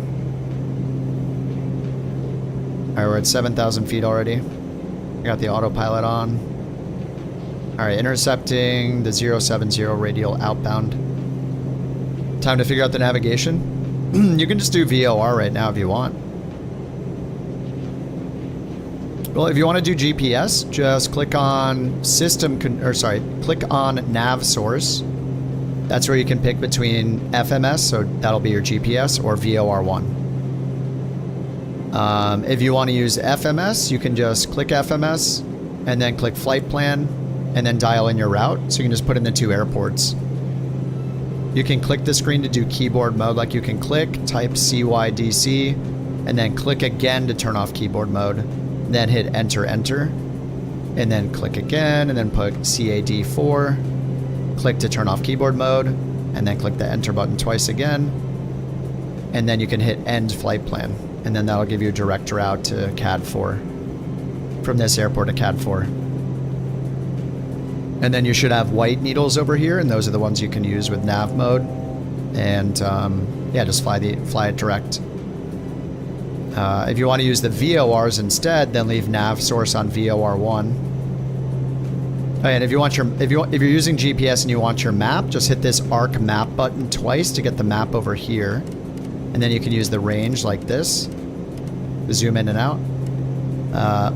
Alright, we're at 7,000 feet already. Got the autopilot on. Alright, intercepting the 070 radial outbound. Time to figure out the navigation. You can just do VOR right now if you want. Well, if you want to do GPS, just click on click on nav source. That's where you can pick between FMS, so that'll be your GPS, or VOR1. If you want to use FMS, you can just click FMS and then click flight plan and then dial in your route. So you can just put in the two airports. You can click the screen to do keyboard mode, like you can click, type CYDC, and then click again to turn off keyboard mode. Then hit enter, and then click again, and then put CAD4, click to turn off keyboard mode, and then click the enter button twice again. And then you can hit end flight plan. And then that'll give you a direct route to CAD4 from this airport to CAD4. And then you should have white needles over here, and those are the ones you can use with nav mode. And yeah, just fly it direct. If you want to use the VORs instead, then leave nav source on VOR1. Oh, and if you're using GPS and you want your map, just hit this arc map button twice to get the map over here. And then you can use the range like this to zoom in and out.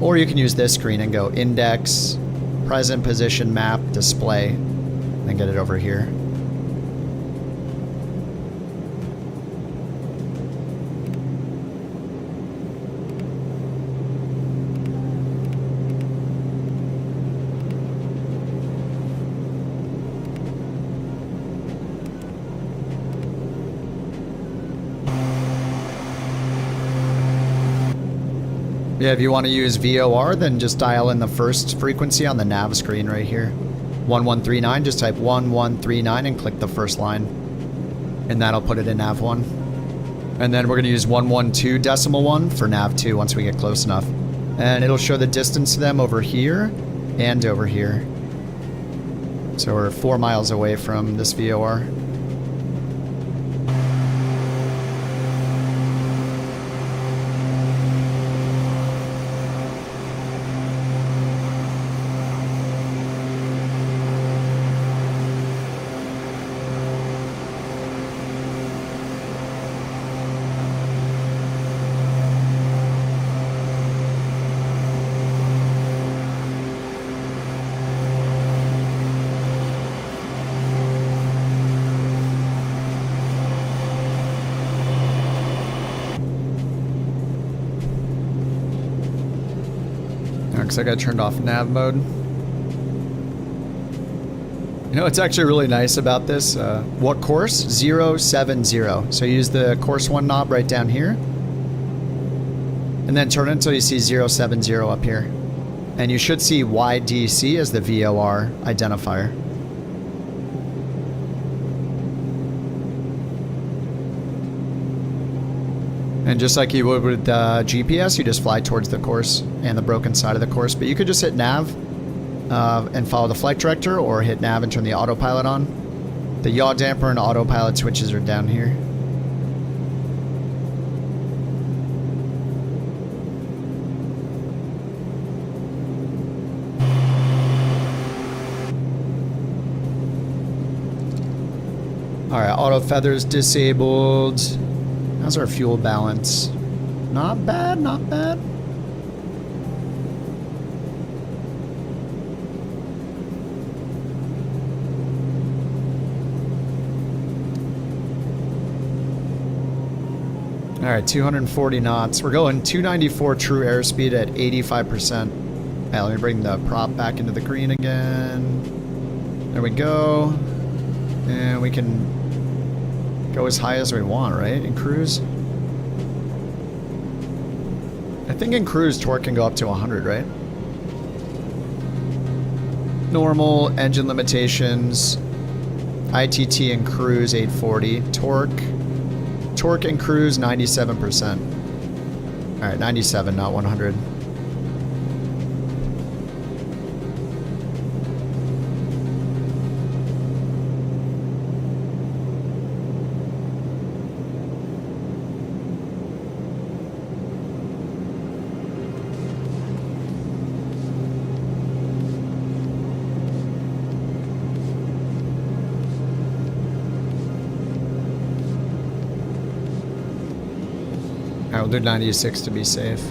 Or you can use this screen and go index, present position map, display, and get it over here. Yeah, if you want to use VOR, then just dial in the first frequency on the nav screen right here. 1139, just type 1139 and click the first line. And that'll put it in nav 1. And then we're going to use 112.1 for nav 2 once we get close enough. And it'll show the distance to them over here and over here. So we're 4 miles away from this VOR. Because I got turned off nav mode. You know what's actually really nice about this? What course? 070. So use the course 1 knob right down here. And then turn it until you see 070 up here. And you should see YDC as the VOR identifier. And just like you would with GPS, you just fly towards the course and the broken side of the course. But you could just hit nav and follow the flight director, or hit nav and turn the autopilot on. The yaw damper and autopilot switches are down here. Alright, auto feathers disabled. How's our fuel balance? Not bad, not bad. All right, 240 knots. We're going 294 true airspeed at 85%. Hey, let me bring the prop back into the green again. There we go. And we can go as high as we want, right? In cruise? I think in cruise, torque can go up to 100, right? Normal, engine limitations. ITT in cruise, 840. Torque in cruise, 97%. Alright, 97, not 100. We'll do 96 to be safe.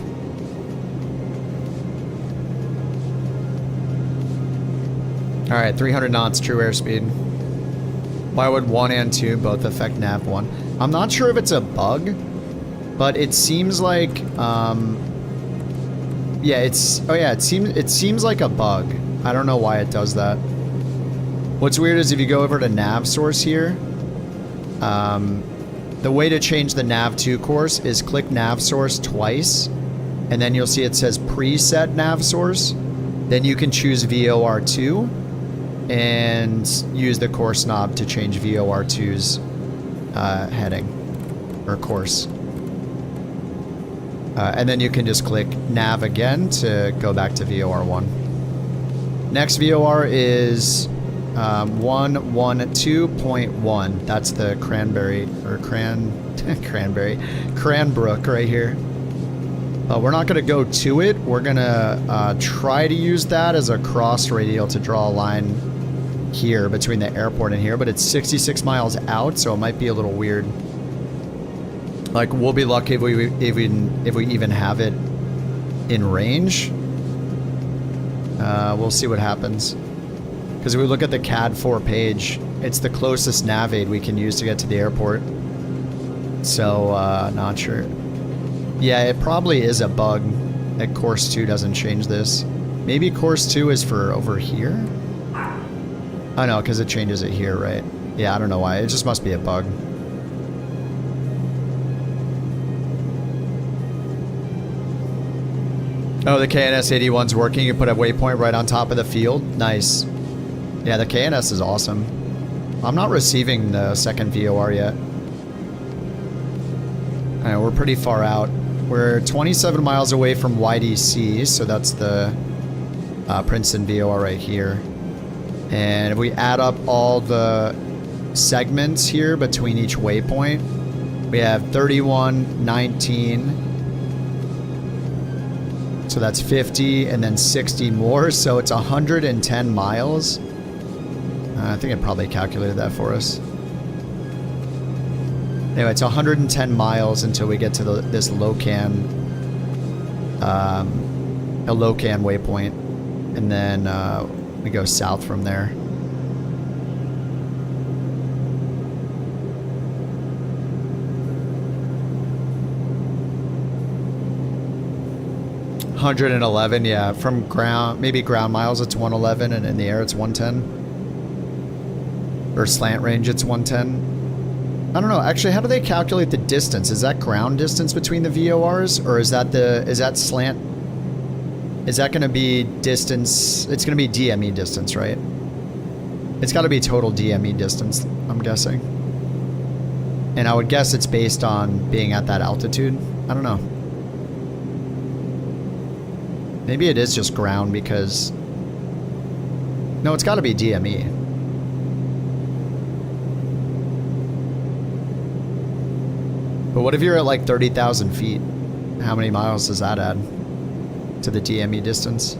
Alright, 300 knots, true airspeed. Why would 1 and 2 both affect nav 1? I'm not sure if it's a bug, but it seems like, yeah, it seems like a bug. I don't know why it does that. What's weird is if you go over to nav source here, the way to change the nav2 course is click nav source twice, and then you'll see it says preset nav source. Then you can choose VOR2 and use the course knob to change VOR2's heading or course. And then you can just click nav again to go back to VOR1. Next VOR is 112.1. That's the Cranberry, or Cranbrook right here. We're not going to go to it. We're going to try to use that as a cross radial to draw a line here between the airport and here, but it's 66 miles out, so it might be a little weird. Like, we'll be lucky if we even have it in range. We'll see what happens. Because if we look at the CAD 4 page, it's the closest nav aid we can use to get to the airport. So, not sure. Yeah, it probably is a bug that Course 2 doesn't change this. Maybe Course 2 is for over here? Oh no, because it changes it here, right? Yeah, I don't know why. It just must be a bug. Oh, the KNS-81's working. You put a waypoint right on top of the field. Nice. Yeah, the KNS is awesome. I'm not receiving the second VOR yet. Alright, we're pretty far out. We're 27 miles away from YDC, so that's the Princeton VOR right here. And if we add up all the segments here between each waypoint, we have 31, 19, so that's 50, and then 60 more, so it's 110 miles. I think it probably calculated that for us. Anyway, it's 110 miles until we get to this Locan, a Locan waypoint, and then we go south from there. $111, yeah. From ground, maybe ground miles, it's 111, and in the air, it's 110. Or slant range, it's 110. I don't know. Actually, how do they calculate the distance? Is that ground distance between the VORs, or is that slant? Is that going to be distance? It's going to be DME distance, right? It's got to be total DME distance, I'm guessing. And I would guess it's based on being at that altitude. I don't know. Maybe it is just ground because... No, it's got to be DME. But what if you're at like 30,000 feet? How many miles does that add to the DME distance?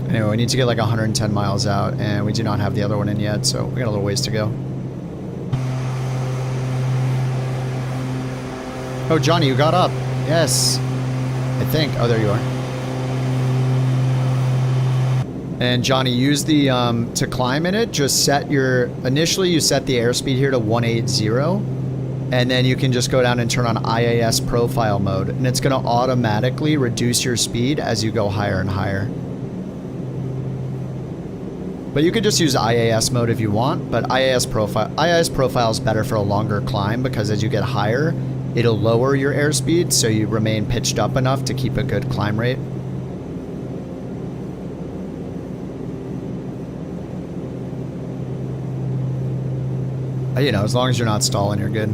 Anyway, we need to get like 110 miles out, and we do not have the other one in yet, so we got a little ways to go. Oh, Johnny, you got up. Yes, I think. Oh, there you are. And Johnny, use the, to climb in it, just set your, initially you set the airspeed here to 180, and then you can just go down and turn on IAS profile mode, and it's going to automatically reduce your speed as you go higher and higher. But you could just use IAS mode if you want, but IAS profile is better for a longer climb because as you get higher, it'll lower your airspeed so you remain pitched up enough to keep a good climb rate. You know, as long as you're not stalling, you're good.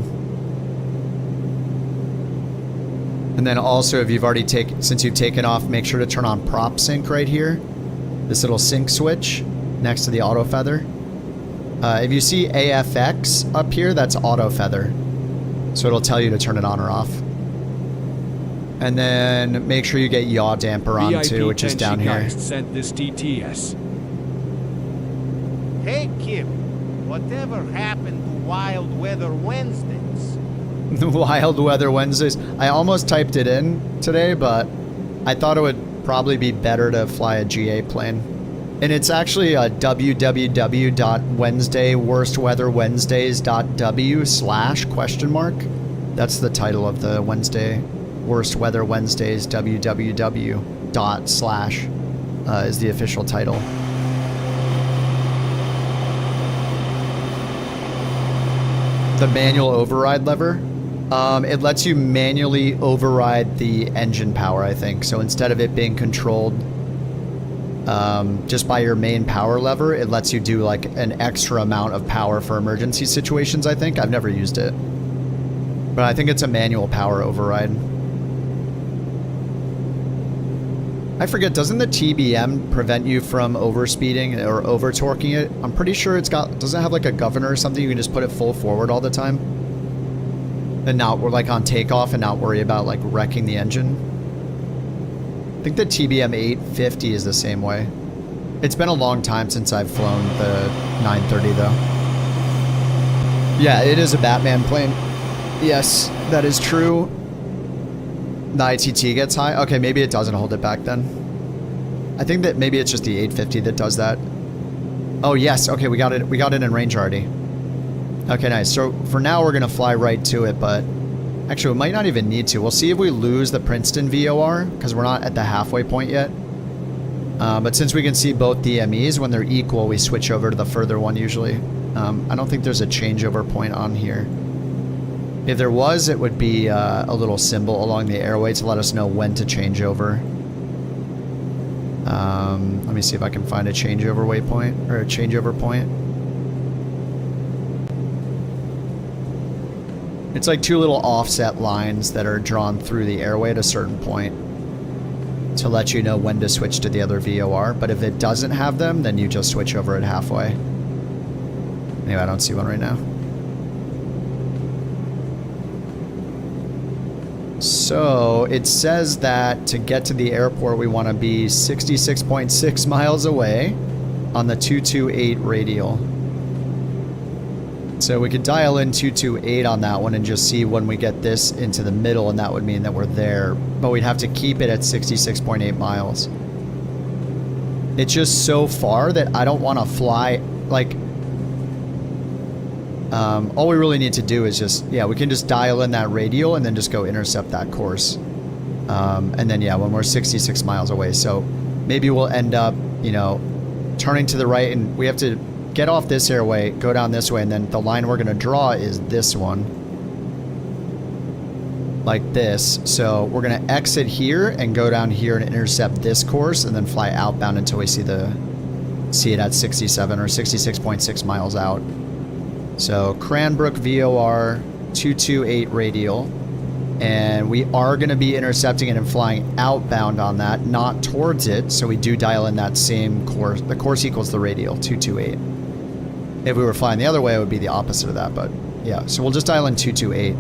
And then also, if you've already since you've taken off, make sure to turn on prop sync right here. This little sync switch next to the auto feather. If you see AFX up here, that's auto feather. So it'll tell you to turn it on or off. And then make sure you get yaw damper on too, which is down here. Sent this TTS. Hey Kim, whatever happened to Wild Weather Wednesdays? Wild Weather Wednesdays. I almost typed it in today, but I thought it would probably be better to fly a GA plane. And it's actually a www.wednesdayworstweatherwednesdays.w/? That's the title of the Wednesday Worst Weather Wednesdays www./ is the official title. The manual override lever. It lets you manually override the engine power, I think. So instead of it being controlled just by your main power lever, it lets you do like an extra amount of power for emergency situations, I think. I've never used it. But I think it's a manual power override. I forget, doesn't the TBM prevent you from overspeeding or over-torquing it? I'm pretty sure it's got, doesn't it have like a governor or something? You can just put it full forward all the time? And not, we're like on takeoff and not worry about like wrecking the engine? I think the TBM 850 is the same way. It's been a long time since I've flown the 930 though. Yeah, it is a Batman plane. Yes, that is true. The ITT gets high. Okay, maybe it doesn't hold it back then. I think that maybe it's just the 850 that does that. Oh yes, okay, we got it in range already. Okay, nice. So for now we're gonna fly right to it, but actually we might not even need to. We'll see if we lose the Princeton VOR, because we're not at the halfway point yet. But since we can see both DMEs, when they're equal, we switch over to the further one usually. I don't think there's a changeover point on here. If there was, it would be a little symbol along the airway to let us know when to change over. Let me see if I can find a changeover waypoint, or a changeover point. It's like two little offset lines that are drawn through the airway at a certain point to let you know when to switch to the other VOR. But if it doesn't have them, then you just switch over at halfway. Anyway, I don't see one right now. So it says that to get to the airport, we want to be 66.6 miles away on the 228 radial. So we could dial in 228 on that one and just see when we get this into the middle, and that would mean that we're there. But we'd have to keep it at 66.8 miles. It's just so far that I don't want to fly, like... all we really need to do is just, yeah, we can just dial in that radial and then just go intercept that course. And then, yeah, when we're 66 miles away. So maybe we'll end up, you know, turning to the right, and we have to get off this airway, go down this way, and then the line we're going to draw is this one. Like this. So we're going to exit here and go down here and intercept this course and then fly outbound until we see it at 67 or 66.6 miles out. So Cranbrook VOR 228 radial, and we are going to be intercepting it and flying outbound on that, not towards it. So we do dial in that same course. The course equals the radial 228. If we were flying the other way, it would be the opposite of that. But yeah, so we'll just dial in 228.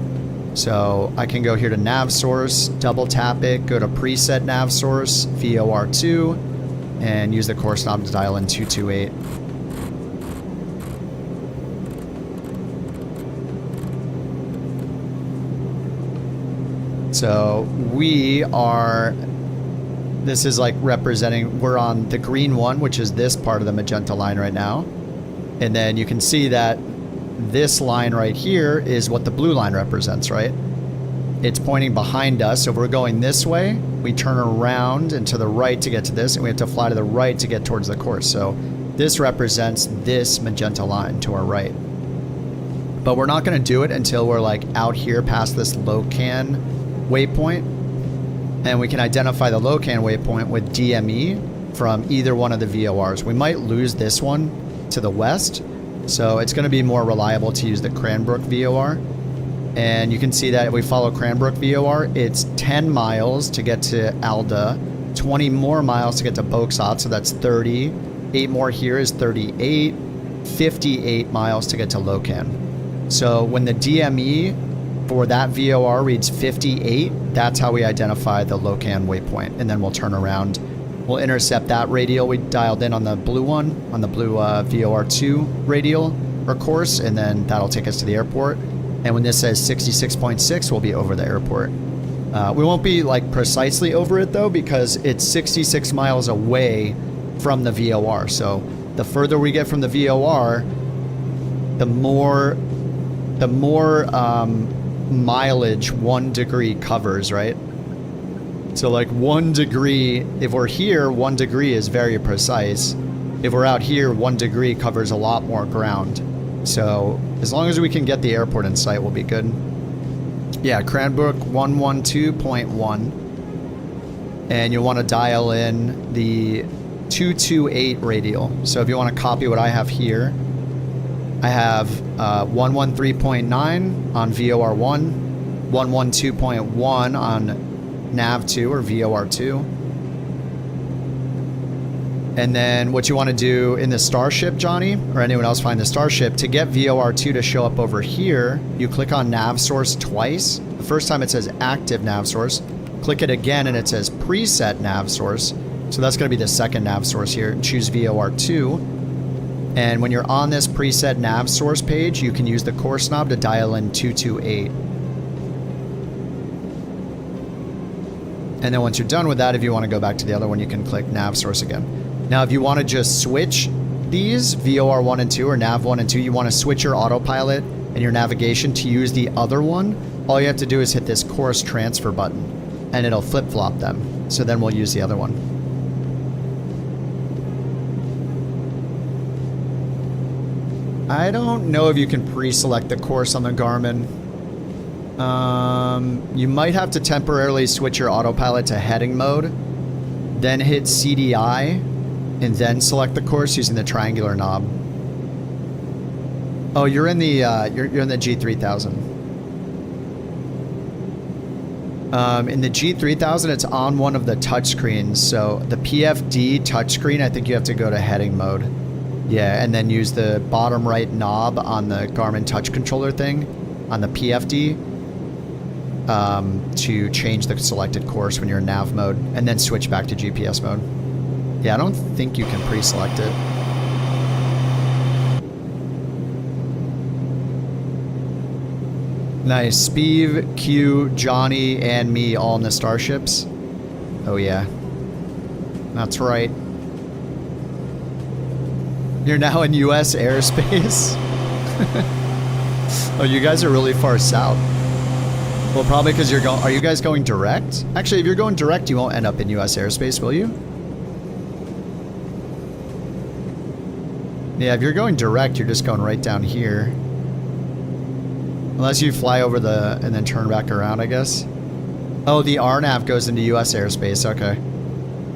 So I can go here to nav source, double tap it, go to preset nav source VOR2, and use the course knob to dial in 228. So we are, this is like representing, we're on the green one, which is this part of the magenta line right now. And then you can see that this line right here is what the blue line represents, right? It's pointing behind us. So if we're going this way, we turn around and to the right to get to this, and we have to fly to the right to get towards the course. So this represents this magenta line to our right. But we're not going to do it until we're like out here past this LOCAN waypoint, and we can identify the LOCAN waypoint with DME from either one of the VORs. We might lose this one to the west, so it's going to be more reliable to use the Cranbrook VOR. And you can see that if we follow Cranbrook VOR, it's 10 miles to get to Alda, 20 more miles to get to Boksat, so that's 30, 8 more here is 38, 58 miles to get to LOCAN. So when the DME for that VOR reads 58, that's how we identify the LOCAN waypoint. And then we'll turn around. We'll intercept that radial we dialed in on the blue one, on the blue VOR2 radial or course, and then that'll take us to the airport. And when this says 66.6, we'll be over the airport. We won't be like precisely over it though, because it's 66 miles away from the VOR. So the further we get from the VOR, the more mileage 1 degree covers, right? So like 1 degree, if we're here, 1 degree is very precise. If we're out here, 1 degree covers a lot more ground. So as long as we can get the airport in sight, we'll be good. Yeah, Cranbrook 112.1. And you'll want to dial in the 228 radial. So if you want to copy what I have here, I have 113.9 on VOR1, 112.1 on NAV2 or VOR2. And then what you want to do in the Starship, Johnny, or anyone else find the Starship, to get VOR2 to show up over here, you click on nav source twice. The first time it says active nav source. Click it again and it says preset nav source. So that's going to be the second nav source here. Choose VOR2. And when you're on this preset nav source page, you can use the course knob to dial in 228. And then once you're done with that, if you want to go back to the other one, you can click nav source again. Now, if you want to just switch these, VOR 1 and 2 or nav 1 and 2, you want to switch your autopilot and your navigation to use the other one, all you have to do is hit this course transfer button and it'll flip-flop them. So then we'll use the other one. I don't know if you can pre-select the course on the Garmin. You might have to temporarily switch your autopilot to heading mode, then hit CDI, and then select the course using the triangular knob. Oh, you're in the you're in the G3000. In the G3000, it's on one of the touchscreens. So the PFD touchscreen, I think you have to go to heading mode. Yeah, and then use the bottom right knob on the Garmin touch controller thing on the PFD to change the selected course when you're in nav mode, and then switch back to GPS mode. Yeah, I don't think you can pre-select it. Nice. Speeve, Q, Johnny, and me all in the Starships. Oh yeah. That's right. You're now in US airspace? Oh, you guys are really far south. Well, probably because you're going... Are you guys going direct? Actually, if you're going direct, you won't end up in US airspace, will you? Yeah, if you're going direct, you're just going right down here. Unless you fly over the... and then turn back around, I guess. Oh, the RNAV goes into US airspace. Okay.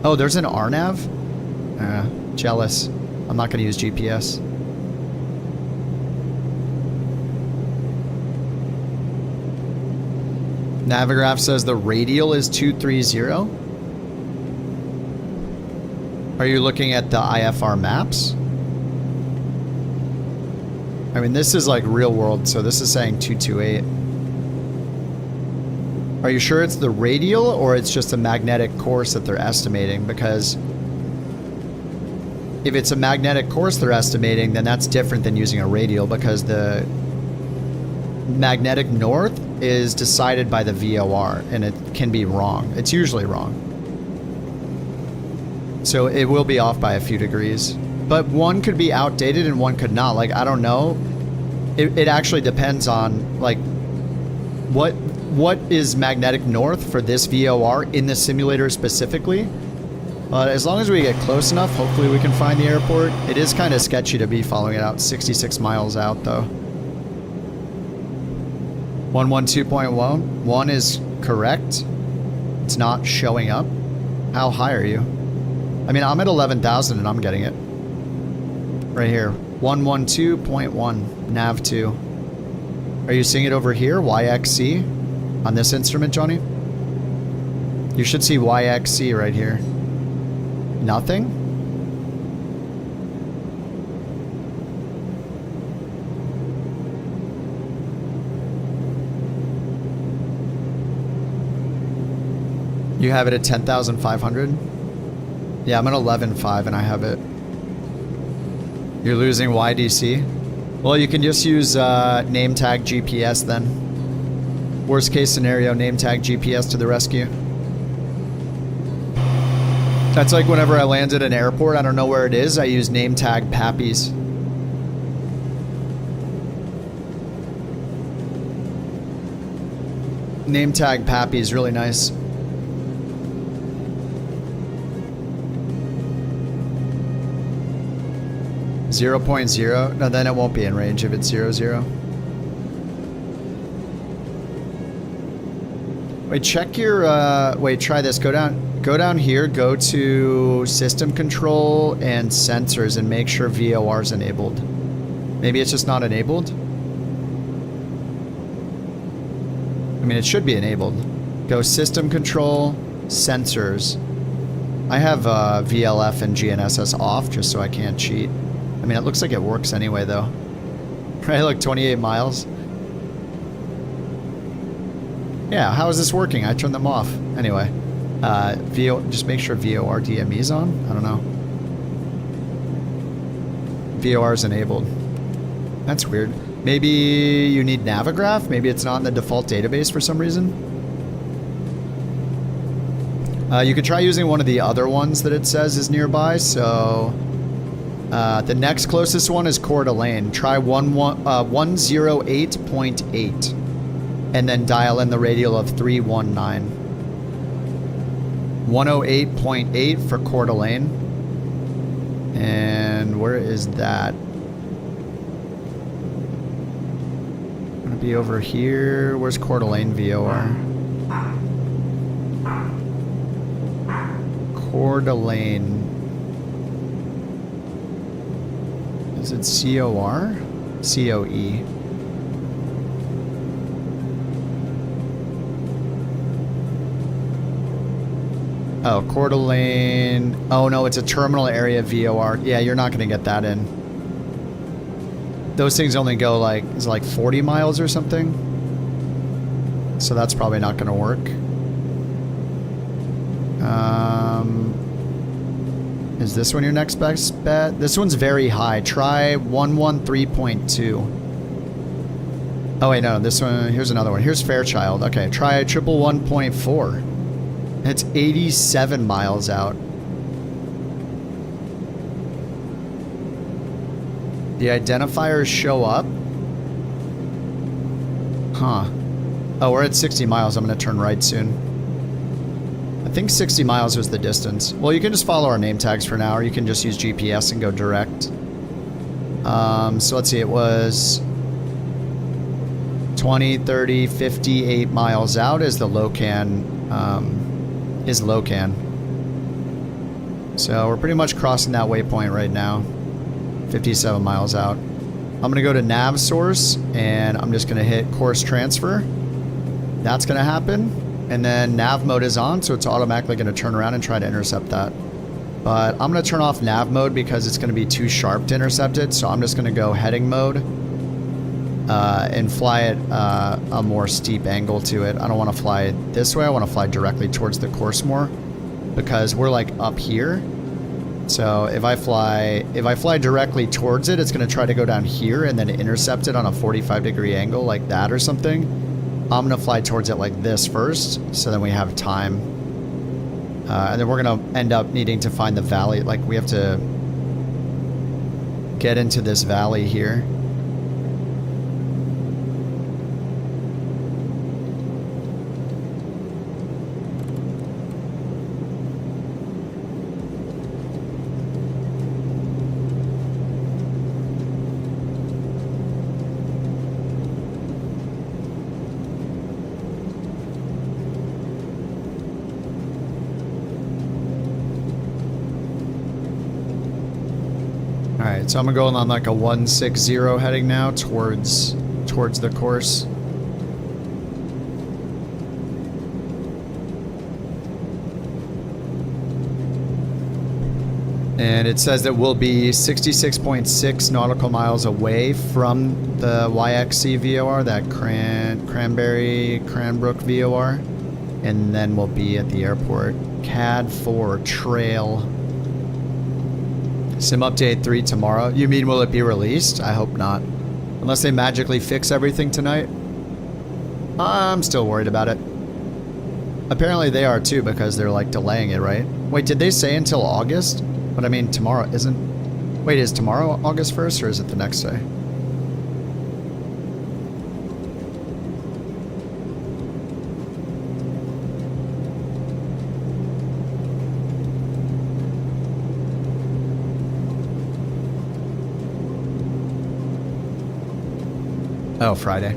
Oh, there's an RNAV? Jealous. I'm not going to use GPS. Navigraph says the radial is 230. Are you looking at the IFR maps? I mean, this is like real world, so this is saying 228. Are you sure it's the radial or it's just a magnetic course that they're estimating? Because if it's a magnetic course they're estimating, then that's different than using a radial, because the magnetic north is decided by the VOR, and it can be wrong. It's usually wrong. So it will be off by a few degrees. But one could be outdated and one could not. Like, I don't know. It actually depends on, like, what is magnetic north for this VOR in the simulator specifically. As long as we get close enough, hopefully we can find the airport. It is kind of sketchy to be following it out 66 miles out, though. 112.1 is correct. It's not showing up. How high are you? I mean, I'm at 11,000 and I'm getting it. Right here. 112.1. Nav 2. Are you seeing it over here? YXC? On this instrument, Johnny? You should see YXC right here. Nothing? You have it at 10,500? Yeah, I'm at 11.5 and I have it. You're losing YDC? Well, you can just use name tag GPS then. Worst case scenario, name tag GPS to the rescue. That's like whenever I land at an airport, I don't know where it is, I use name tag Pappies. Name tag Pappies, really nice. .0. No, then it won't be in range if it's 00. Wait, check your, wait, try this. Go down here, go to system control and sensors and make sure VOR is enabled. Maybe it's just not enabled. I mean, it should be enabled. Go system control, sensors. I have VLF and GNSS off just so I can't cheat. I mean, it looks like it works anyway, though. Right, look, 28 miles. Yeah, how is this working? I turned them off. Anyway, just make sure VOR DME is on. I don't know. VOR is enabled. That's weird. Maybe you need Navigraph? Maybe it's not in the default database for some reason? You could try using one of the other ones that it says is nearby, so... the next closest one is Coeur d'Alene. Try 108.8 and then dial in the radial of 319. 108.8 for Coeur d'Alene. And where is that? Gonna be over here. Where's Coeur d'Alene VOR? Coeur d'Alene. Is it COR? COE. Oh, Coeur d'Alene. Oh no, it's a terminal area VOR. Yeah, you're not gonna get that in. Those things only go like, is it like 40 miles or something? So that's probably not gonna work. Is this one your next best bet? This one's very high. Try 113.2. Oh wait, no, this one, here's another one. Here's Fairchild. Okay, try 111.4. It's 87 miles out. The identifiers show up. Huh. Oh, we're at 60 miles. I'm going to turn right soon. I think 60 miles was the distance. Well, you can just follow our name tags for now, or you can just use GPS and go direct. So let's see. It was 20, 30, 58 miles out is the Locan. Is Locan. So we're pretty much crossing that waypoint right now. 57 miles out. I'm gonna go to nav source and I'm just gonna hit course transfer. That's gonna happen. And then nav mode is on, so it's automatically gonna turn around and try to intercept that. But I'm gonna turn off nav mode because it's gonna be too sharp to intercept it. So I'm just gonna go heading mode and fly it a more steep angle to it. I don't want to fly it this way. I want to fly directly towards the course more because we're like up here. So if I fly directly towards it, it's going to try to go down here and then intercept it on a 45-degree angle like that or something. I'm going to fly towards it like this first, so then we have time. And then we're going to end up needing to find the valley. Like we have to get into this valley here. So I'm going on like a 160 heading now towards the course. And it says that we'll be 66.6 nautical miles away from the YXC VOR, that Cranbrook VOR. And then we'll be at the airport. CAD 4 trail. Sim update 3 tomorrow. You mean will it be released? I hope not. Unless they magically fix everything tonight. I'm still worried about it. Apparently they are too because they're like delaying it, right? Wait, did they say until August? But I mean tomorrow isn't... Wait, is tomorrow August 1st or is it the next day? Oh, Friday.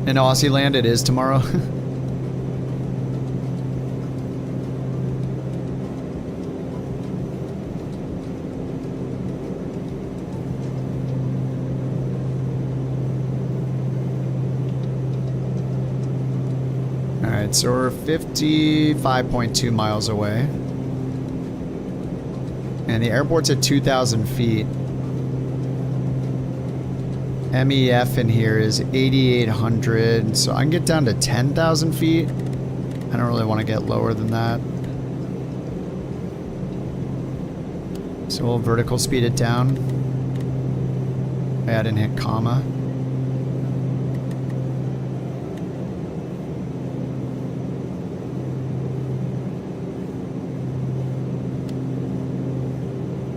In Aussie land, it is tomorrow. Alright, so we're 55.2 miles away. And the airport's at 2,000 feet. MEF in here is 8,800, so I can get down to 10,000 feet. I don't really want to get lower than that. So we'll vertical speed it down. I didn't hit comma.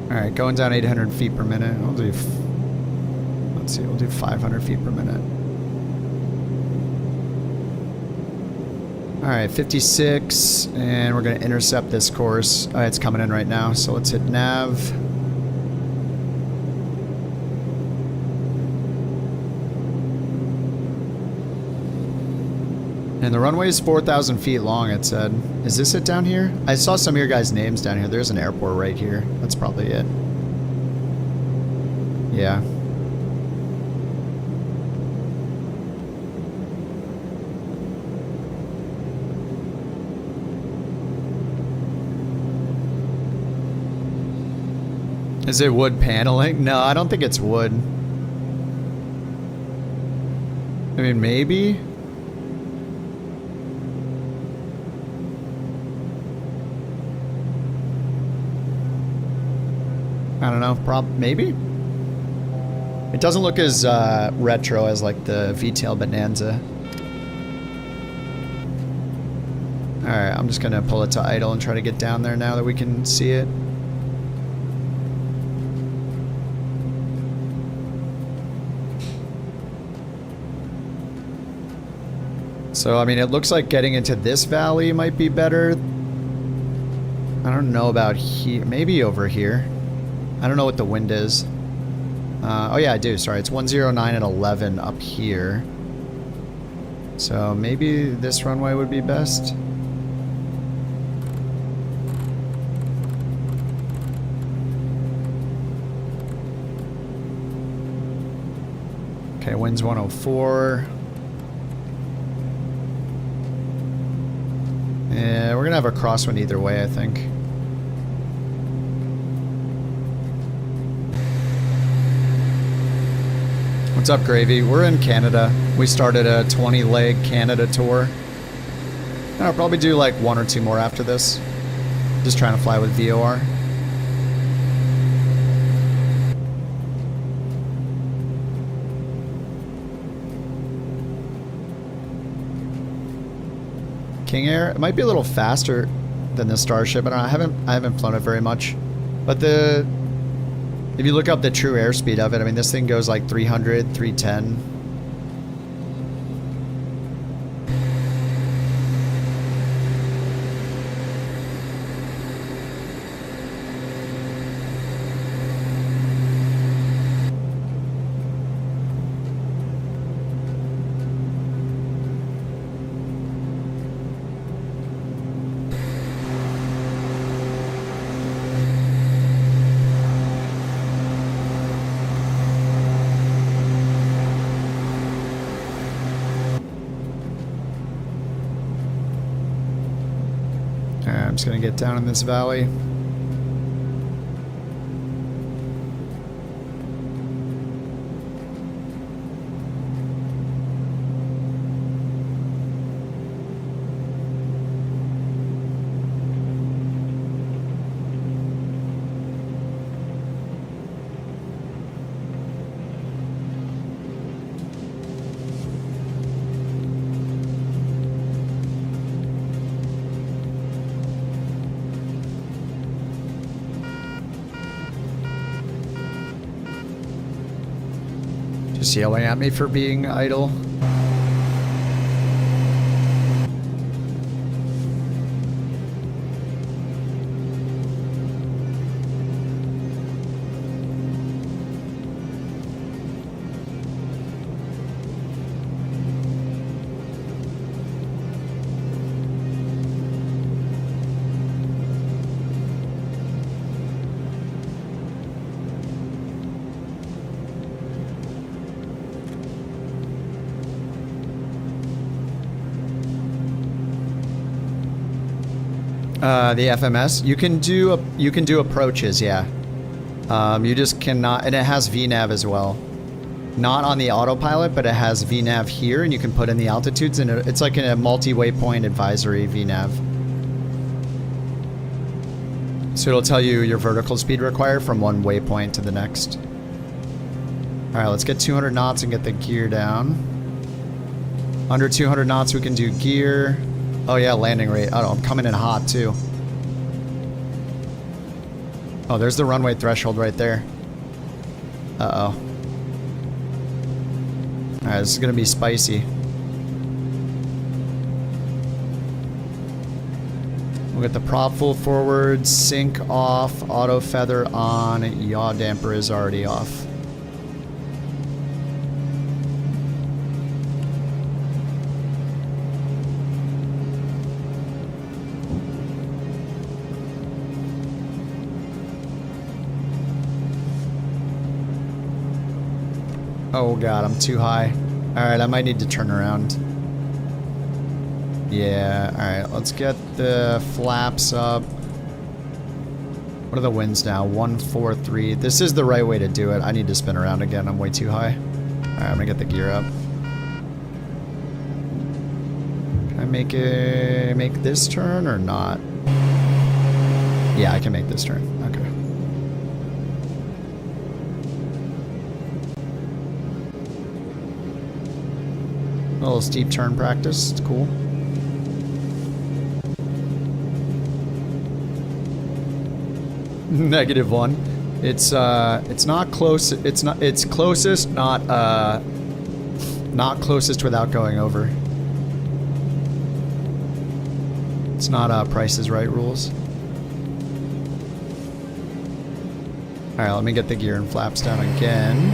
Alright, going down 800 feet per minute. I'll do... Let's see, we'll do 500 feet per minute. Alright, 56, and we're going to intercept this course. It's coming in right now, so let's hit nav. And the runway is 4,000 feet long, it said. Is this it down here? I saw some of your guys' names down here. There's an airport right here. That's probably it. Yeah. Is it wood paneling? No, I don't think it's wood. I mean, maybe? I don't know, maybe? It doesn't look as retro as like the V-tail Bonanza. Alright, I'm just gonna pull it to idle and try to get down there now that we can see it. So, I mean, it looks like getting into this valley might be better. I don't know about here. Maybe over here. I don't know what the wind is. Oh yeah, I do. Sorry, it's 109 and 11 up here. So maybe this runway would be best. Okay, wind's 104. Yeah, we're gonna have a crosswind either way, I think. What's up, Gravy? We're in Canada. We started a 20-leg Canada tour. I'll probably do like 1 or 2 more after this. Just trying to fly with VOR. King Air, it might be a little faster than the Starship. I don't know, I haven't flown it very much. But if you look up the true airspeed of it, I mean, this thing goes like 300, 310. I'm just gonna get down in this valley. Just yelling at me for being idle. The FMS, you can do approaches, yeah. You just cannot, and it has VNAV as well. Not on the autopilot, but it has VNAV here, and you can put in the altitudes, and it's like a multi-waypoint advisory VNAV. So it'll tell you your vertical speed required from one waypoint to the next. All right, let's get 200 knots and get the gear down. Under 200 knots, we can do gear. Oh yeah, landing rate. Oh, I'm coming in hot too. Oh, there's the runway threshold right there. Uh-oh. Alright, this is gonna be spicy. We'll get the prop full forward, sync off, auto feather on, yaw damper is already off. Oh god, I'm too high. Alright, I might need to turn around. Yeah, alright, let's get the flaps up. What are the winds now? 143. This is the right way to do it. I need to spin around again. I'm way too high. Alright, I'm gonna get the gear up. Can I make this turn or not? Yeah, I can make this turn. Okay. A little steep turn practice. It's cool. -1. It's not close. It's closest, not closest without going over. It's not Price is Right rules. All right, let me get the gear and flaps down again.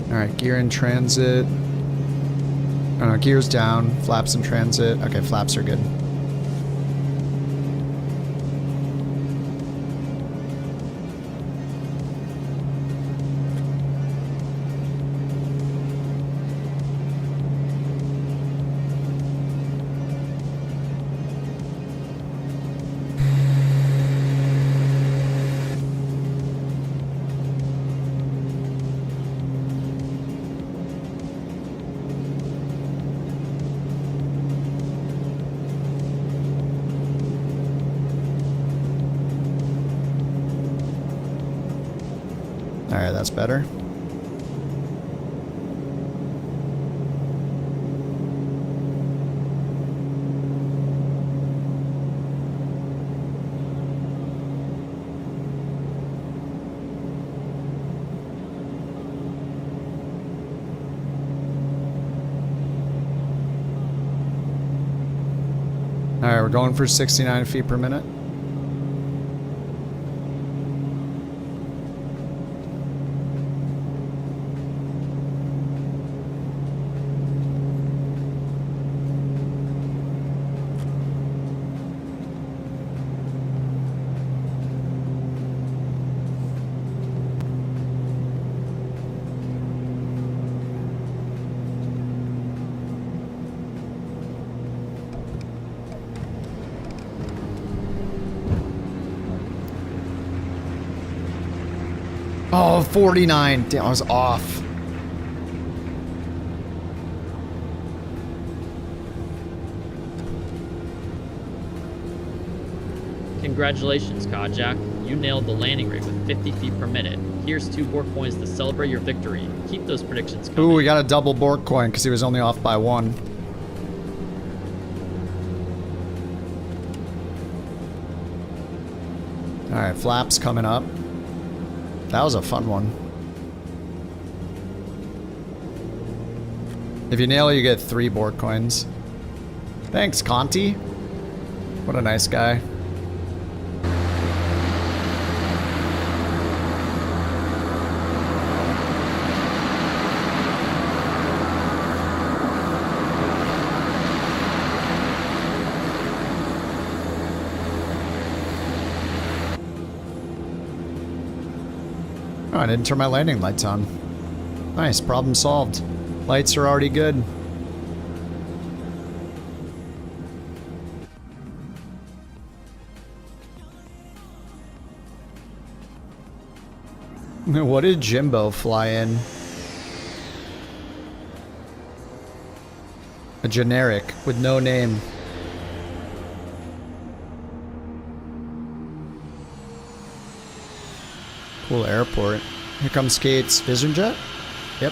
Alright, gear in transit. Oh no, gear's down. Flaps in transit. Okay, flaps are good. Alright, that's better. Alright, we're going for 69 feet per minute. Oh, 49. Damn, I was off. Congratulations, Kajak. You nailed the landing rate with 50 feet per minute. Here's 2 Bork coins to celebrate your victory. Keep those predictions coming. Ooh, we got a double Bork coin because he was only off by 1. Alright, flaps coming up. That was a fun one. If you nail it, you get 3 Bork coins. Thanks, Conti. What a nice guy. Oh, I didn't turn my landing lights on. Nice, problem solved. Lights are already good. What did Jimbo fly in? A generic with no name. Cool airport. Here comes Skate's Vision Jet. Yep.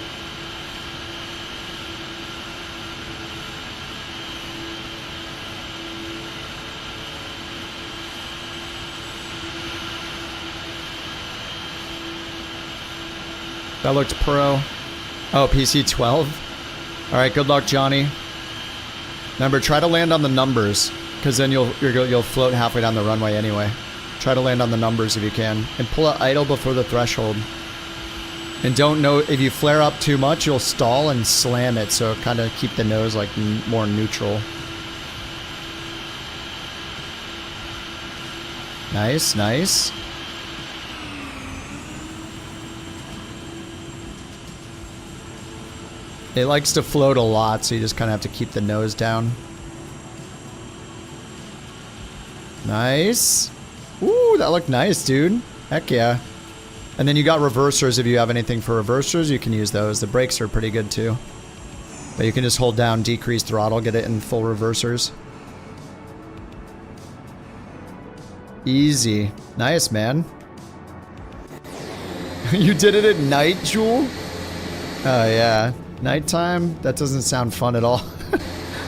That looked pro. Oh, PC 12? Alright, good luck, Johnny. Remember, try to land on the numbers, because then you'll float halfway down the runway anyway. Try to land on the numbers if you can. And pull out idle before the threshold. And don't know, if you flare up too much, you'll stall and slam it, so kind of keep the nose like more neutral. Nice, nice. It likes to float a lot, so you just kind of have to keep the nose down. Nice. Ooh, that looked nice, dude. Heck yeah. And then you got reversers. If you have anything for reversers, you can use those. The brakes are pretty good too. But you can just hold down decreased throttle, get it in full reversers. Easy. Nice, man. You did it at night, Jewel? Oh, yeah. Nighttime? That doesn't sound fun at all.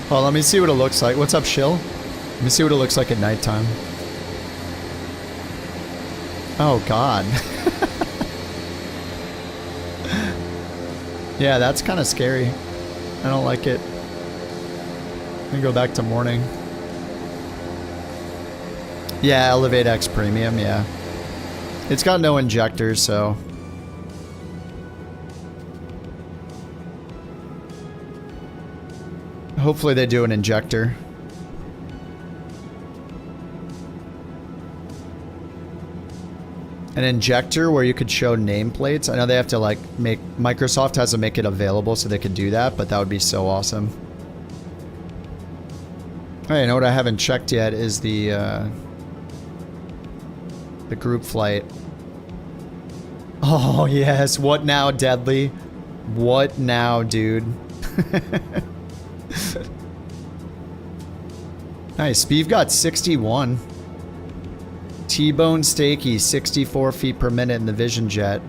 Well, let me see what it looks like. What's up, Shill? Let me see what it looks like at nighttime. Oh, God. Yeah, that's kind of scary. I don't like it. Let me go back to morning. Yeah, Elevate X Premium, yeah. It's got no injectors, so... Hopefully they do an injector. An injector where you could show nameplates. I know they have to like make... Microsoft has to make it available so they could do that, but that would be so awesome. Oh, you know what I haven't checked yet is the group flight. Oh, yes. What now, Deadly? What now, dude? Nice. Speed got 61. T-Bone Stakey, 64 feet per minute in the Vision Jet.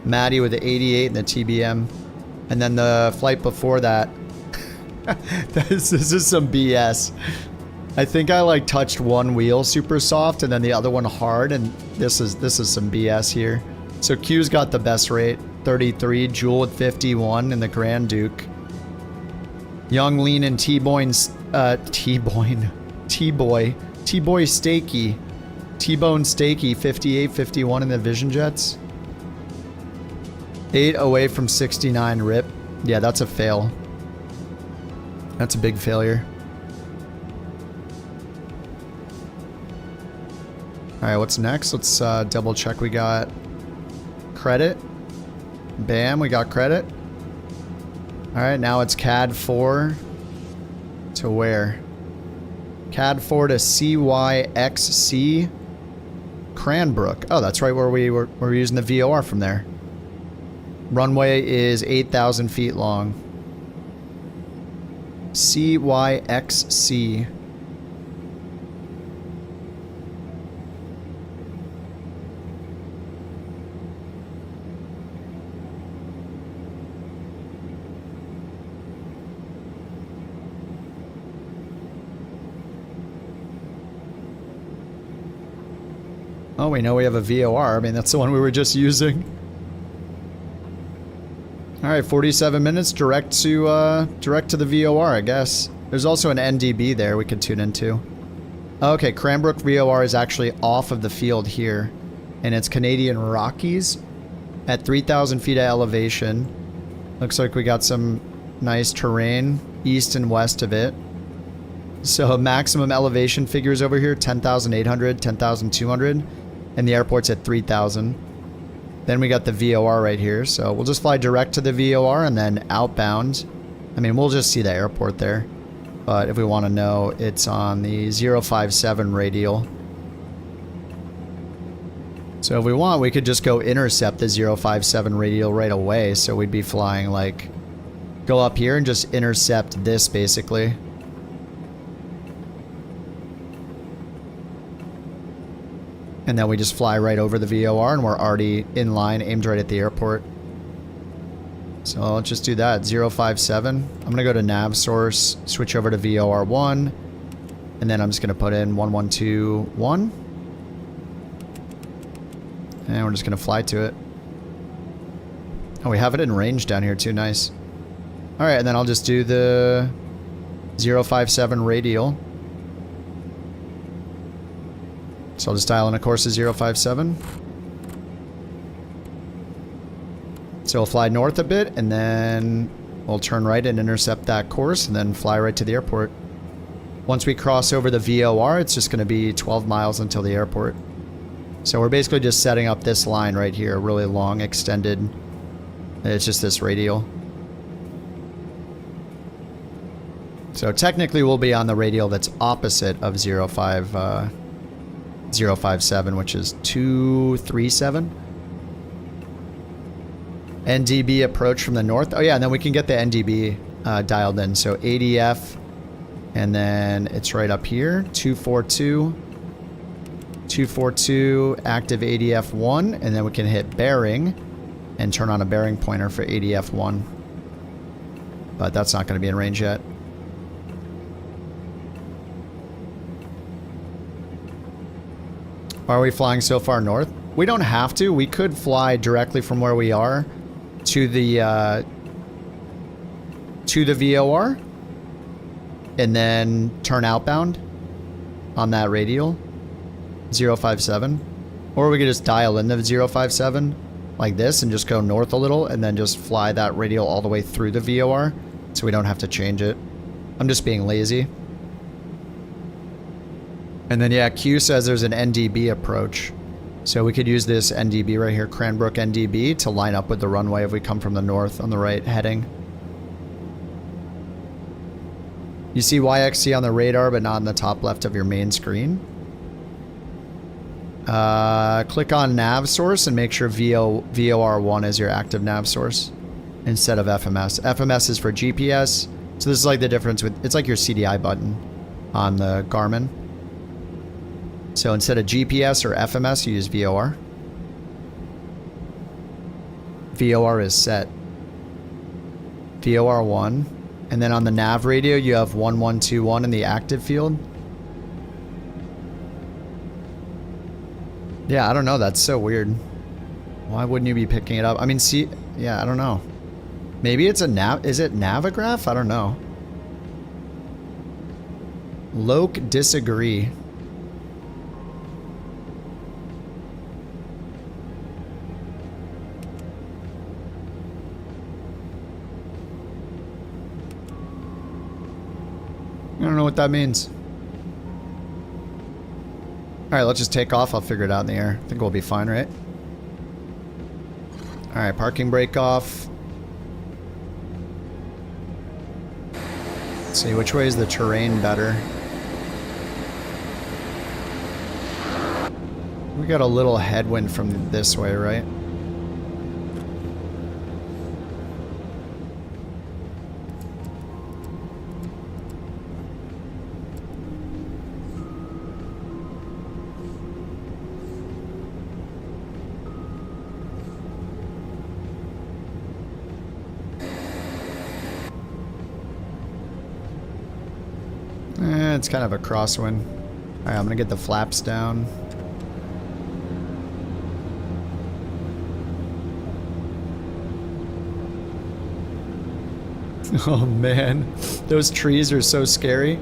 Maddie with the 88 in the TBM. And then the flight before that. This is some BS. I think I like touched one wheel super soft and then the other one hard, and this is some BS here. So Q's got the best rate, 33. Jewel with 51 in the Grand Duke. Young, lean, and T-Boy Stakey. T-Bone Stakey, 58, 51 in the Vision Jets. 8 away from 69 rip. Yeah, that's a fail. That's a big failure. Alright, what's next? Let's double check we got credit. Bam, we got credit. Alright, now it's CAD 4 to where? CAD 4 to CYXC Cranbrook. Oh, that's right where we're using the VOR from there. Runway is 8,000 feet long. CYXC. Oh, we know we have a VOR. I mean, that's the one we were just using. Alright, 47 minutes, direct to the VOR, I guess. There's also an NDB there we could tune into. Okay, Cranbrook VOR is actually off of the field here. And it's Canadian Rockies at 3,000 feet of elevation. Looks like we got some nice terrain east and west of it. So maximum elevation figures over here, 10,800, 10,200. And the airport's at 3,000. Then we got the VOR right here, so we'll just fly direct to the VOR and then outbound. I mean, we'll just see the airport there. But if we want to know, it's on the 057 radial. So if we want, we could just go intercept the 057 radial right away. So we'd be flying like, go up here and just intercept this basically. And then we just fly right over the VOR and we're already in line, aimed right at the airport. So let's just do that, 057. I'm going to go to nav source, switch over to VOR1, and then I'm just going to put in 1121. And we're just going to fly to it. Oh, we have it in range down here too. Nice. All right, and then I'll just do the 057 radial. So I'll just dial in a course of 057. So we'll fly north a bit, and then we'll turn right and intercept that course, and then fly right to the airport. Once we cross over the VOR, it's just going to be 12 miles until the airport. So we're basically just setting up this line right here, really long, extended. It's just this radial. So technically we'll be on the radial that's opposite of 057, which is 237. NDB approach from the north. Oh yeah, and then we can get the NDB dialed in. So ADF, and then it's right up here, 242. 242, active ADF 1, and then we can hit bearing and turn on a bearing pointer for ADF 1. But that's not going to be in range yet. Why are we flying so far north? We don't have to. We could fly directly from where we are to the VOR and then turn outbound on that radial 057, or we could just dial in the 057 like this and just go north a little and then just fly that radial all the way through the VOR so we don't have to change it. I'm just being lazy. And then yeah, Q says there's an NDB approach. So we could use this NDB right here, Cranbrook NDB, to line up with the runway if we come from the north on the right heading. You see YXC on the radar, but not on the top left of your main screen. Click on nav source and make sure VOR1 is your active nav source instead of FMS. FMS is for GPS. So this is like the difference with, it's like your CDI button on the Garmin. So instead of GPS or FMS, you use VOR. VOR is set. VOR1. And then on the nav radio, you have 1121 in the active field. Yeah, I don't know. That's so weird. Why wouldn't you be picking it up? I mean, see, yeah, I don't know. Maybe it's a nav. Is it Navigraph? I don't know. Loke disagree. I don't know what that means. Alright, let's just take off. I'll figure it out in the air. I think we'll be fine, right? Alright, parking brake off. Let's see, which way is the terrain better? We got a little headwind from this way, right? It's kind of a crosswind. Alright, I'm gonna get the flaps down. Oh man, those trees are so scary.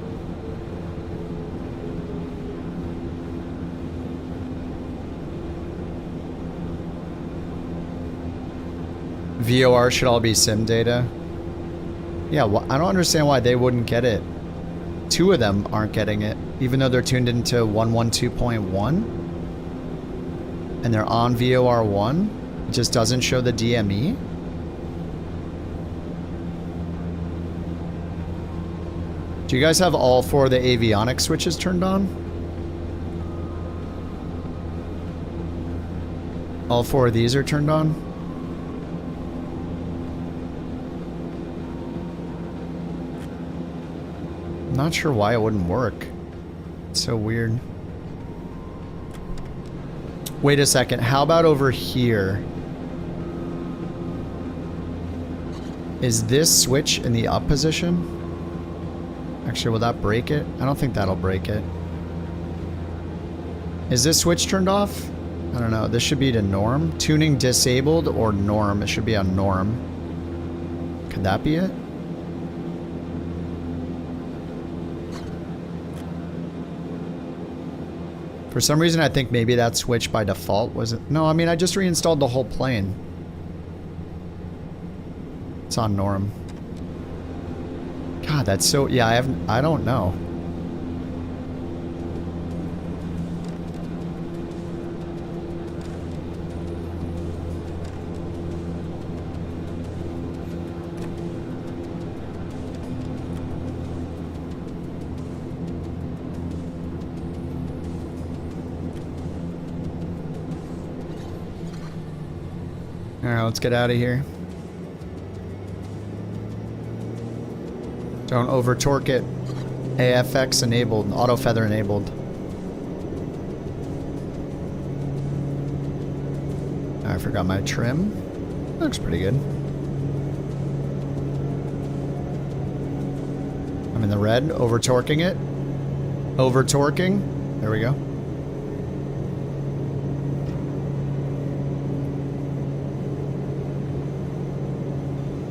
VOR should all be sim data. Yeah, I don't understand why they wouldn't get it. Two of them aren't getting it, even though they're tuned into 112.1 and they're on VOR1. It just doesn't show the DME. Do you guys have all four of the avionics switches turned on? All four of these are turned on? Not sure why it wouldn't work. It's so weird. Wait a second. How about over here? Is this switch in the up position? Actually, will that break it? I don't think that'll break it. Is this switch turned off? I don't know. This should be to norm. Tuning disabled or norm. It should be on norm. Could that be it? For some reason, I think maybe that switched by default. Was it? No, I mean, I just reinstalled the whole plane. It's on norm. God, that's so... Yeah, I don't know. Alright, let's get out of here. Don't over torque it. AFX enabled, auto feather enabled. I forgot my trim. Looks pretty good. I'm in the red, over torquing it. Over torquing. There we go.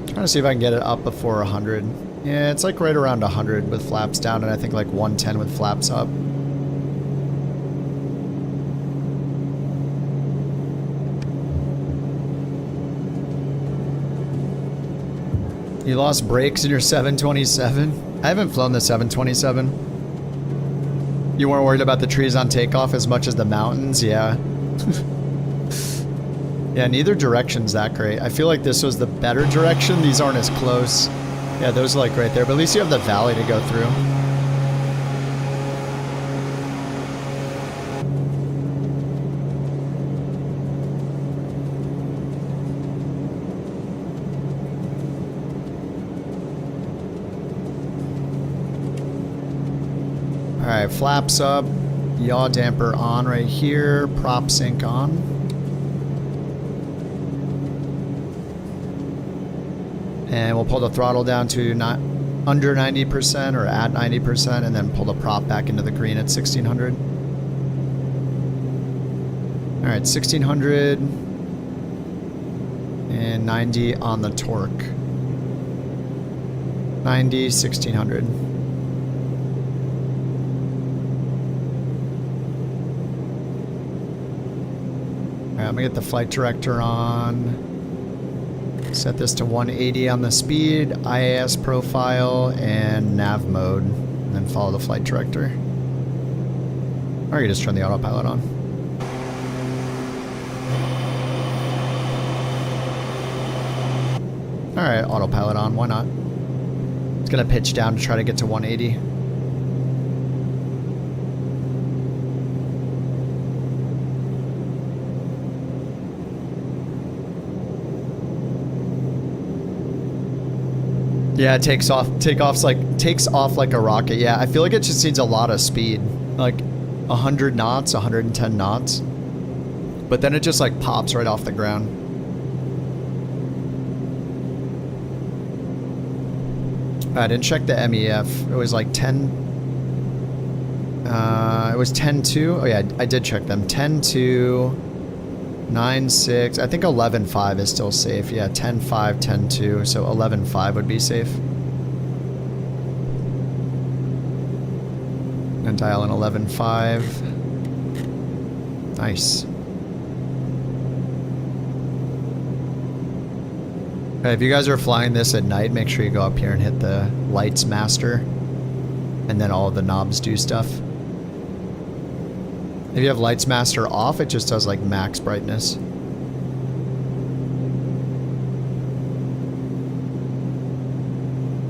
Trying to see if I can get it up before 100. Yeah, it's like right around 100 with flaps down, and I think like 110 with flaps up. You lost brakes in your 727? I haven't flown the 727. You weren't worried about the trees on takeoff as much as the mountains? Yeah. Yeah, neither direction's that great. I feel like this was the better direction. These aren't as close. Yeah, those are like right there, but at least you have the valley to go through. Alright, flaps up. Yaw damper on right here. Prop sync on. And we'll pull the throttle down to not under 90% or at 90%, and then pull the prop back into the green at 1600. All right, 1600 and 90 on the torque. 90, 1600. All right, I'm gonna get the flight director on. Set this to 180 on the speed, IAS profile, and nav mode, and then follow the flight director. Or you just turn the autopilot on. Alright, autopilot on, why not? It's gonna pitch down to try to get to 180. Yeah, it takes off like a rocket. Yeah, I feel like it just needs a lot of speed. Like 100 knots, 110 knots. But then it just like pops right off the ground. I didn't check the MEF. It was like 10. It was 10.2. Oh yeah, I did check them. 10.2, 9.6. I think 11.5 is still safe. Yeah, 10.5, 10.2. So 11.5 would be safe. And dial in 11.5. Nice. Okay, if you guys are flying this at night, make sure you go up here and hit the lights master. And then all of the knobs do stuff. If you have lights master off, it just does like max brightness.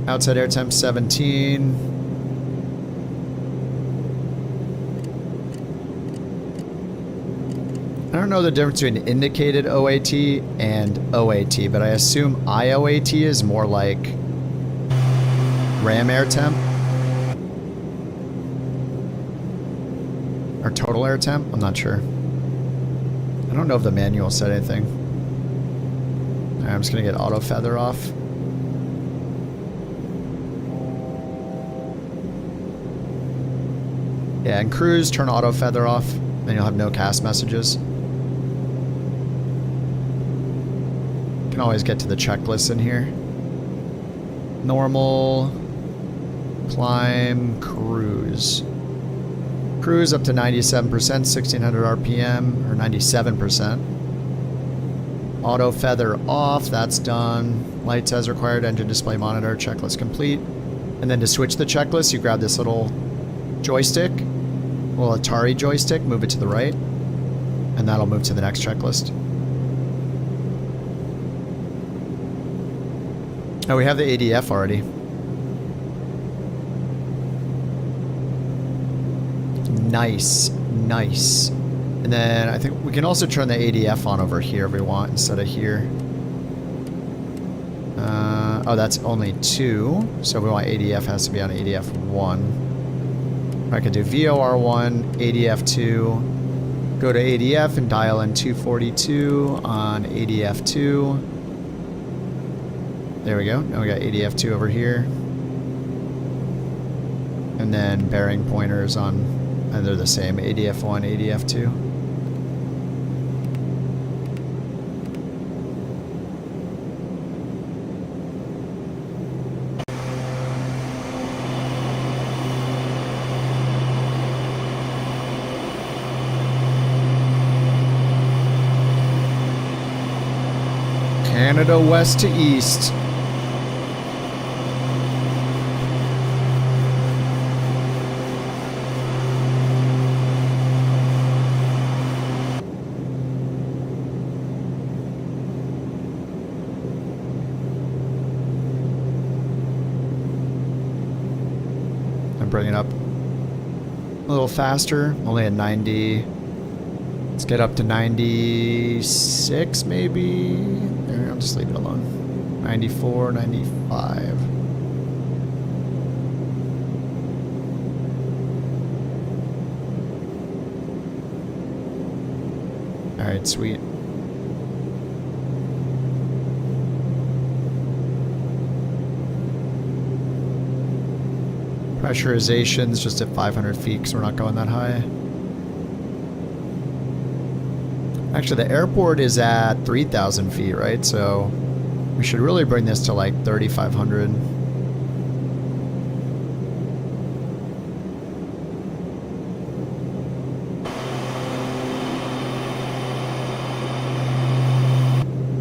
Outside air temp 17. I don't know the difference between indicated OAT and OAT, but I assume IOAT is more like RAM air temp. Or total air temp? I'm not sure. I don't know if the manual said anything. Alright, I'm just gonna get auto feather off. Yeah, and cruise, turn auto feather off, then you'll have no cast messages. can always get to the checklist in here. Normal, climb, cruise. Cruise up to 97%, 1600 RPM, or 97%. Auto feather off, that's done. Lights as required, engine display monitor, checklist complete. And then to switch the checklist, you grab this little joystick, little Atari joystick, move it to the right, and that'll move to the next checklist. Oh, we have the ADF already. Nice, nice. And then I think we can also turn the ADF on over here if we want instead of here. Oh, that's only 2. So if we want ADF, it has to be on ADF 1. I could do VOR1, ADF 2, go to ADF and dial in 242 on ADF 2. There we go. Now we got ADF 2 over here. And then bearing pointers on, and they're the same, ADF 1, ADF 2. Canada west to east. I'm bringing up a little faster, only at 90. Let's get up to 96 maybe. There, I'll just leave it alone. 94, 95. Alright, sweet. Pressurization's just at 500 feet because we're not going that high. Actually, the airport is at 3,000 feet, right? So we should really bring this to like 3,500.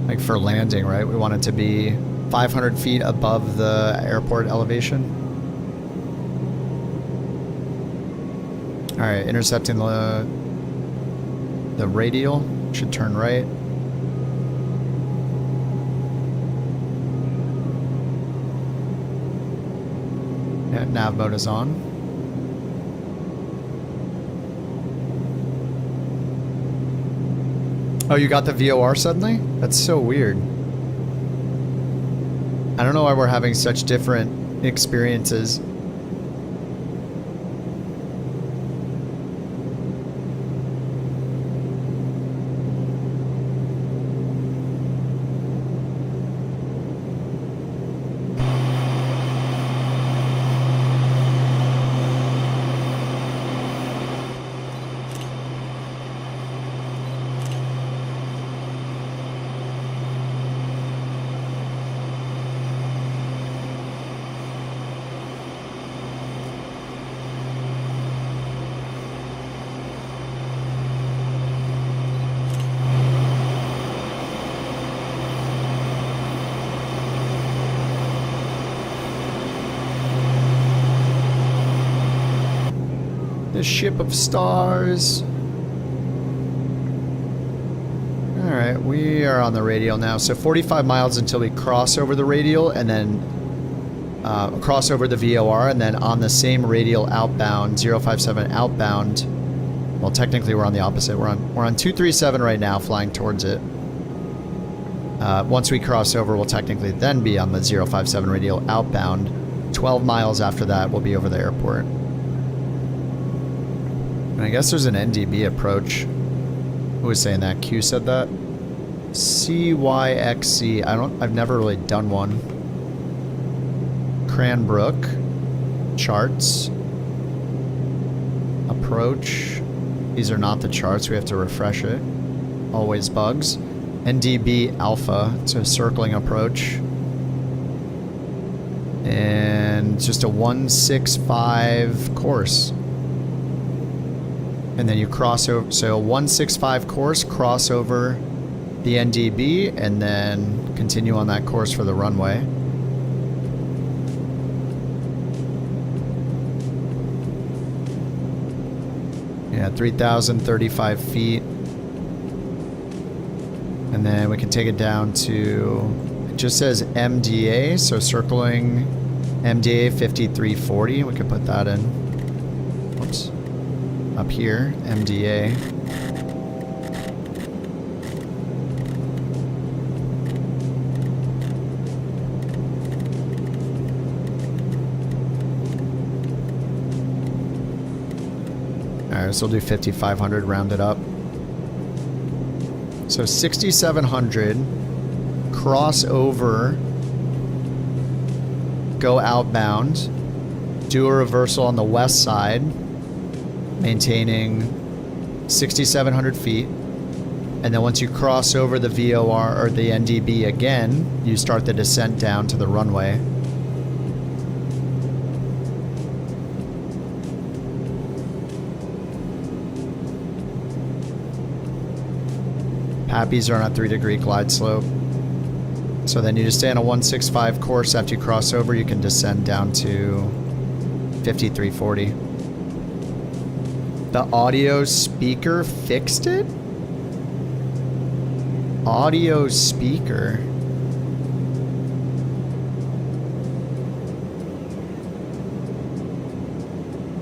Like for landing, right? We want it to be 500 feet above the airport elevation. All right, intercepting the radial. Should turn right. Yeah, nav mode is on. Oh, you got the VOR suddenly? That's so weird. I don't know why we're having such different experiences. The ship of stars. Alright, we are on the radial now. So 45 miles until we cross over the radial, and then cross over the VOR, and then on the same radial outbound, 057 outbound. Well, technically we're on the opposite. We're on 237 right now, flying towards it. Once we cross over, we'll technically then be on the 057 radial outbound. 12 miles after that, we'll be over the airport. And I guess there's an NDB approach. Who was saying that? Q said that? CYXC. I've never really done one. Cranbrook. Charts. Approach. These are not the charts. We have to refresh it. Always bugs. NDB Alpha. It's a circling approach. And it's just a 165 course. And then you cross over, so 165 course, cross over the NDB, and then continue on that course for the runway. Yeah, 3,035 feet. And then we can take it down to, it just says MDA, so circling MDA 5340. We could put that in. Whoops. Up here, MDA. Alright, so we'll do 5,500 rounded up. So 6,700, cross over, go outbound, do a reversal on the west side, maintaining 6,700 feet. And then once you cross over the VOR or the NDB again, you start the descent down to the runway. Pappies are on a 3-degree glide slope. So then you just stay on a 165 course. After you cross over, you can descend down to 5340. The audio speaker fixed it? Audio speaker.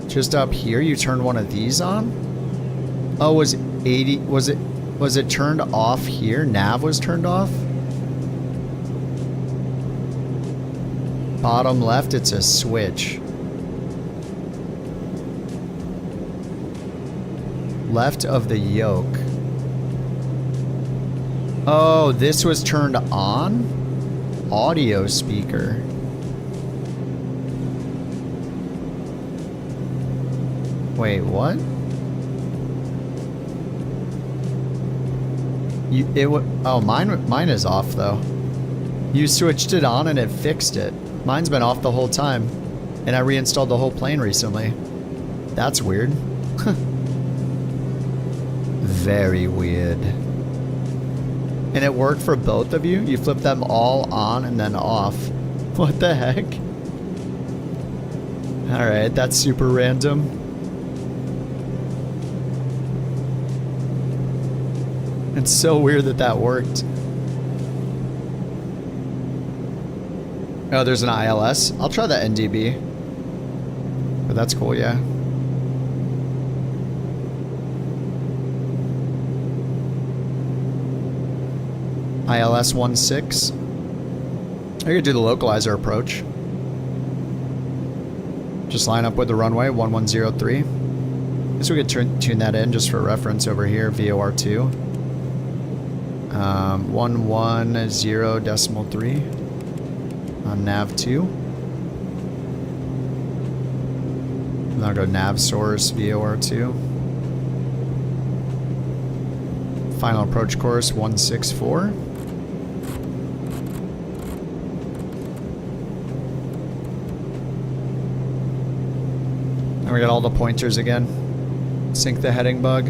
Just up here, you turned one of these on? Oh, was it turned off here? Nav was turned off? Bottom left, it's a switch. Left of the yoke. Oh, this was turned on? Audio speaker. Wait, what? Oh, mine is off though. You switched it on and it fixed it. Mine's been off the whole time, and I reinstalled the whole plane recently. That's weird. Very weird. And it worked for both of you? You flipped them all on and then off. What the heck? Alright, that's super random. It's so weird that that worked. Oh, there's an ILS. I'll try the NDB. But that's cool, yeah. ILS 16. I could do the localizer approach. Just line up with the runway 1103. Guess we could tune that in just for reference over here. VOR2. 110.3 on nav 2. And I'll go nav source VOR2. Final approach course 164. And we got all the pointers again. Sync the heading bug.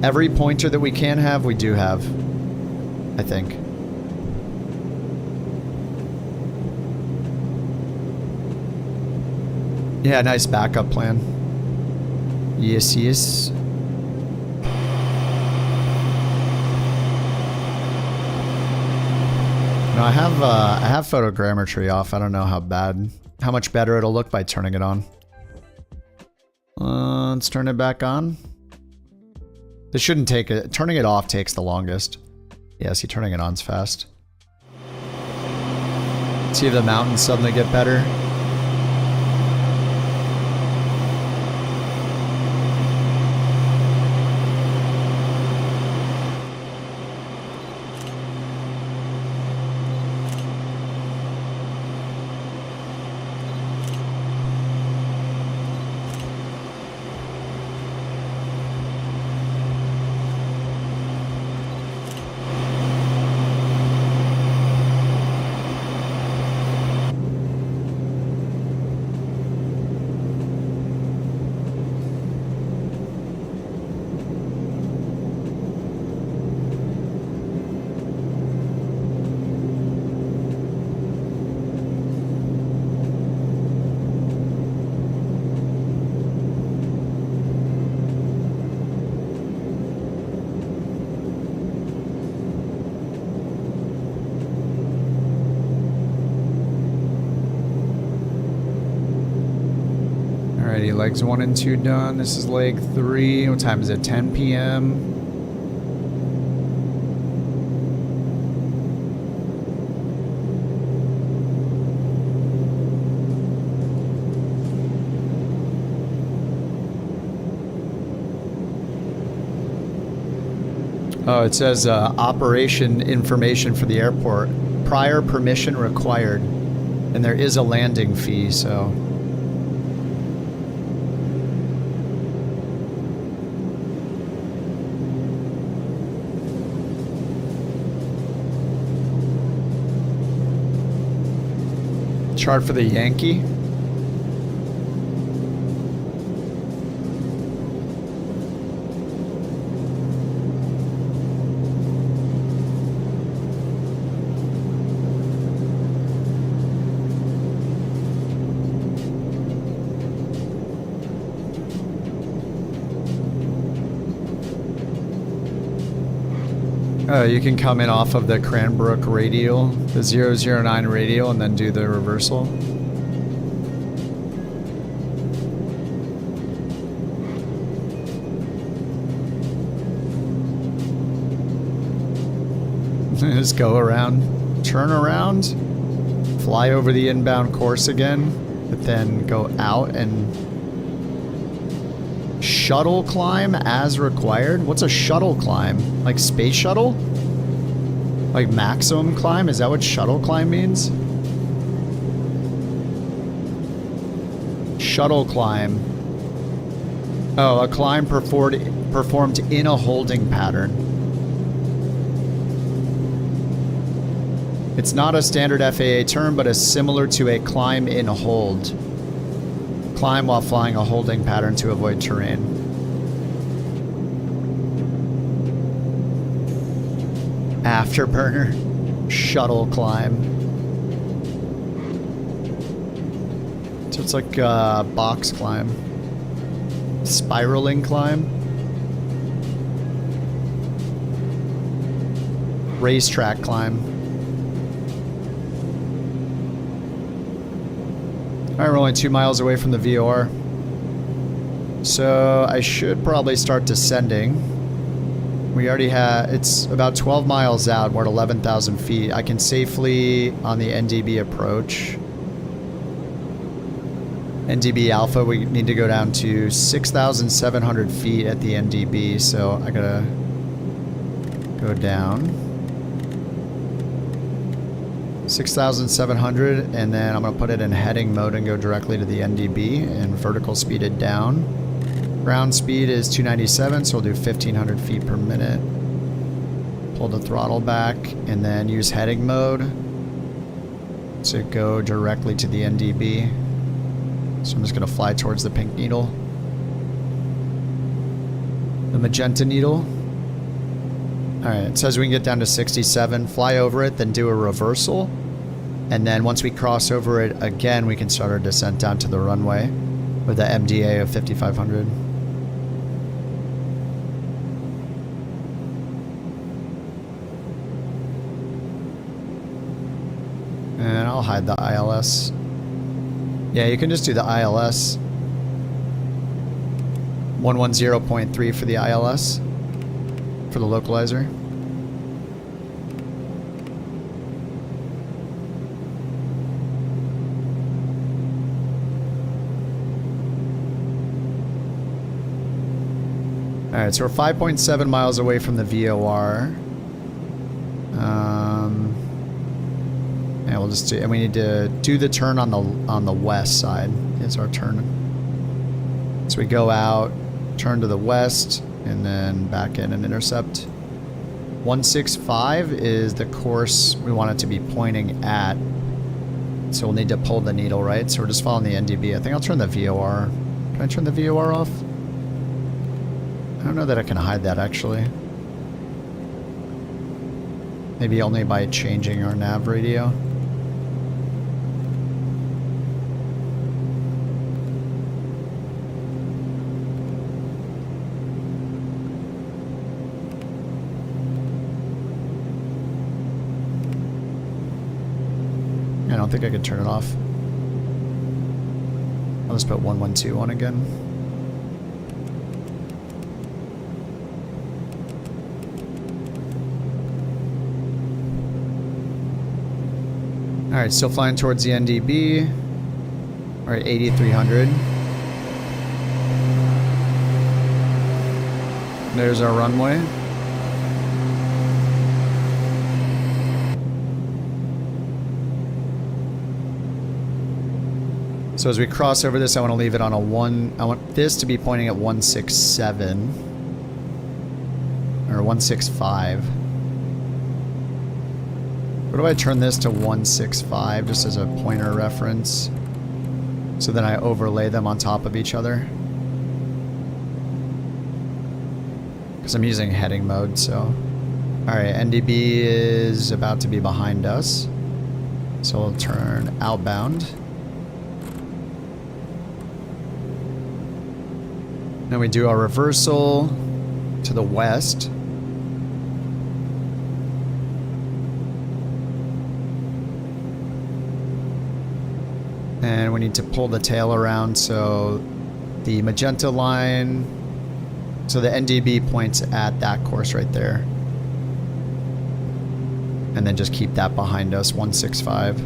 Every pointer that we can have, we do have. I think. Yeah, nice backup plan. Yes, yes. No, I have photogrammetry off. I don't know how much better it'll look by turning it on. Let's turn it back on. This shouldn't take it. Turning it off takes the longest. Yeah, see, turning it on's fast. See if the mountains suddenly get better. Alrighty, legs 1 and 2 done. This is leg 3. What time is it? 10 p.m. Oh, it says operation information for the airport. Prior permission required. And there is a landing fee, so... Chart for the Yankee. You can come in off of the Cranbrook radial, the 009 radial, and then do the reversal. Just go around, turn around, fly over the inbound course again, but then go out and shuttle climb as required. What's a shuttle climb? Like space shuttle? Like maximum climb? Is that what shuttle climb means? Shuttle climb. Oh, a climb performed in a holding pattern. It's not a standard FAA term, but is similar to a climb in hold. Climb while flying a holding pattern to avoid terrain. Afterburner. Shuttle climb. So it's like a box climb. Spiraling climb. Racetrack climb. Alright, we're only 2 miles away from the VOR. So I should probably start descending. We already have, it's about 12 miles out, we're at 11,000 feet. I can safely, on the NDB approach. NDB Alpha, we need to go down to 6,700 feet at the NDB, so I gotta go down. 6,700, and then I'm gonna put it in heading mode and go directly to the NDB and vertical speed it down. Ground speed is 297, so we'll do 1,500 feet per minute. Pull the throttle back, and then use heading mode to go directly to the NDB. So I'm just gonna fly towards the pink needle. The magenta needle. Alright, it says we can get down to 67, fly over it, then do a reversal. And then once we cross over it again, we can start our descent down to the runway with the MDA of 5,500. And I'll hide the ILS. Yeah, you can just do the ILS. 110.3 for the ILS. For the localizer. Alright, so we're 5.7 miles away from the VOR. Yeah, we'll just do, and we need to do the turn on the west side. It's our turn. So we go out, turn to the west, and then back in and intercept. 165 is the course we want it to be pointing at. So we'll need to pull the needle, right? So we're just following the NDB. I think I'll turn the VOR. Can I turn the VOR off? I don't know that I can hide that, actually. Maybe only by changing our nav radio. I don't think I could turn it off. I'll just put 112 on again. Alright, still flying towards the NDB. Alright, 8,300. There's our runway. So as we cross over this, I want to leave it on a 1. I want this to be pointing at 167 or 165. What do I turn this to 165 just as a pointer reference? So then I overlay them on top of each other. Because I'm using heading mode, so. Alright, NDB is about to be behind us. So we'll turn outbound. Then we do our reversal to the west. And we need to pull the tail around so the magenta line, so the NDB points at that course right there. And then just keep that behind us, 165.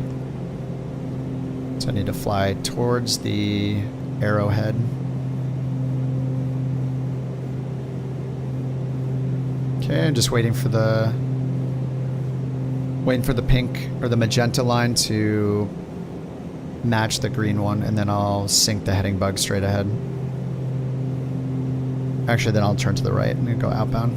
So I need to fly towards the arrowhead. Okay, I'm just waiting for the pink or the magenta line to match the green one, and then I'll sink the heading bug straight ahead. Actually, then I'll turn to the right and go outbound.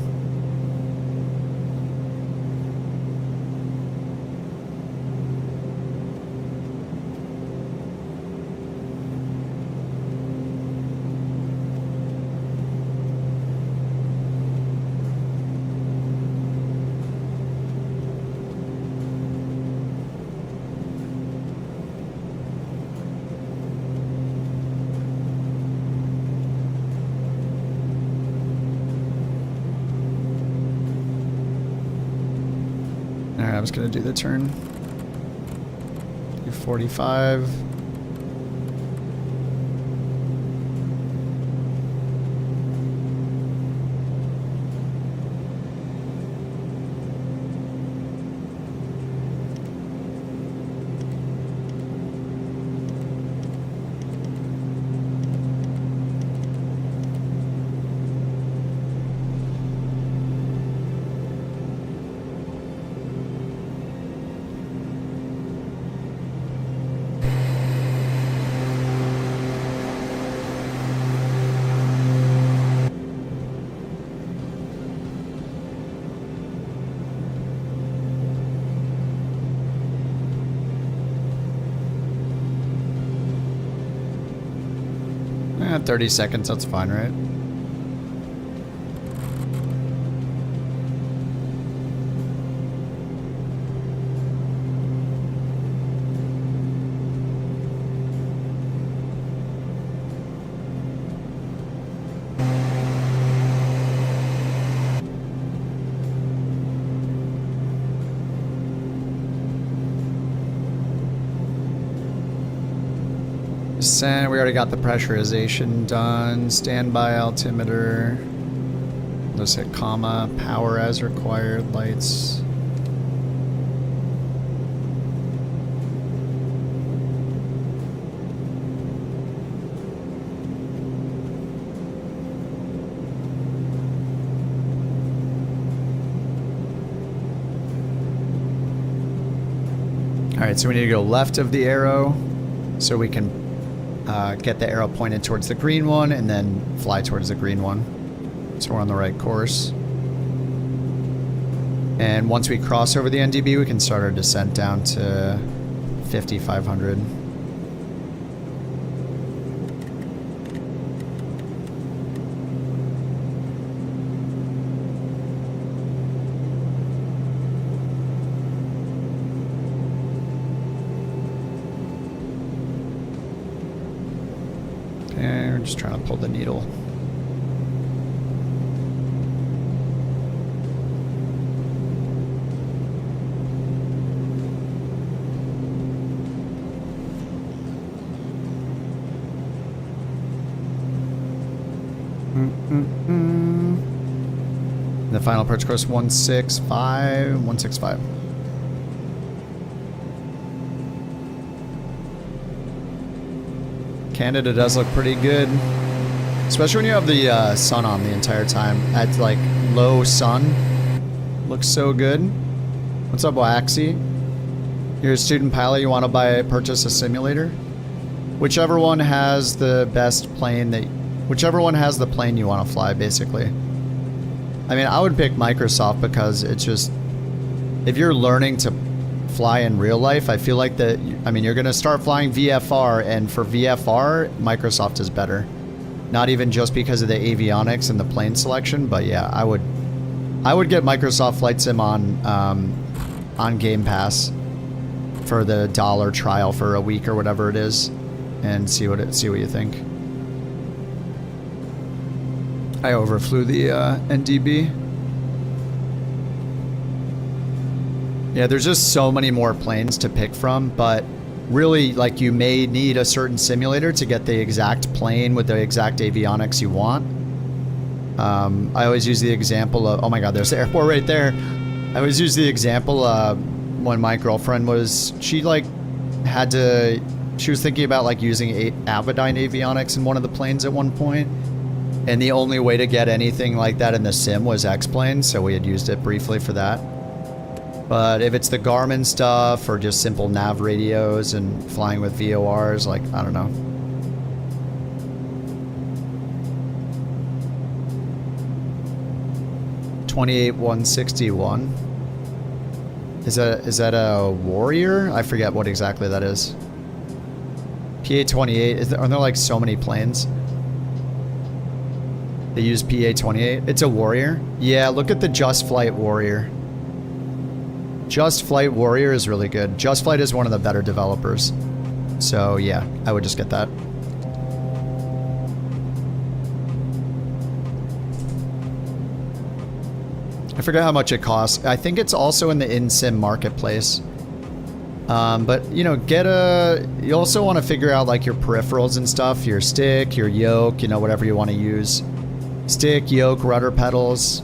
Alright, I was going to do the turn. Do 45. Yeah, 30 seconds, that's fine, right? Descent, we already got the pressurization done. Standby altimeter. Let's hit comma. Power as required. Lights. Alright, so we need to go left of the arrow so we can get the arrow pointed towards the green one and then fly towards the green one. So we're on the right course. And once we cross over the NDB, we can start our descent down to 5,500. And we're just trying to pull the needle. The final approach course 165. Canada does look pretty good, especially when you have the sun on the entire time. At like low sun, looks so good. What's up, Waxy? You're a student pilot. You want to purchase a simulator? Whichever one has the best plane whichever one has the plane you want to fly, basically. I mean, I would pick Microsoft because it's just, if you're learning to fly in real life, I feel like you're going to start flying VFR, and for VFR, Microsoft is better. Not even just because of the avionics and the plane selection, but yeah, I would get Microsoft Flight Sim on Game Pass for the $1 trial for a week or whatever it is, and see what you think. I overflew the NDB. Yeah, there's just so many more planes to pick from, but really, like, you may need a certain simulator to get the exact plane with the exact avionics you want. I always use the example of, oh my god, there's the airport right there. I always use the example when my girlfriend she was thinking about like using Avidyne avionics in one of the planes at one point. And the only way to get anything like that in the sim was X-Plane, so we had used it briefly for that. But if it's the Garmin stuff or just simple nav radios and flying with VORs, like, I don't know. $28,161. Is that a Warrior? I forget what exactly that is. PA-28, are there like so many planes? They use PA-28. It's a Warrior. Yeah, look at the Just Flight Warrior. Just Flight Warrior is really good. Just Flight is one of the better developers. So yeah, I would just get that. I forget how much it costs. I think it's also in the in-sim marketplace. But you know, you also want to figure out like your peripherals and stuff, your stick, your yoke, you know, whatever you want to use. Stick, yoke, rudder pedals.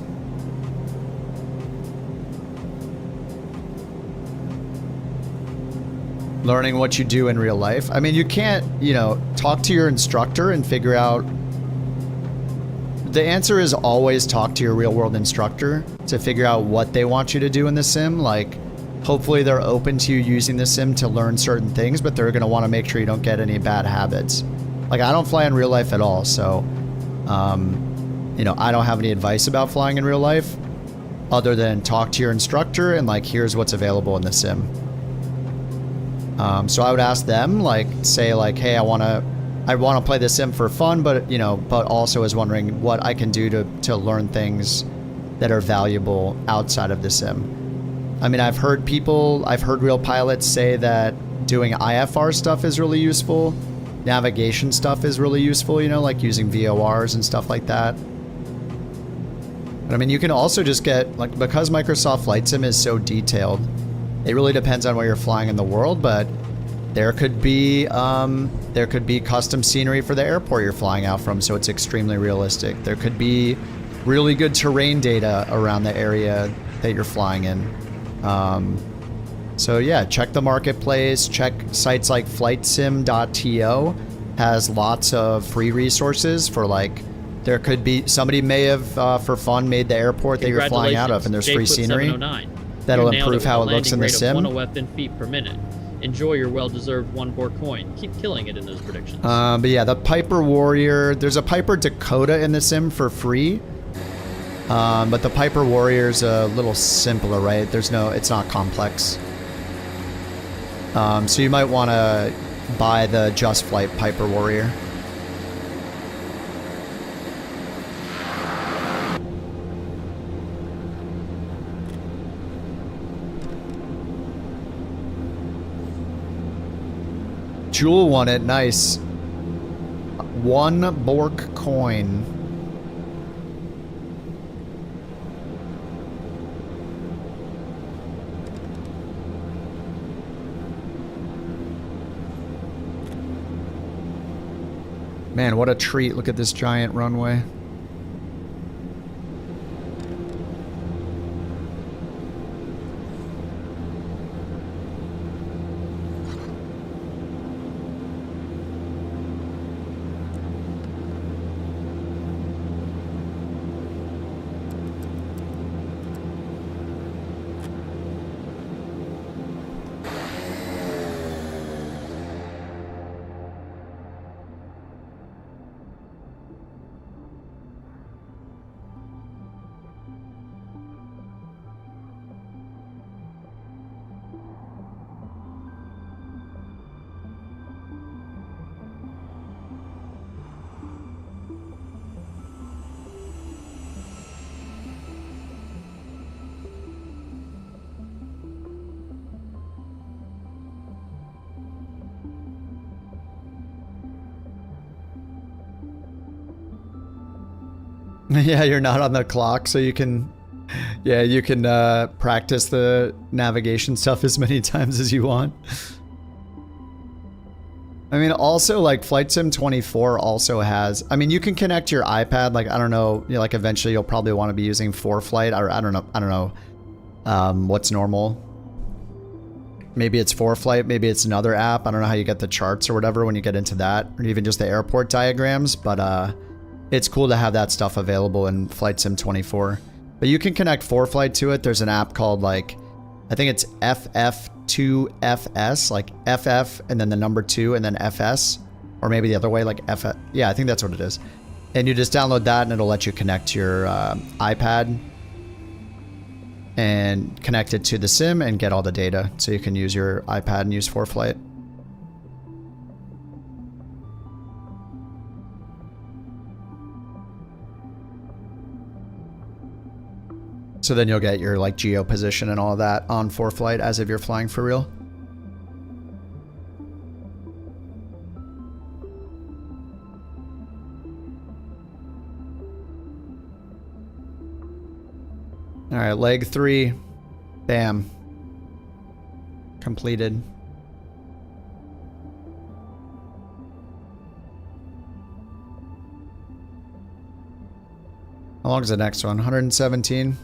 Learning what you do in real life. I mean, you can't, you know, talk to your instructor and figure out. The answer is always talk to your real world instructor to figure out what they want you to do in the sim. Like, hopefully they're open to you using the sim to learn certain things, but they're going to want to make sure you don't get any bad habits. Like, I don't fly in real life at all, so, you know, I don't have any advice about flying in real life other than talk to your instructor and, like, here's what's available in the sim. So I would ask them, like, say, like, hey, I want to play the sim for fun, but, you know, but also is wondering what I can do to learn things that are valuable outside of the sim. I mean, I've heard real pilots say that doing IFR stuff is really useful. Navigation stuff is really useful, you know, like using VORs and stuff like that. But I mean, you can also just get, like, because Microsoft Flight Sim is so detailed, it really depends on where you're flying in the world, but there could be custom scenery for the airport you're flying out from, so it's extremely realistic. There could be really good terrain data around the area that you're flying in. So yeah, check the marketplace, check sites like flightsim.to has lots of free resources for, like, there could be, somebody may have, for fun, made the airport that you're flying out of, and there's free scenery that'll improve how it looks in the sim. 1 feet per minute. Enjoy your well-deserved 1 BorkCoin. Keep killing it in those predictions. But yeah, the Piper Warrior, there's a Piper Dakota in the sim for free. But the Piper Warrior's a little simpler, right? It's not complex. So you might want to buy the Just Flight Piper Warrior. Jewel won it, nice. 1 BorkCoin. Man, what a treat. Look at this giant runway. Yeah, you're not on the clock, so you can... Yeah, you can practice the navigation stuff as many times as you want. I mean, also, like, Flight Sim 24 also has... I mean, you can connect your iPad, like, I don't know, you know, like, eventually you'll probably want to be using 4Flight, or I don't know what's normal. Maybe it's 4Flight, maybe it's another app. I don't know how you get the charts or whatever when you get into that, or even just the airport diagrams, but it's cool to have that stuff available in Flight Sim 24. But you can connect 4Flight to it. There's an app called, like, I think it's FF2FS, like FF and then the number 2 and then FS, or maybe the other way, like FF. Yeah, I think that's what it is. And you just download that and it'll let you connect your iPad and connect it to the sim and get all the data. So you can use your iPad and use 4Flight. So then you'll get your like geo position and all that on 4Flight as if you're flying for real. All right, leg 3, bam, completed. How long is the next one? 117.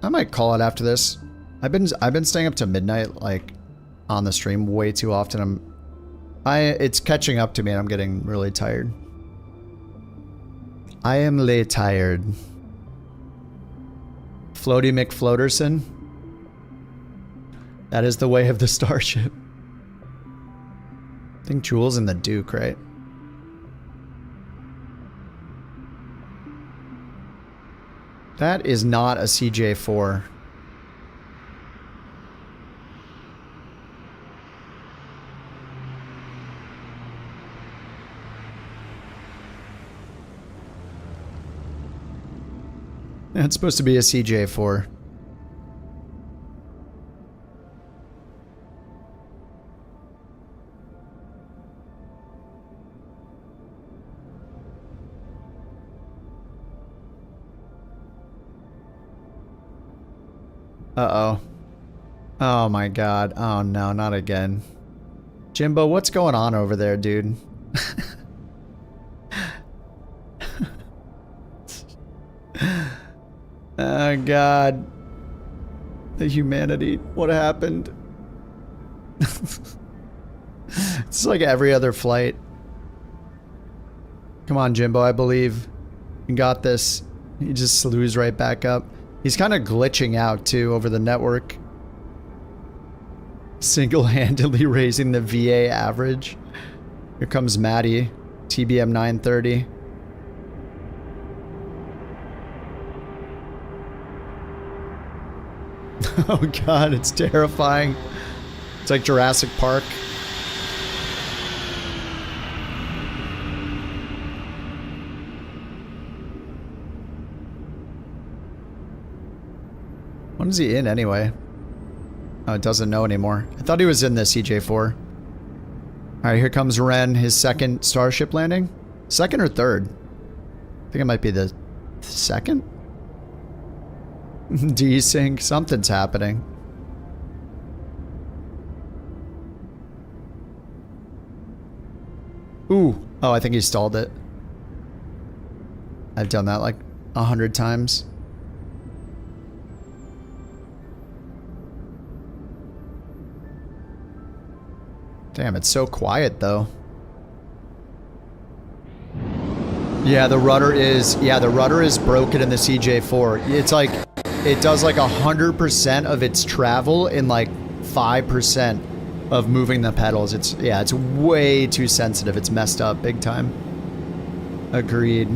I might call it after this. I've been staying up to midnight, like, on the stream way too often. It's catching up to me and I'm getting really tired. I am lay tired. Floaty McFloaterson. That is the way of the Starship. I think Jules and the Duke, right? That is not a CJ4. That's supposed to be a CJ4. Uh-oh. Oh my god. Oh no, not again. Jimbo, what's going on over there, dude? Oh god. The humanity. What happened? It's like every other flight. Come on, Jimbo, I believe. You got this. He just slews right back up. He's kind of glitching out, too, over the network. Single-handedly raising the VA average. Here comes Maddie. TBM 930. Oh god, it's terrifying. It's like Jurassic Park. When is he in anyway? Oh, it doesn't know anymore. I thought he was in the CJ4. Alright, here comes Ren, his second Starship landing. Second or third? I think it might be the second? Desync, something's happening. Ooh. Oh, I think he stalled it. I've done that like 100 times. Damn, it's so quiet though. Yeah, the rudder is broken in the CJ4. It's like, it does like 100% of its travel in like 5% of moving the pedals. It's way too sensitive. It's messed up big time. Agreed.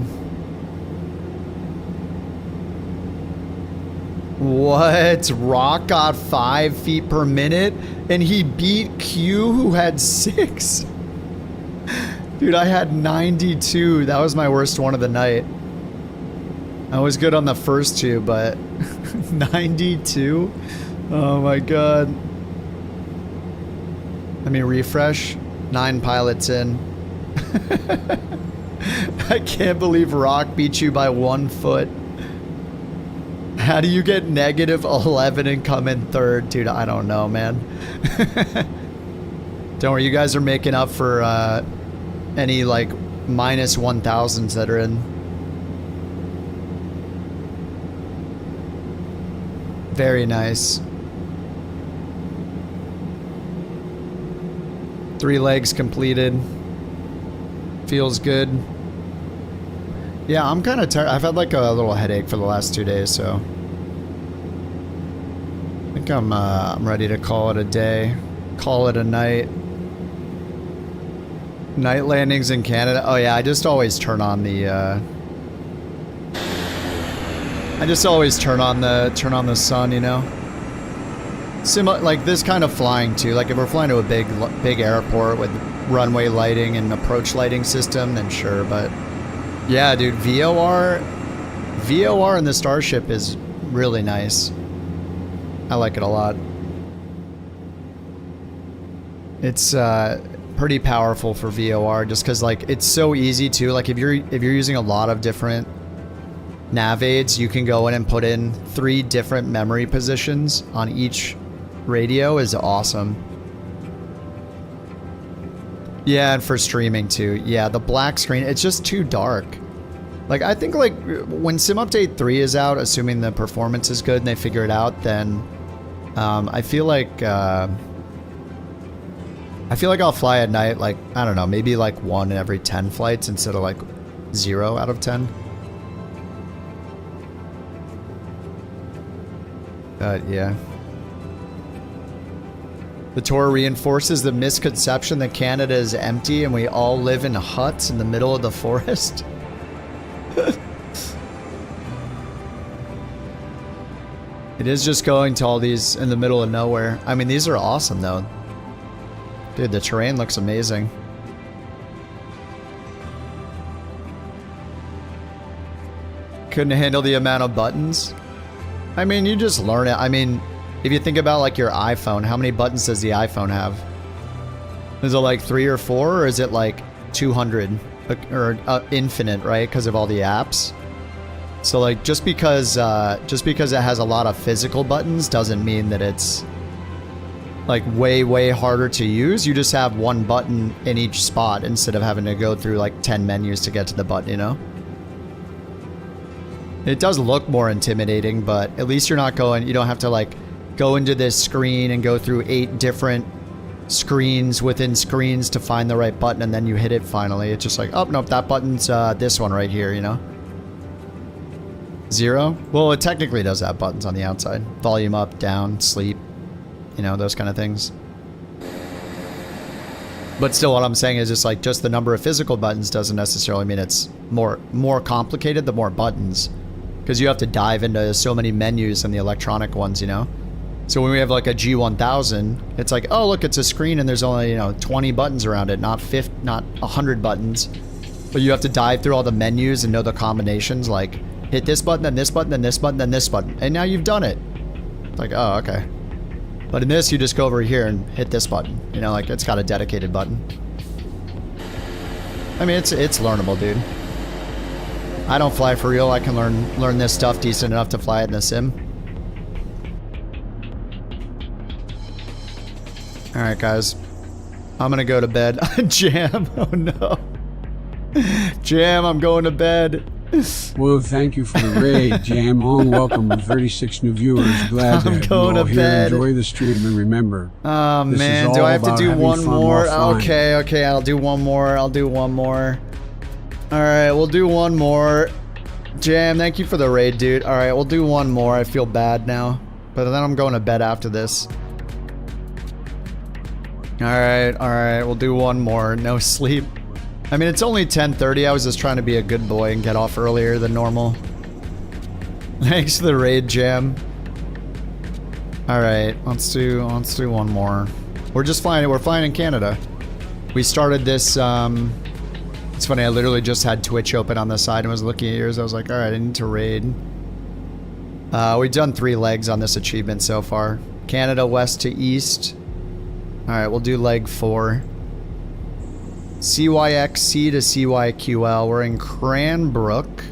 What? Rock got 5 feet per minute and he beat Q who had 6? Dude, I had 92. That was my worst one of the night. I was good on the first two, but 92? Oh my god. Let me refresh. 9 pilots in. I can't believe Rock beat you by 1 foot. How do you get negative 11 and come in third? Dude, I don't know, man. Don't worry, you guys are making up for any like minus 1000s that are in. Very nice. 3 legs completed. Feels good. Yeah, I'm kind of tired. I've had like a little headache for the last 2 days, so I think I'm ready to call it a day. Call it a night. Night landings in Canada. Oh yeah, I just always turn on the I just always turn on the sun, you know. Like this kind of flying too. Like if we're flying to a big airport with runway lighting and approach lighting system, then sure. But yeah, dude, VOR in the Starship is really nice. I like it a lot. It's pretty powerful for VOR just because like it's so easy too. Like if you're using a lot of different nav aids, you can go in and put in 3 different memory positions on each radio. Is awesome. Yeah, and for streaming too. Yeah, the black screen, it's just too dark. Like I think like when Sim Update 3 is out, assuming the performance is good and they figure it out, then I feel like I'll fly at night like, I don't know, maybe like 1 in every 10 flights instead of like 0 out of 10. Yeah. The tour reinforces the misconception that Canada is empty and we all live in huts in the middle of the forest. It is just going to all these in the middle of nowhere. I mean, these are awesome though. Dude, the terrain looks amazing. Couldn't handle the amount of buttons. I mean, you just learn it. I mean, if you think about like your iPhone, how many buttons does the iPhone have? Is it like 3 or 4, or is it like 200 or infinite, right? Because of all the apps. So like just because it has a lot of physical buttons doesn't mean that it's like way harder to use. You just have 1 button in each spot instead of having to go through like 10 menus to get to the button, you know? It does look more intimidating, but at least you're not going, you don't have to like go into this screen and go through 8 different screens within screens to find the right button and then you hit it finally. It's just like, oh, nope, that button's this one right here, you know? 0? Well, it technically does have buttons on the outside. Volume up, down, sleep, you know, those kind of things. But still, what I'm saying is just like, just the number of physical buttons doesn't necessarily mean it's more complicated the more buttons. Because you have to dive into so many menus and the electronic ones, you know? So when we have like a G1000, it's like, oh, look, it's a screen and there's only, you know, 20 buttons around it, not 100 buttons. But you have to dive through all the menus and know the combinations, like hit this button, then this button, then this button, then this button. And now you've done it. It's like, oh, okay. But in this, you just go over here and hit this button. You know, like it's got a dedicated button. I mean, it's learnable, dude. I don't fly for real. I can learn this stuff decent enough to fly it in the sim. Alright, guys. I'm gonna go to bed. Jam! Oh no. Jam, I'm going to bed. Well, thank you for the raid, Jam. Welcome with 36 new viewers. Glad to have you all here. Enjoy the stream and remember. Oh man, do I have to do one more? Okay, I'll do one more. Alright, we'll do one more. Jam, thank you for the raid, dude. Alright, we'll do one more. I feel bad now. But then I'm going to bed after this. Alright, we'll do one more. No sleep. I mean, it's only 10:30. I was just trying to be a good boy and get off earlier than normal. Thanks for the raid, Jam. Alright, let's do one more. We're flying in Canada. We started this, it's funny, I literally just had Twitch open on the side and was looking at yours. I was like, alright, I need to raid. We've done 3 legs on this achievement so far. Canada west to east. Alright, we'll do leg 4. CYXC to CYQL. We're in Cranbrook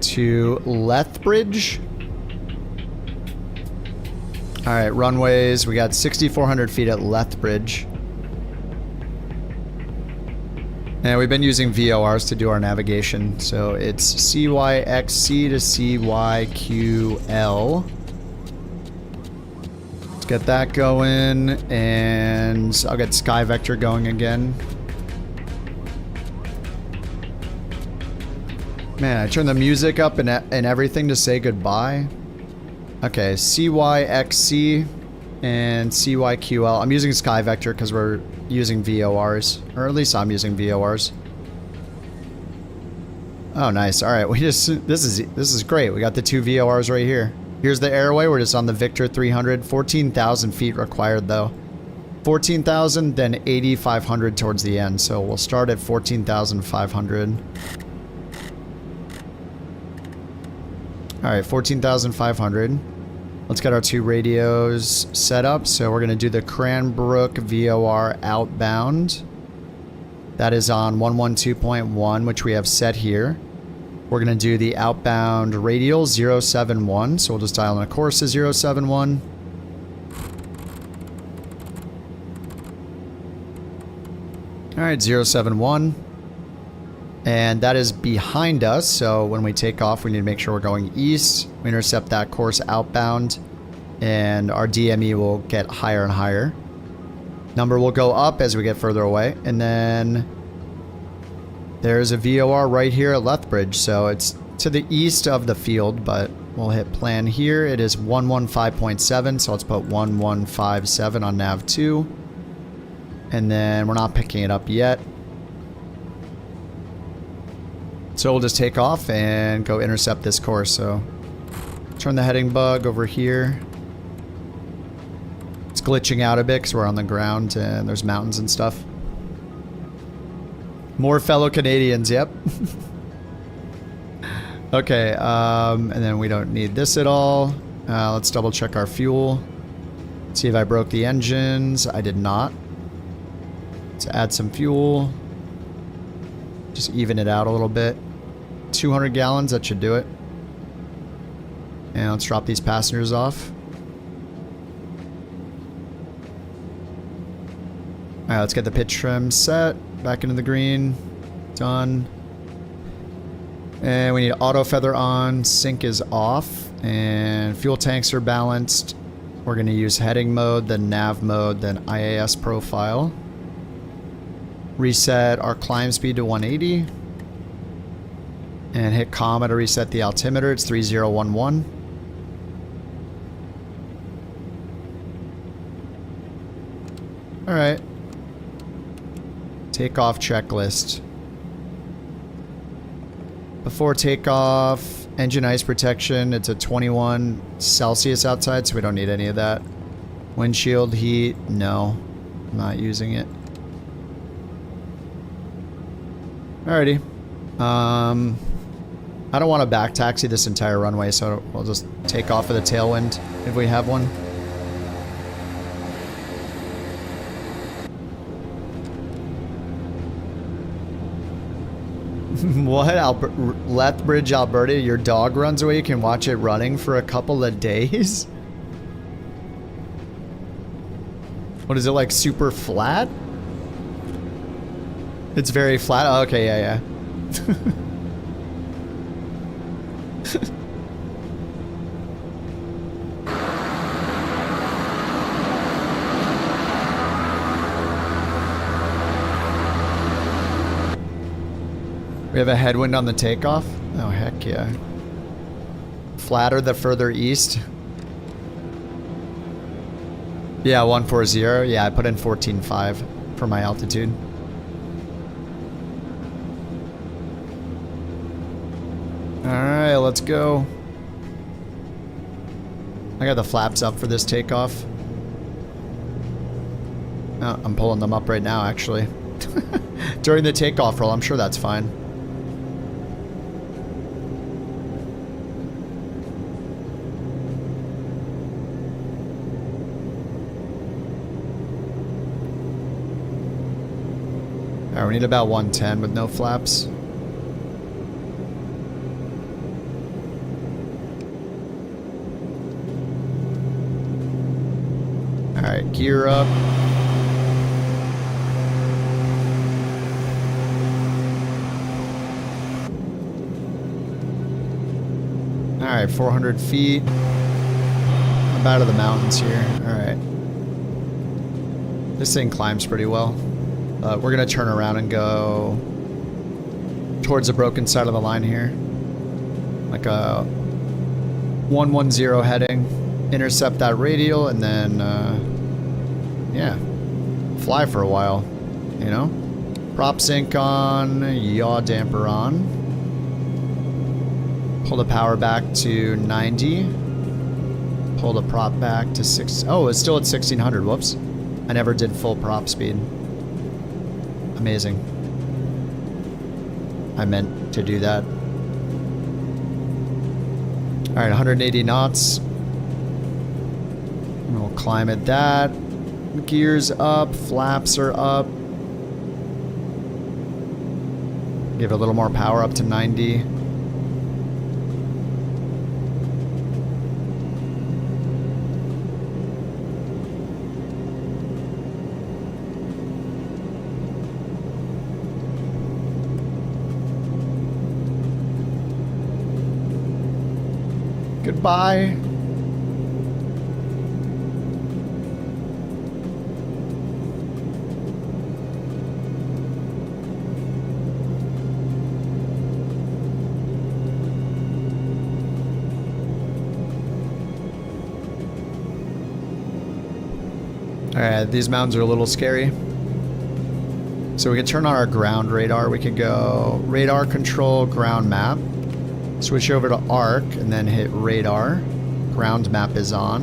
to Lethbridge. All right, runways. We got 6,400 feet at Lethbridge. And we've been using VORs to do our navigation. So it's CYXC to CYQL. Let's get that going. And I'll get Sky Vector going again. Man, I turned the music up and everything to say goodbye. Okay, CYXC and CYQL. I'm using Sky Vector because we're using VORs. Or at least I'm using VORs. Oh, nice. All right, this is great. We got the 2 VORs right here. Here's the airway. We're just on the Victor 300. 14,000 feet required, though. 14,000, then 8,500 towards the end. So we'll start at 14,500. All right, 14,500. Let's get our 2 radios set up. So we're going to do the Cranbrook VOR outbound. That is on 112.1, which we have set here. We're going to do the outbound radial 071. So we'll just dial in a course to 071. All right, 071. And that is behind us, so when we take off, we need to make sure we're going east. We intercept that course outbound, and our DME will get higher and higher. Number will go up as we get further away, and then there's a VOR right here at Lethbridge, so it's to the east of the field, but we'll hit plan here. It is 115.7, so let's put 1157 on nav 2. And then we're not picking it up yet. So we'll just take off and go intercept this course. So turn the heading bug over here. It's glitching out a bit because we're on the ground and there's mountains and stuff. More fellow Canadians, yep. Okay, and then we don't need this at all. Let's double check our fuel. See if I broke the engines. I did not. Let's add some fuel. Just even it out a little bit. 200 gallons, that should do it. And let's drop these passengers off. Alright, let's get the pitch trim set. Back into the green. Done. And we need auto feather on. Sync is off. And fuel tanks are balanced. We're going to use heading mode, then nav mode, then IAS profile. Reset our climb speed to 180. And hit comma to reset the altimeter. It's 3011. Alright. Takeoff checklist. Before takeoff, engine ice protection. It's a 21 Celsius outside, so we don't need any of that. Windshield heat. No. I'm not using it. Alrighty. I don't want to back taxi this entire runway, so we'll just take off of the tailwind if we have one. What? Lethbridge, Alberta, your dog runs away, you can watch it running for a couple of days? What is it, like super flat? It's very flat? Oh, okay, yeah. We have a headwind on the takeoff? Oh, heck yeah. Flatter the further east. Yeah, 140. Yeah, I put in 14.5 for my altitude. Alright, let's go. I got the flaps up for this takeoff. Oh, I'm pulling them up right now, actually. During the takeoff roll, I'm sure that's fine. Alright, we need about 110 with no flaps. Alright, gear up. Alright, 400 feet. I'm out of the mountains here. Alright. This thing climbs pretty well. We're going to turn around and go towards the broken side of the line here. Like a 110 heading. Intercept that radial and then, yeah, fly for a while, you know? Prop sync on, yaw damper on. Pull the power back to 90. Pull the prop back to 6. Oh, it's still at 1600. Whoops. I never did full prop speed. Amazing. I meant to do that. Alright, 180 knots. We'll climb at that. Gears up. Flaps are up. Give it a little more power up to 90. Goodbye. Alright, these mountains are a little scary. So we can turn on our ground radar. We can go radar control ground map. Switch over to arc and then hit radar. Ground map is on.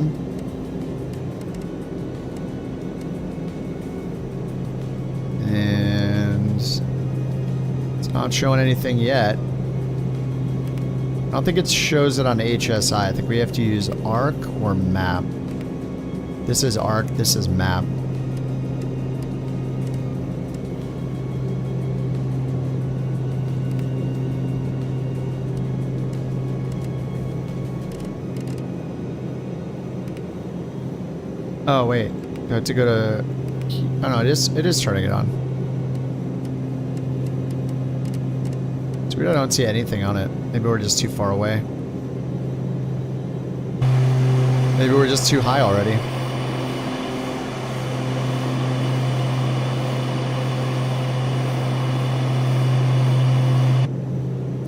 And it's not showing anything yet. I don't think it shows it on HSI. I think we have to use arc or map. This is arc, this is map. Oh wait, I have to go to. Oh no, it is turning it on. So we don't see anything on it. Maybe we're just too far away. Maybe we're just too high already.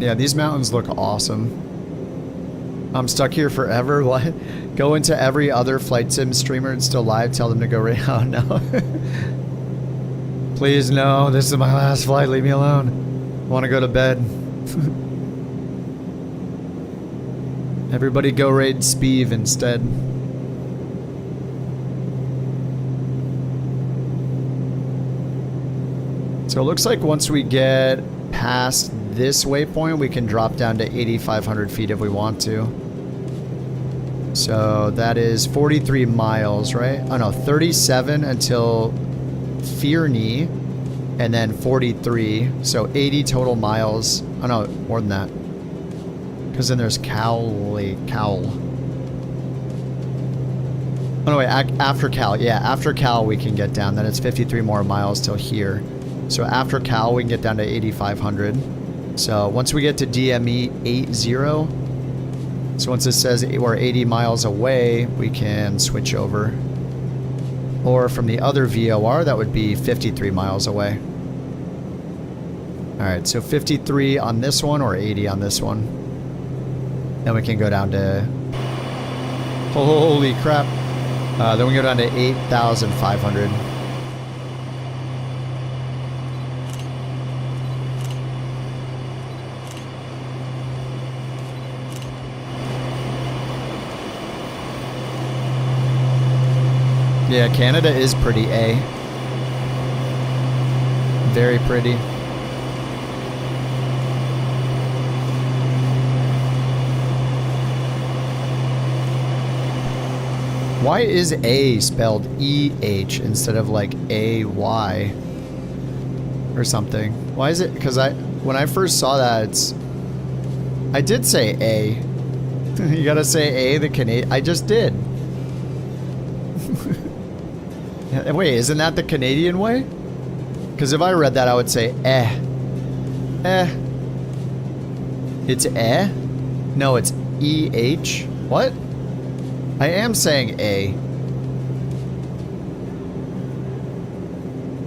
Yeah, these mountains look awesome. I'm stuck here forever. What? Go into every other flight sim streamer and still live. Tell them to go right. Oh no. Please no. This is my last flight. Leave me alone. I want to go to bed. Everybody go raid Speeve instead. So it looks like once we get past this waypoint, we can drop down to 8,500 feet if we want to. So that is 43 miles, right? Oh no, 37 until Fearney, and then 43. So 80 total miles. Oh no, more than that. Because then there's Cowl. Oh no, wait, after Cal. Yeah, after Cal we can get down. Then it's 53 more miles till here. So after Cal we can get down to 8,500. So once we get to DME 80, so once it says we're 80 miles away, we can switch over. Or from the other VOR, that would be 53 miles away. Alright, so 53 on this one or 80 on this one. Then we can go down to... Holy crap. Then we go down to 8,500. Yeah, Canada is pretty, eh? Very pretty. Why is A spelled E-H instead of like A-Y? or something. Why is it? Because when I first saw that, I did say A. You gotta say A, the Canadian. I just did. Wait, isn't that the Canadian way? Because if I read that, I would say eh. Eh. It's eh? No, it's EH. What? I am saying A.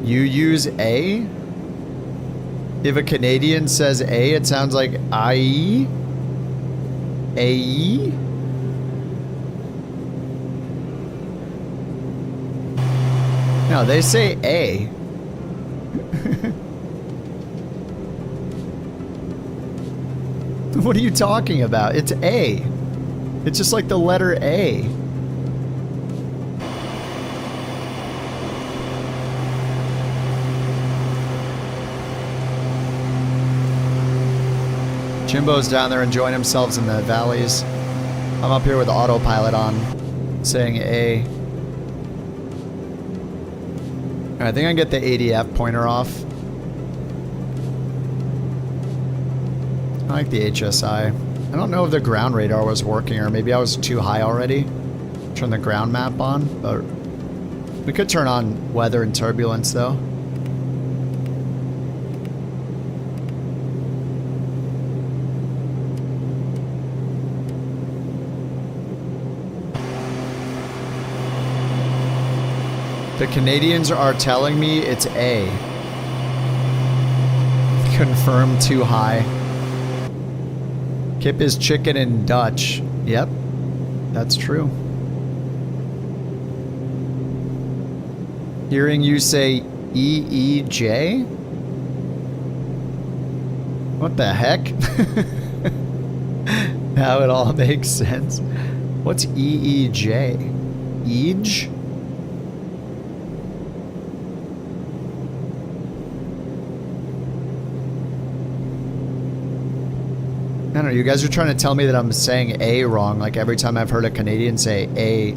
You use A? If a Canadian says A, it sounds like IE? AE? No, they say A. What are you talking about? It's A. It's just like the letter A. Jimbo's down there enjoying himself in the valleys. I'm up here with the autopilot on, saying A. I think I can get the ADF pointer off. I like the HSI. I don't know if the ground radar was working or maybe I was too high already. Turn the ground map on, but we could turn on weather and turbulence though. The Canadians are telling me it's A. Confirmed too high. Kip is chicken in Dutch. Yep, that's true. Hearing you say EEJ? What the heck? Now it all makes sense. What's EEJ? Eej? I don't know, you guys are trying to tell me that I'm saying A wrong, like every time I've heard a Canadian say A,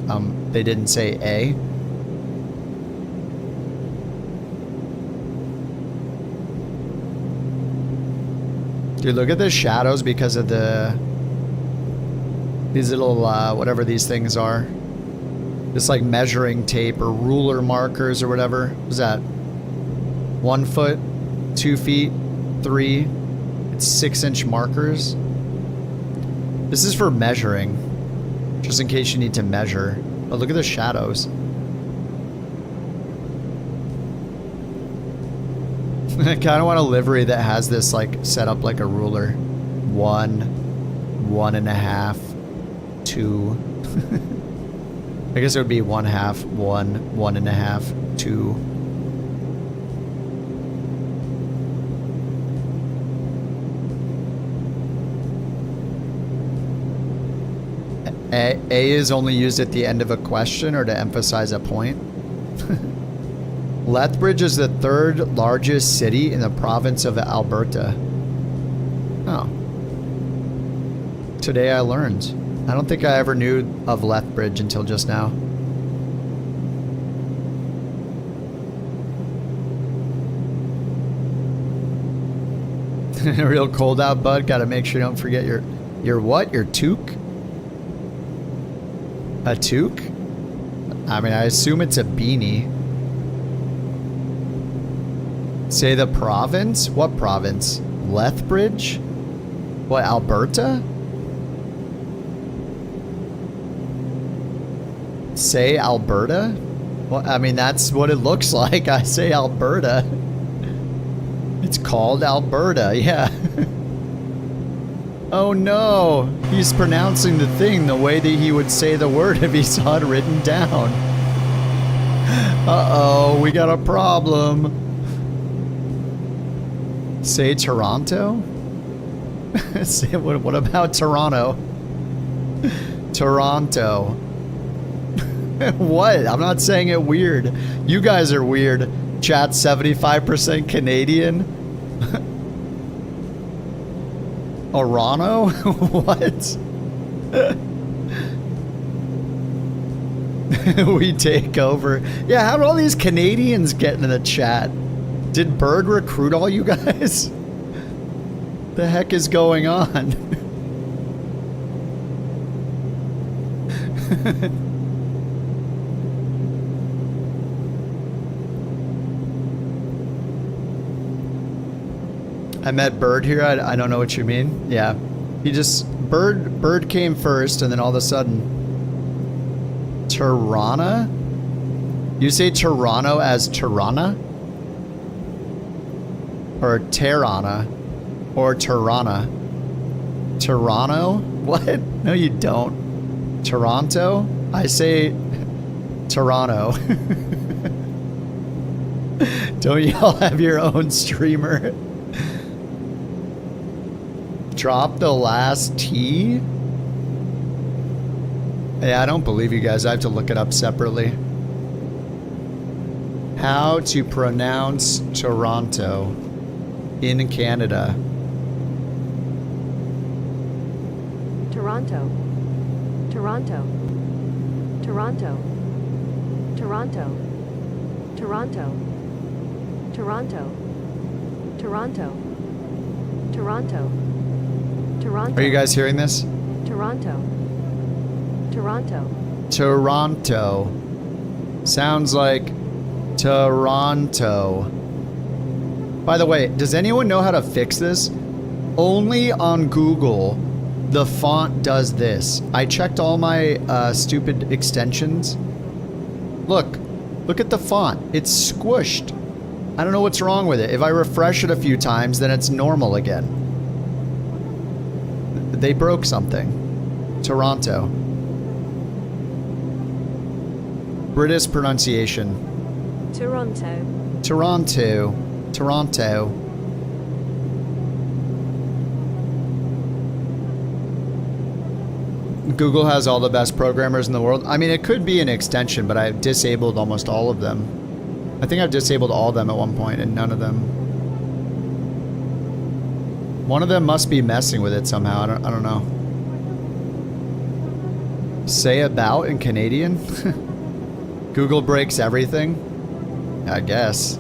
they didn't say A. Dude, look at the shadows because of these little, whatever these things are. It's like measuring tape or ruler markers or whatever. What's that? 1 foot, 2 feet, 3. It's 6-inch markers. This is for measuring, just in case you need to measure. But look at the shadows. I kind of want a livery that has this like set up like a ruler. 1, 1.5, 2. I guess it would be 1/2, 1, 1.5, 2. A is only used at the end of a question or to emphasize a point. Lethbridge is the 3rd largest city in the province of Alberta. Oh. Today I learned. I don't think I ever knew of Lethbridge until just now. Real cold out, bud. Gotta make sure you don't forget your what? Your toque? A toque? I mean, I assume it's a beanie. Say the province? What province? Lethbridge? What, Alberta? Say Alberta? Well, I mean, that's what it looks like. I say Alberta. It's called Alberta, yeah. Oh no, he's pronouncing the thing the way that he would say the word if he saw it written down. Uh-oh, we got a problem. Say Toronto? Say, what about Toronto? Toronto. What? I'm not saying it weird. You guys are weird. Chat 75% Canadian. Orano? What? We take over. Yeah, how do all these Canadians get in the chat? Did Bird recruit all you guys? The heck is going on? I met Bird here. I don't know what you mean. Yeah. He just... Bird came first, and then all of a sudden... Tirana? You say Toronto as Tirana? Or Terrana? Or Tirana? Toronto? What? No, you don't. Toronto? I say... Toronto. Don't y'all have your own streamer? Drop the last T? Yeah, I don't believe you guys. I have to look it up separately. How to pronounce Toronto in Canada. Toronto. Toronto. Toronto. Toronto. Toronto. Toronto. Toronto. Toronto. Toronto. Are you guys hearing this? Toronto. Toronto. Toronto. Sounds like Toronto. By the way, does anyone know how to fix this? Only on Google, the font does this. I checked all my stupid extensions. Look at the font. It's squished. I don't know what's wrong with it. If I refresh it a few times, then it's normal again. They broke something. Toronto. British pronunciation. Toronto. Toronto. Toronto. Google has all the best programmers in the world. I mean, it could be an extension, but I've disabled almost all of them. I think I've disabled all of them at one point, and none of them. One of them must be messing with it somehow. I don't know. Say about in Canadian? Google breaks everything? I guess.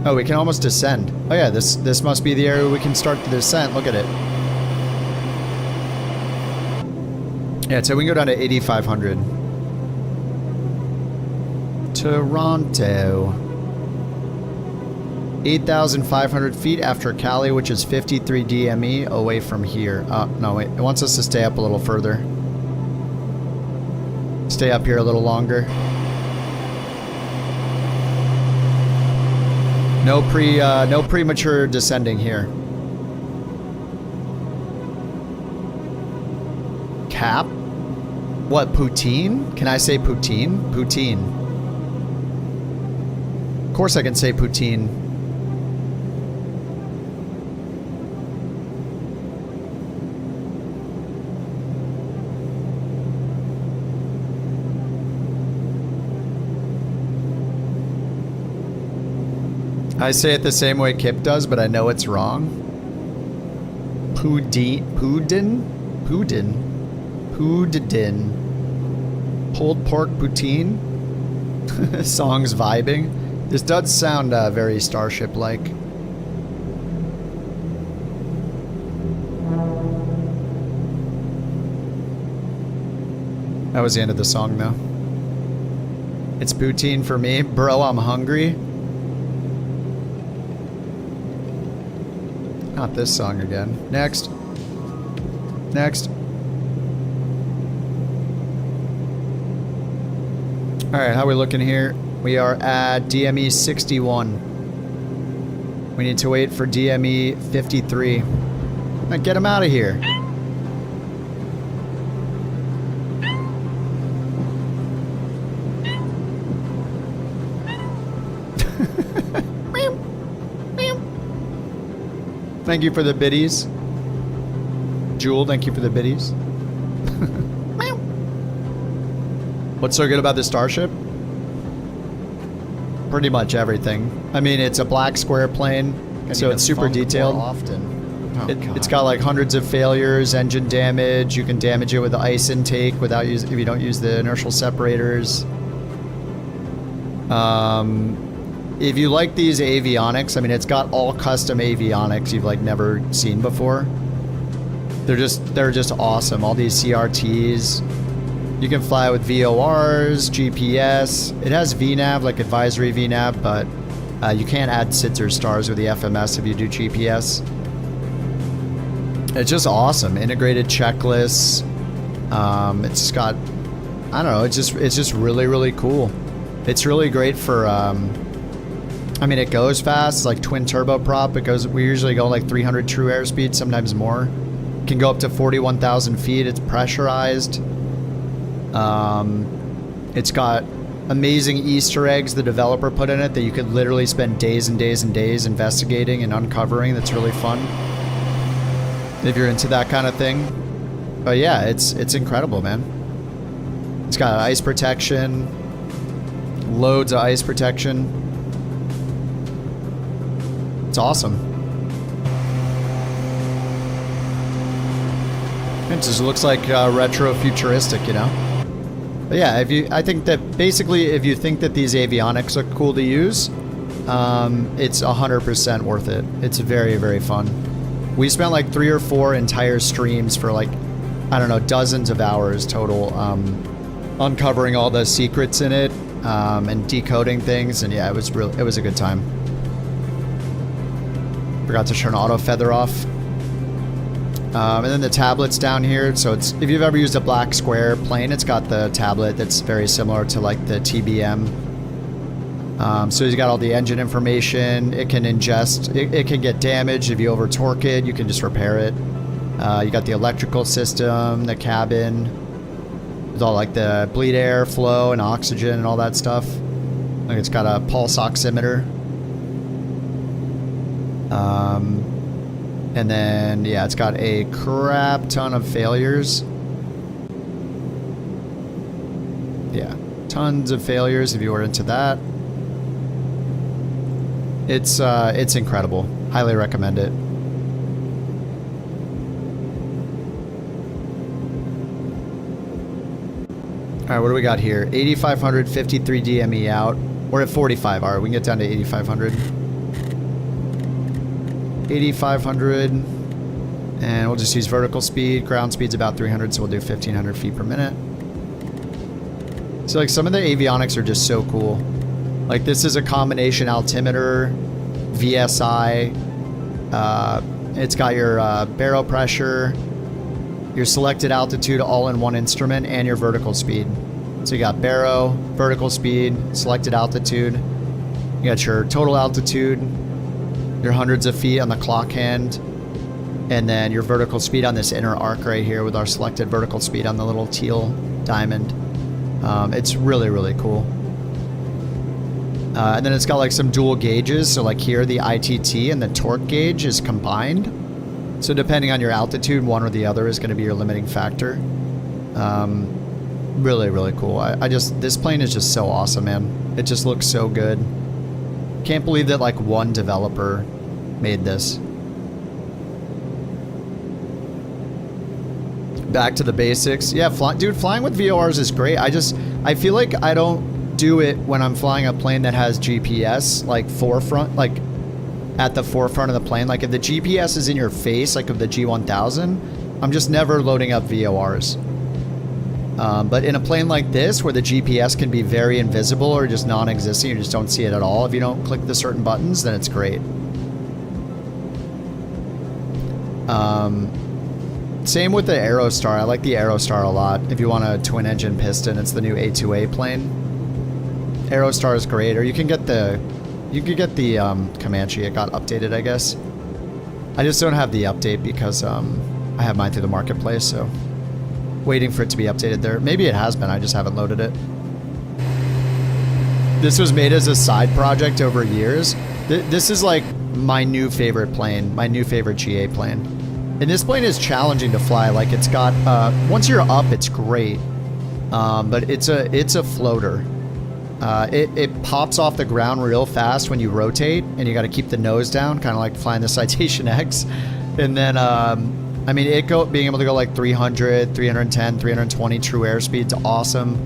Oh, we can almost descend. Oh yeah, this must be the area we can start the descent. Look at it. Yeah, so we can go down to 8,500. Toronto. 8,500 feet after Cali, which is 53 DME away from here. No, wait. It wants us to stay up a little further. Stay up here a little longer. No premature descending here. Cap? What, poutine? Can I say poutine? Poutine. Of course I can say poutine. I say it the same way Kip does, but I know it's wrong. Pulled pork poutine. Songs vibing. This does sound very Starship-like. That was the end of the song, though. It's poutine for me. Bro, I'm hungry. Not this song again. Next. Next. Alright, how are we looking here? We are at DME 61. We need to wait for DME 53. Right, get him out of here. Thank you for the biddies. Jewel, thank you for the biddies. What's so good about the Starship? Pretty much everything. I mean, it's a black square plane, so it's super detailed. It's got like hundreds of failures, engine damage. You can damage it with the ice intake without if you don't use the inertial separators. if you like these avionics, I mean, it's got all custom avionics you've like never seen before. They're just awesome. All these CRTs. You can fly with VORs, GPS. It has VNAV, like advisory VNAV, but you can't add SIDS or stars with the FMS if you do GPS. It's just awesome. Integrated checklists. It's got, I don't know, it's just really, really cool. It's really great for, I mean, it goes fast. It's like twin turboprop. We usually go like 300 true airspeed, sometimes more. It can go up to 41,000 feet. It's pressurized. It's got amazing Easter eggs the developer put in it that you could literally spend days and days and days investigating and uncovering. That's really fun if you're into that kind of thing. But yeah, it's incredible, man. It's got ice protection, loads of ice protection. It's awesome. It just looks like retro futuristic, you know. But yeah, I think that basically if you think that these avionics look cool to use, it's 100% worth it. It's very, very fun. We spent like 3 or 4 entire streams for like, I don't know, dozens of hours total, uncovering all the secrets in it, and decoding things. And yeah, it was a good time. Forgot to turn auto feather off. And then the tablet's down here. So it's, if you've ever used a black square plane, it's got the tablet that's very similar to like the TBM. So you've got all the engine information. It can ingest, it can get damaged if you over torque it. You can just repair it. You got the electrical system, the cabin, with all like the bleed air flow and oxygen and all that stuff. Like it's got a pulse oximeter. And then, yeah, it's got a crap ton of failures. Yeah, tons of failures if you were into that. It's incredible. Highly recommend it. All right, what do we got here? 8,500, 53 DME out. We're at 45. All right, we can get down to 8,500. 8,500, and we'll just use vertical speed. Ground speed's about 300, so we'll do 1,500 feet per minute. So like some of the avionics are just so cool. Like this is a combination altimeter, VSI. It's got your barrel pressure, your selected altitude all in one instrument, and your vertical speed. So you got baro, vertical speed, selected altitude. You got your total altitude, your hundreds of feet on the clock hand, and then your vertical speed on this inner arc right here with our selected vertical speed on the little teal diamond. It's really, really cool. And then it's got like some dual gauges. So like here, the ITT and the torque gauge is combined. So depending on your altitude, one or the other is going to be your limiting factor. Really, really cool. This plane is just so awesome, man. It just looks so good. Can't believe that like one developer made this. Back to the basics. Yeah, dude, flying with VORs is great. I feel like I don't do it when I'm flying a plane that has GPS like forefront, like at the forefront of the plane. Like if the GPS is in your face, like of the G1000, I'm just never loading up VORs. But in a plane like this, where the GPS can be very invisible or just non-existent, you just don't see it at all if you don't click the certain buttons, then it's great. Same with the Aerostar. I like the Aerostar a lot. If you want a twin engine piston, it's the new A2A plane. Aerostar is great, or you can get the Comanche. It got updated, I guess. I just don't have the update because I have mine through the marketplace, so waiting for it to be updated there. Maybe it has been, I just haven't loaded it. This was made as a side project over years. This is like my new favorite plane, my new favorite GA plane. And this plane is challenging to fly. Like it's got, once you're up, it's great. But it's a floater. It pops off the ground real fast when you rotate, and you got to keep the nose down, kind of like flying the Citation X. And then, I mean, being able to go like 300, 310, 320 true airspeed's awesome.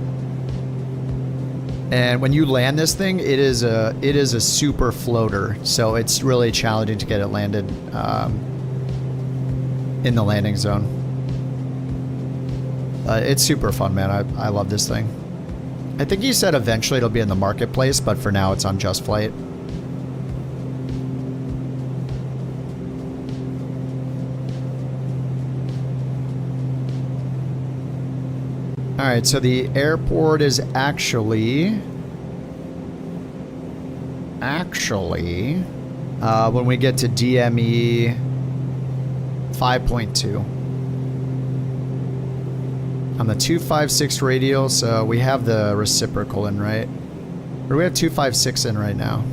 And when you land this thing, it is a super floater, so it's really challenging to get it landed in the landing zone. It's super fun, man. I love this thing. I think he said eventually it'll be in the marketplace, but for now it's on Just Flight. Alright, so the airport is actually when we get to DME 5.2. On the 256 radial, so we have the reciprocal in, right? Or we have 256 in right now.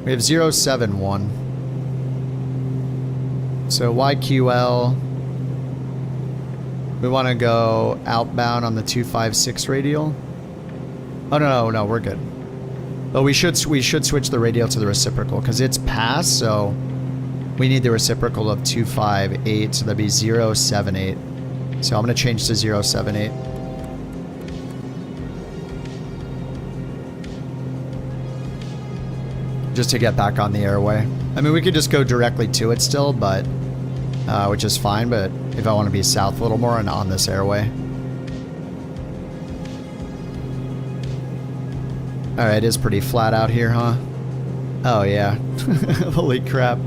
We have 071. So YQL. We want to go outbound on the 256 radial. Oh no, we're good. But we should switch the radial to the reciprocal because it's past, so we need the reciprocal of 258, so that'd be 078. So I'm going to change to 078. Just to get back on the airway. I mean, we could just go directly to it still, but which is fine, but if I want to be south a little more and on this airway. Alright, it is pretty flat out here, huh? Oh yeah. Holy crap.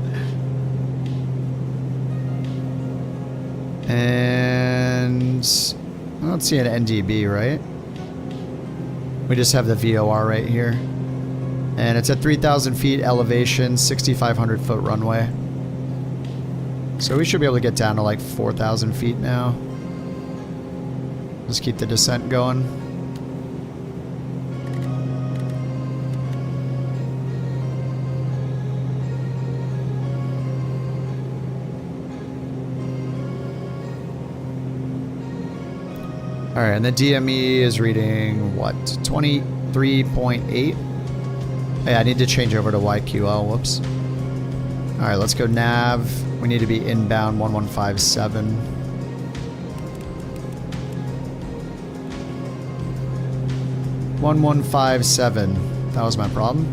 And I don't see an NDB, right? We just have the VOR right here. And it's at 3,000 feet elevation, 6,500 foot runway. So we should be able to get down to like 4,000 feet now. Just keep the descent going. Alright, and the DME is reading, what, 23.8? Hey, I need to change over to YQL, whoops. Alright, let's go nav. We need to be inbound 1157. That was my problem.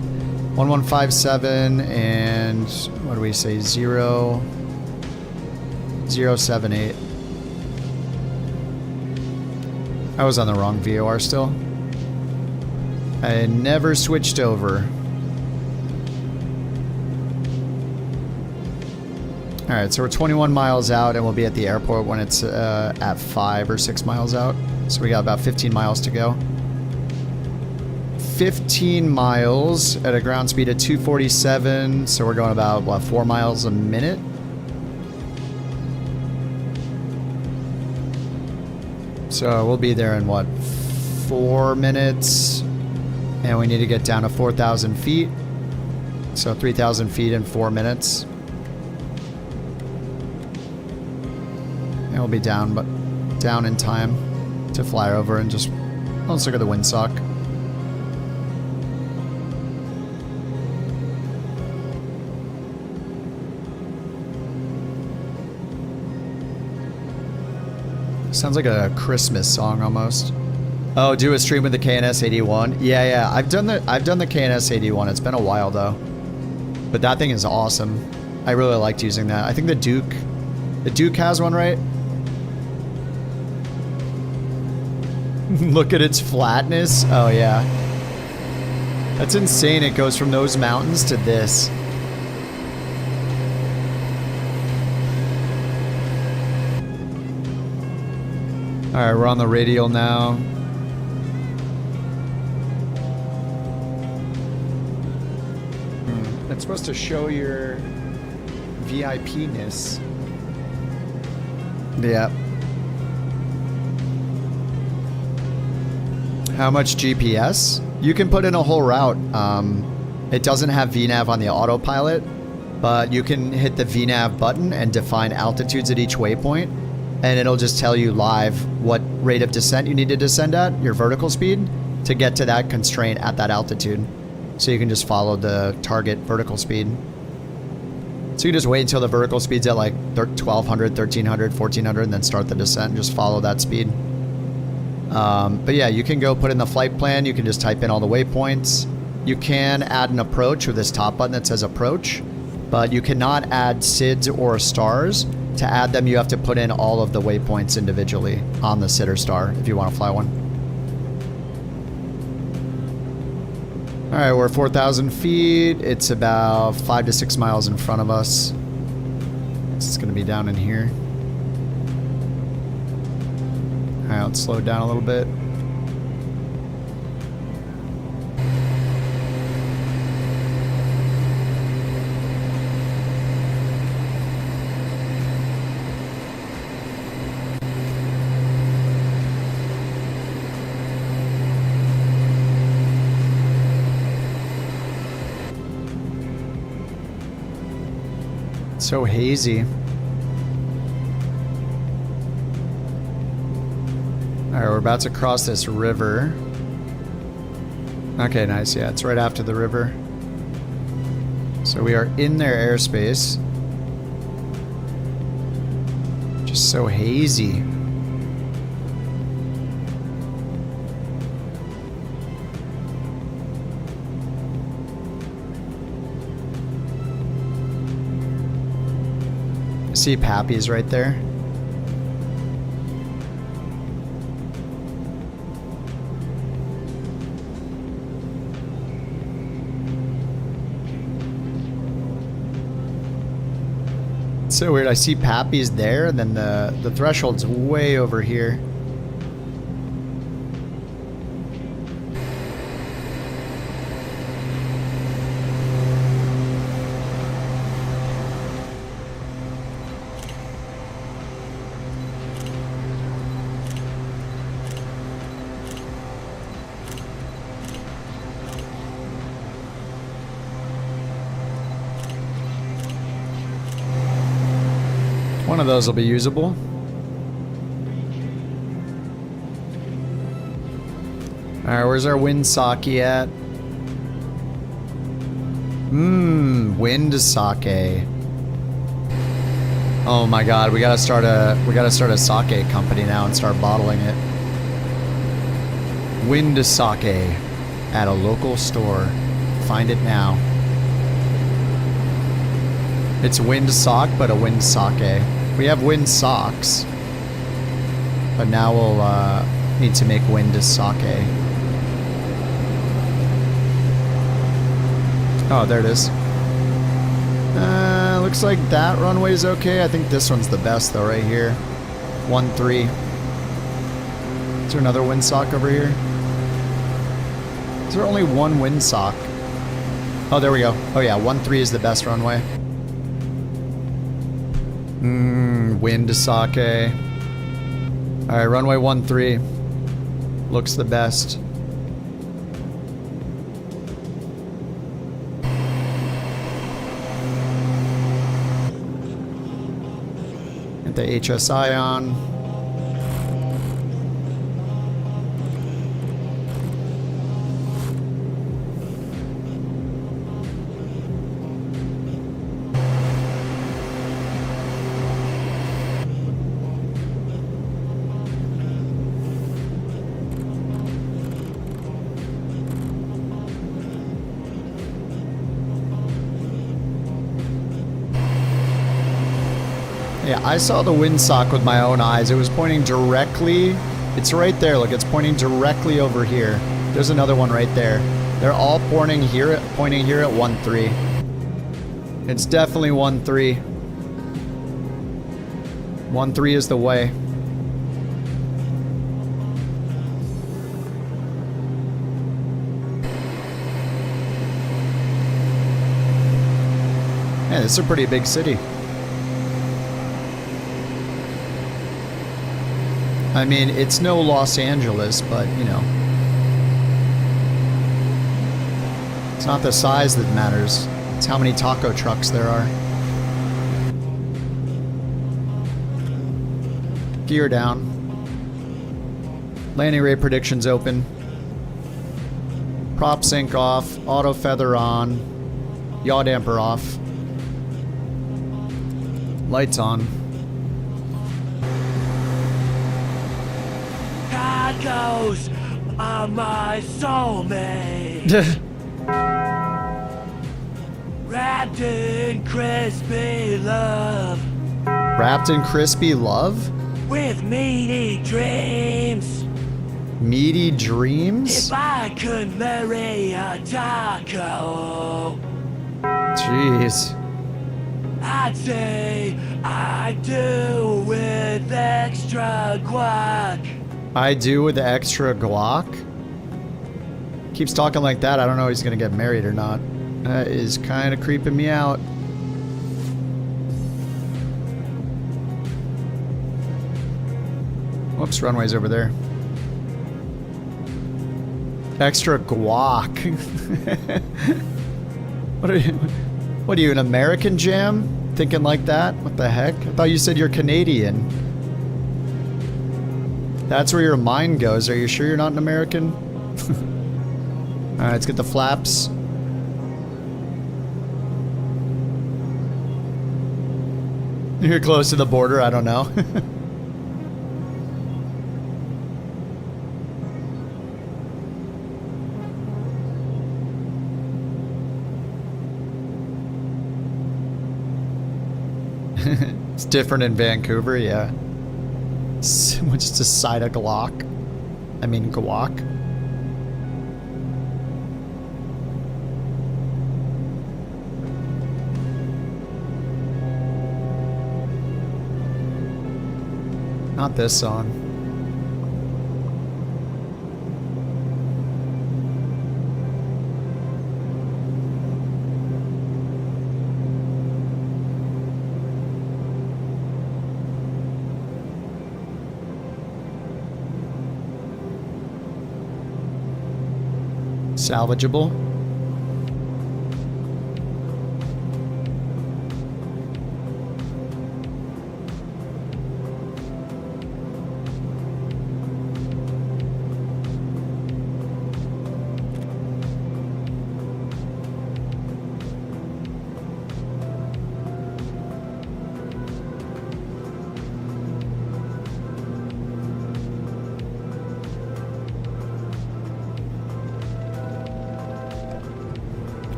1157 and what do we say? 078. I was on the wrong VOR still. I never switched over. Alright, so we're 21 miles out and we'll be at the airport when it's at 5 or 6 miles out. So we got about 15 miles to go. 15 miles at a ground speed of 247, so we're going about, what, 4 miles a minute? So we'll be there in, what, 4 minutes? And we need to get down to 4,000 feet. So 3,000 feet in 4 minutes. And we'll be down, but down in time to fly over and just, let's look at the windsock. Sounds like a Christmas song almost. Oh, do a stream with the KNS-81. Yeah, I've done the KNS-81. It's been a while though, but that thing is awesome. I really liked using that. I think the Duke has one, right? Look at its flatness. Oh yeah, that's insane. It goes from those mountains to this. Alright, we're on the radial now. It's supposed to show your VIP-ness. Yeah. How much GPS? You can put in a whole route. It doesn't have VNAV on the autopilot, but you can hit the VNAV button and define altitudes at each waypoint. And it'll just tell you live what rate of descent you need to descend at, your vertical speed, to get to that constraint at that altitude. So you can just follow the target vertical speed. So you just wait until the vertical speed's at like 1,200, 1,300, 1,400, and then start the descent and just follow that speed. But yeah, you can go put in the flight plan. You can just type in all the waypoints. You can add an approach with this top button that says approach, but you cannot add SIDS or stars. To add them, you have to put in all of the waypoints individually on the SID or star if you want to fly one. All right, we're 4,000 feet. It's about 5 to 6 miles in front of us. It's going to be down in here. All right, let's slow it down a little bit. So hazy. Alright, we're about to cross this river. Okay, nice. Yeah, it's right after the river. So we are in their airspace. Just so hazy. See Pappy's right there. It's so weird. I see Pappy's there, and then the threshold's way over here. One of those will be usable. Alright, where's our wind sake at? Wind sake. Oh my god, we gotta start a sake company now and start bottling it. Wind sake at a local store. Find it now. It's wind sock, but a wind sake. We have wind socks, but now we'll need to make wind sake. Oh, there it is. Looks like that runway's okay. I think this one's the best though, right here. 1-3. Is there another wind sock over here? Is there only one wind sock? Oh, there we go. Oh yeah, 1-3 is the best runway. Wind sake. Alright, runway 13. Looks the best. Get the HSI on. Yeah, I saw the windsock with my own eyes. It was pointing directly. It's right there. Look, it's pointing directly over here. There's another one right there. They're all pointing here at 1-3. It's definitely 1-3. 1-3 is the way. Man, this is a pretty big city. I mean, it's no Los Angeles, but, you know. It's not the size that matters. It's how many taco trucks there are. Gear down. Landing rate predictions open. Prop sync off. Auto feather on. Yaw damper off. Lights on. tacos are my soulmate. Wrapped in crispy love. Wrapped in crispy love? With meaty dreams. Meaty dreams? If I could marry a taco. Jeez. I'd say I do with extra guac. I do with the extra guac? Keeps talking like that, I don't know if he's gonna get married or not. That is kind of creeping me out. Whoops, runway's over there. Extra guac. What are you, an American Jam? Thinking like that? What the heck? I thought you said you're Canadian. That's where your mind goes. Are you sure you're not an American? Alright, let's get the flaps. You're close to the border, I don't know. It's different in Vancouver, yeah. Just a side of guac. I mean guac. Not this song. Salvageable.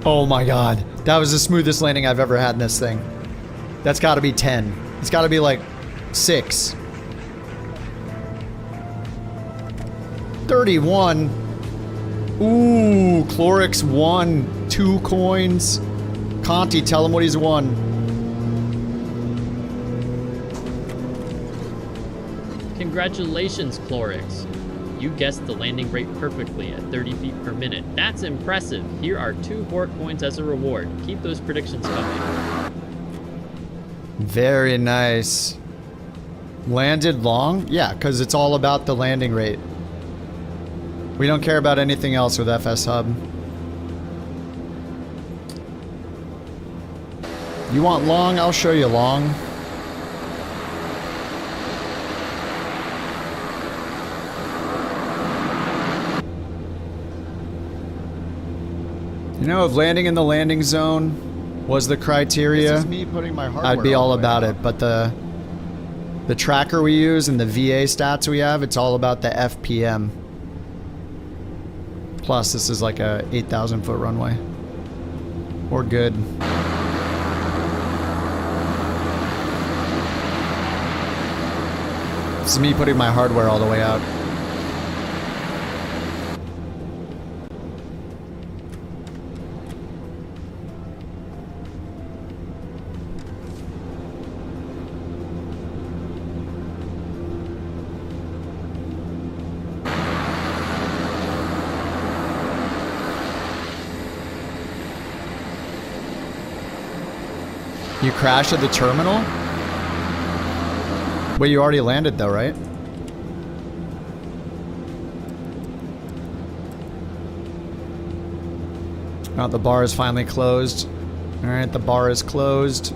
Oh my god. That was the smoothest landing I've ever had in this thing. That's gotta be 10. It's gotta be like 6. 31. Ooh, Clorix won 2 coins. Conti, tell him what he's won. Congratulations, Clorix. You guessed the landing rate perfectly at 30 feet per minute. That's impressive. Here are 2 Bork coins as a reward. Keep those predictions coming. Very nice. Landed long? Yeah, because it's all about the landing rate. We don't care about anything else with FS Hub. You want long? I'll show you long. You know, if landing in the landing zone was the criteria, This is me putting my hardware I'd be all the way about up. it. But the tracker we use and the VA stats we have, it's all about the FPM. Plus, this is like a 8,000 foot runway. We're good. This is me putting my hardware all the way out. You crashed at the terminal? Wait, you already landed though, right? Oh, the bar is finally closed. Alright, the bar is closed.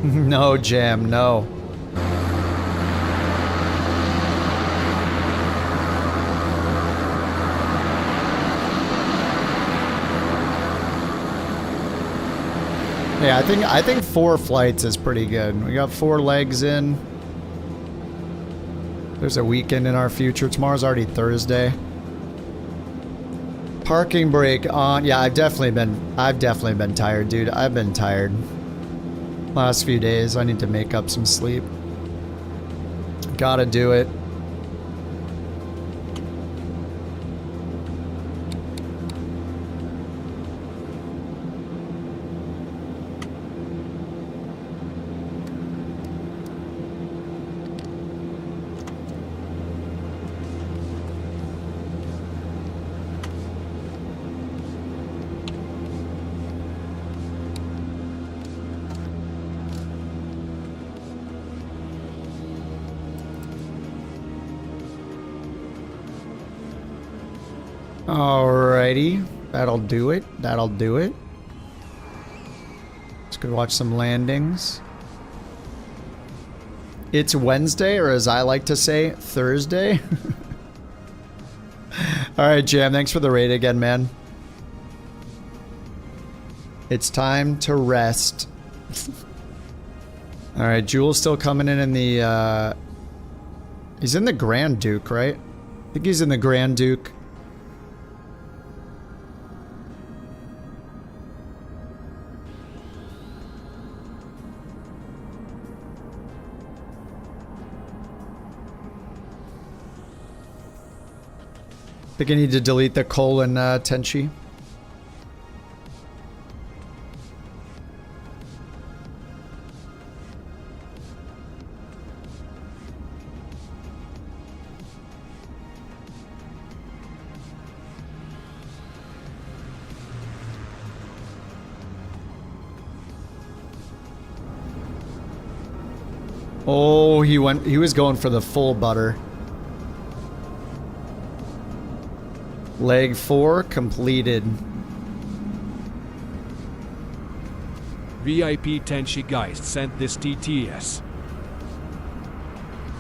No, Jam, no. Yeah, I think 4 flights is pretty good. We got 4 legs in. There's a weekend in our future. Tomorrow's already Thursday. Parking brake on. Yeah, I've definitely been tired, dude. I've been tired. Last few days, I need to make up some sleep. Gotta do it. Alrighty, that'll do it. That'll do it. Let's go watch some landings. It's Wednesday, or as I like to say, Thursday. Alright, Jam, thanks for the raid again, man. It's time to rest. Alright, Jules still coming in the, he's in the Grand Duke, right? I think he's in the Grand Duke. I think I need to delete the colon, Tenchi. Oh, he was going for the full butter. Leg 4 completed. VIP Tenshi Geist sent this TTS.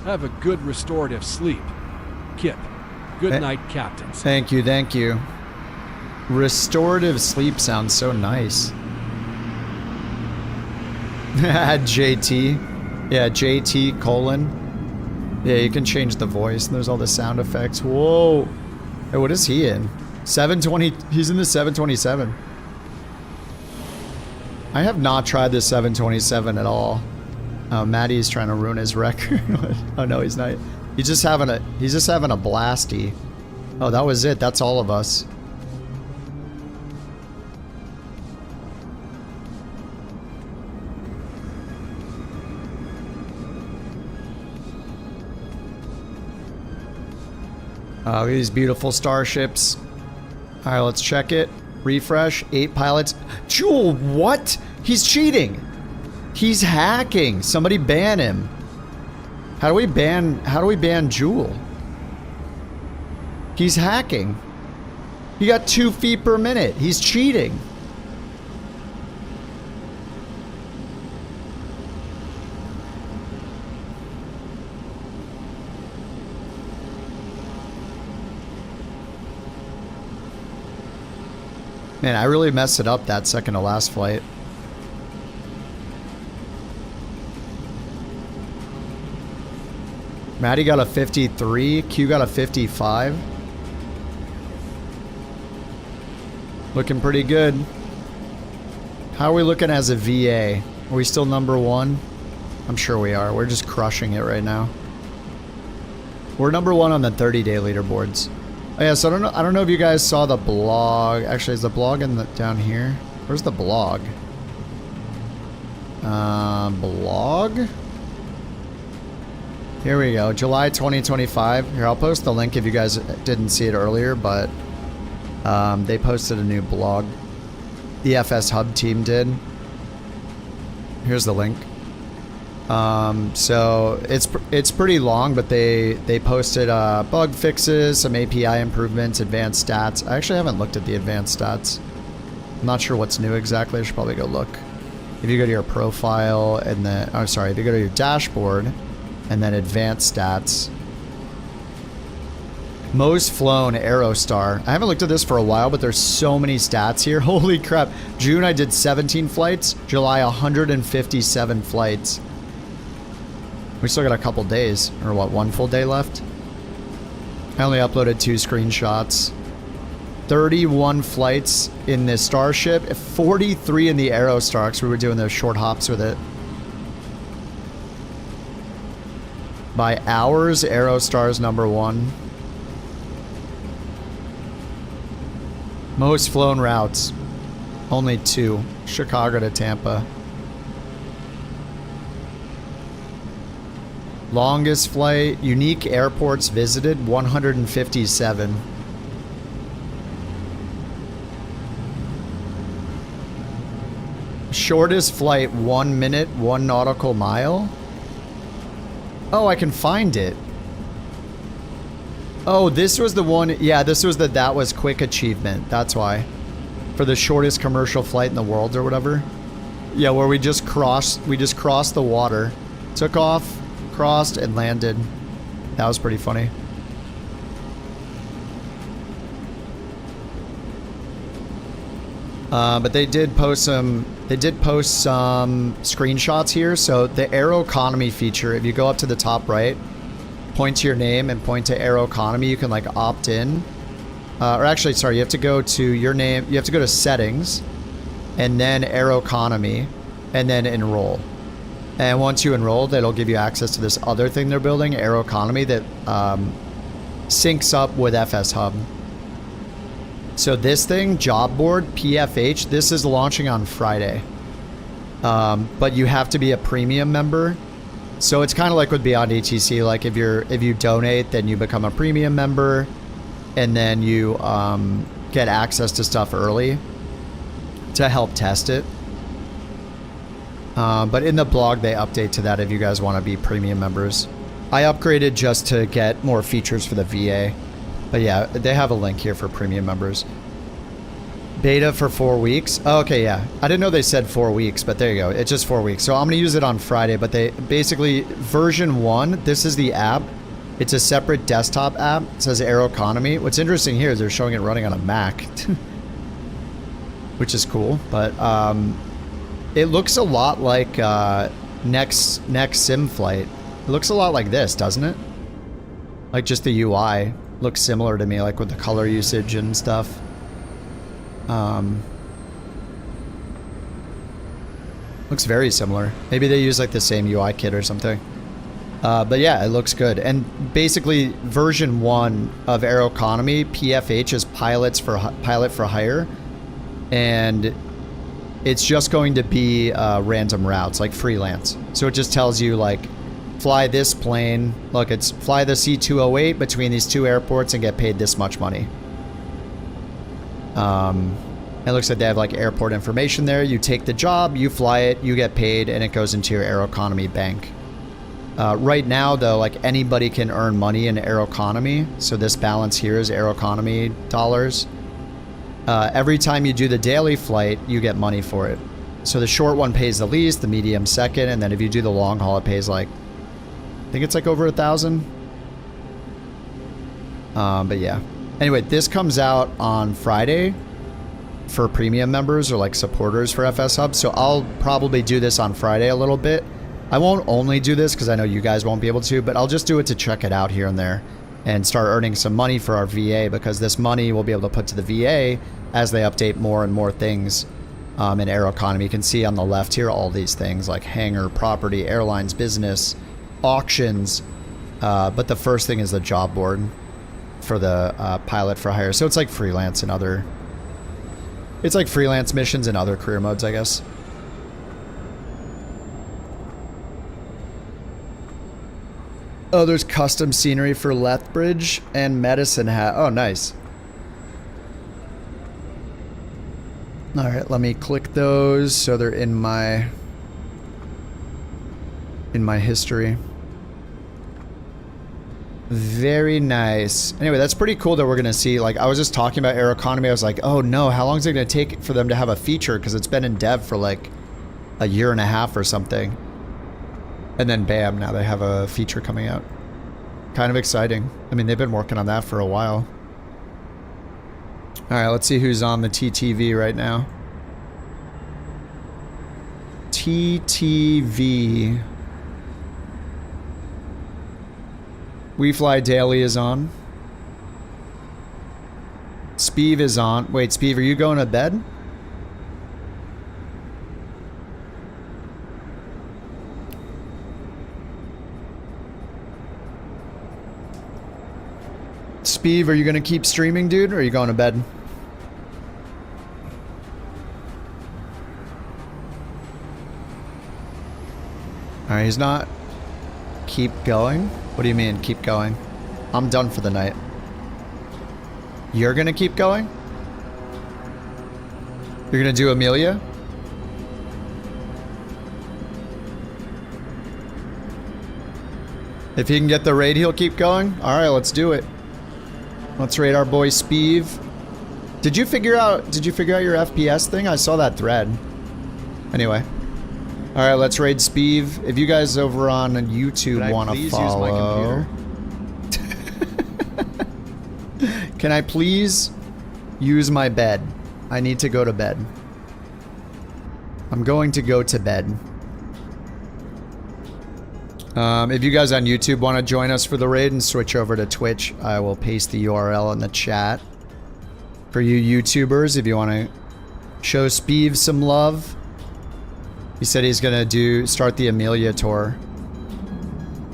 Have a good restorative sleep. Kip. Good night, captains. Thank you, thank you. Restorative sleep sounds so nice. JT. Yeah, JT colon. Yeah, you can change the voice and there's all the sound effects. Whoa. Hey, what is he in? 720. He's in the 727. I have not tried the 727 at all. Oh, Maddie's trying to ruin his record. Oh no, he's not. He's just having a blasty. Oh, that was it. That's all of us. Look at these beautiful starships. All right, let's check it. Refresh. 8 pilots. Jewel, what? He's cheating. He's hacking. Somebody ban him. How do we ban Jewel? He's hacking. He got 2 feet per minute. He's cheating. Man, I really messed it up that second to last flight. Maddie got a 53. Q got a 55. Looking pretty good. How are we looking as a VA? Are we still number 1? I'm sure we are. We're just crushing it right now. We're number 1 on the 30-day leaderboards. Oh yeah, so I don't know if you guys saw the blog. Actually, is the blog down here? Where's the blog? Blog? Here we go. July 2025. Here, I'll post the link if you guys didn't see it earlier, but they posted a new blog. The FS Hub team did. Here's the link. So it's pretty long, but they posted bug fixes, some API improvements, advanced stats. I actually haven't looked at the advanced stats. I'm not sure what's new exactly. I should probably go look. If you go to your profile and then, oh sorry, if you go to your dashboard and then advanced stats, Most flown Aerostar. I haven't looked at this for a while, but there's so many stats here. Holy crap. June, I did 17 flights. July, 157 flights. We still got a couple days. Or what, one full day left? I only uploaded 2 screenshots. 31 flights in the Starship. 43 in the Aerostar, because we were doing those short hops with it. By hours, Aerostar's #1. Most flown routes. Only 2. Chicago to Tampa. Longest flight. Unique airports visited. 157. Shortest flight. 1 minute, 1 nautical mile. Oh, I can find it. Oh, this was the one. Yeah, this was the that was quick achievement. That's why. For the shortest commercial flight in the world or whatever. Yeah, where we just crossed the water. Took off, crossed, and landed. That was pretty funny. But they did post some screenshots here. So the Aero Economy feature, if you go up to the top right, point to your name and point to Aero Economy, you can like opt in. Or actually, sorry, you have to go to your name. You have to go to settings and then Aero Economy and then enroll. And once you enroll, it'll give you access to this other thing they're building, Aero Economy, that syncs up with FS Hub. So this thing, job board, PFH, this is launching on Friday. But you have to be a premium member. So it's kind of like with Beyond ETC, like if you donate, then you become a premium member and then you get access to stuff early to help test it. But in the blog, they update to that if you guys want to be premium members. I upgraded just to get more features for the VA. But yeah, they have a link here for premium members. Beta for 4 weeks. Oh, okay, yeah. I didn't know they said 4 weeks, but there you go. It's just 4 weeks. So I'm going to use it on Friday, but they basically, version 1, this is the app. It's a separate desktop app. It says Aero Economy. What's interesting here is they're showing it running on a Mac, which is cool. But it looks a lot like next sim flight. It looks a lot like this, doesn't it? Like just the UI looks similar to me, like with the color usage and stuff. Looks very similar. Maybe they use like the same UI kit or something. But yeah, it looks good. And basically, version 1 of Aero Economy, PFH, is pilot for hire, and it's just going to be random routes, like freelance. So it just tells you like, fly this plane. Look, it's fly the C208 between these 2 airports and get paid this much money. It looks like they have like airport information there. You take the job, you fly it, you get paid, and it goes into your Aero Economy bank. Right now, though, like anybody can earn money in Aero Economy. So this balance here is Aero Economy dollars. Every time you do the daily flight, you get money for it. So the short one pays the least, the medium second, and then if you do the long haul, it pays like, I think it's like over 1,000. But yeah. Anyway, this comes out on Friday for premium members or like supporters for FS Hub. So I'll probably do this on Friday a little bit. I won't only do this because I know you guys won't be able to, but I'll just do it to check it out here and there and start earning some money for our VA, because this money we'll be able to put to the VA as they update more and more things in Aero Economy. You can see on the left here all these things like hangar, property, airlines, business, auctions. But the first thing is the job board for the pilot for hire. So it's like freelance and other... It's like freelance missions and other career modes, I guess. Oh, there's custom scenery for Lethbridge and Medicine Hat. Oh, nice. All right, let me click those so they're in my history. Very nice. Anyway, that's pretty cool that we're gonna see. Like, I was just talking about Aero Economy. I was like, oh no, how long is it gonna take for them to have a feature? Because it's been in dev for like a year and a half or something. And then bam, now they have a feature coming out. kind of exciting. I mean, they've been working on that for a while. All right, let's see who's on the TTV right now. TTV. We Fly Daily is on. Speeve is on. Wait, Speeve, are you going to bed? Speeve, are you going to keep streaming, dude, or are you going to bed? Alright, he's not. Keep going? What do you mean, keep going? I'm done for the night. You're gonna keep going? You're gonna do Amelia? If he can get the raid, he'll keep going? Alright, let's do it. Let's raid our boy Speeve. Did you figure out your FPS thing? I saw that thread. Anyway. Alright, let's raid Speeve. If you guys over on YouTube want to follow... Can I please use my bed? I need to go to bed. I'm going to go to bed. If you guys on YouTube want to join us for the raid and switch over to Twitch, I will paste the URL in the chat. For you YouTubers, if you want to show Speeve some love. He said he's gonna start the Amelia tour.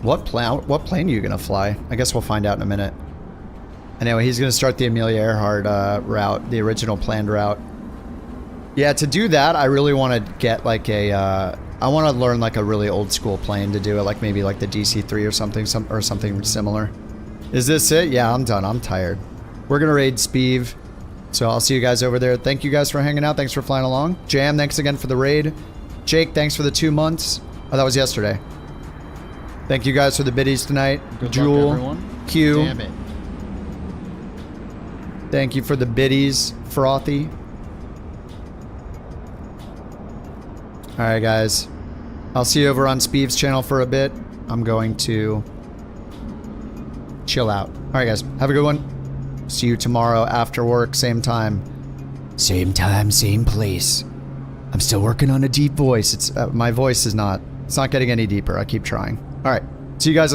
What plane are you gonna fly? I guess we'll find out in a minute. Anyway, he's gonna start the Amelia Earhart route, the original planned route. Yeah, to do that, I really want to get like a. I want to learn like a really old school plane to do it, like maybe like the DC-3 or something similar. Is this it? Yeah, I'm done. I'm tired. We're gonna raid Speeve, so I'll see you guys over there. Thank you guys for hanging out. Thanks for flying along. Jam, thanks again for the raid. Jake, thanks for the 2 months. Oh, that was yesterday. Thank you guys for the biddies tonight. Jewel, Q. Damn it. Thank you for the biddies, Frothy. Alright, guys. I'll see you over on Speeve's channel for a bit. I'm going to chill out. Alright, guys. Have a good one. See you tomorrow after work, same time. Same time, same place. I'm still working on a deep voice. It's my voice is not. It's not getting any deeper. I keep trying. All right. See you guys.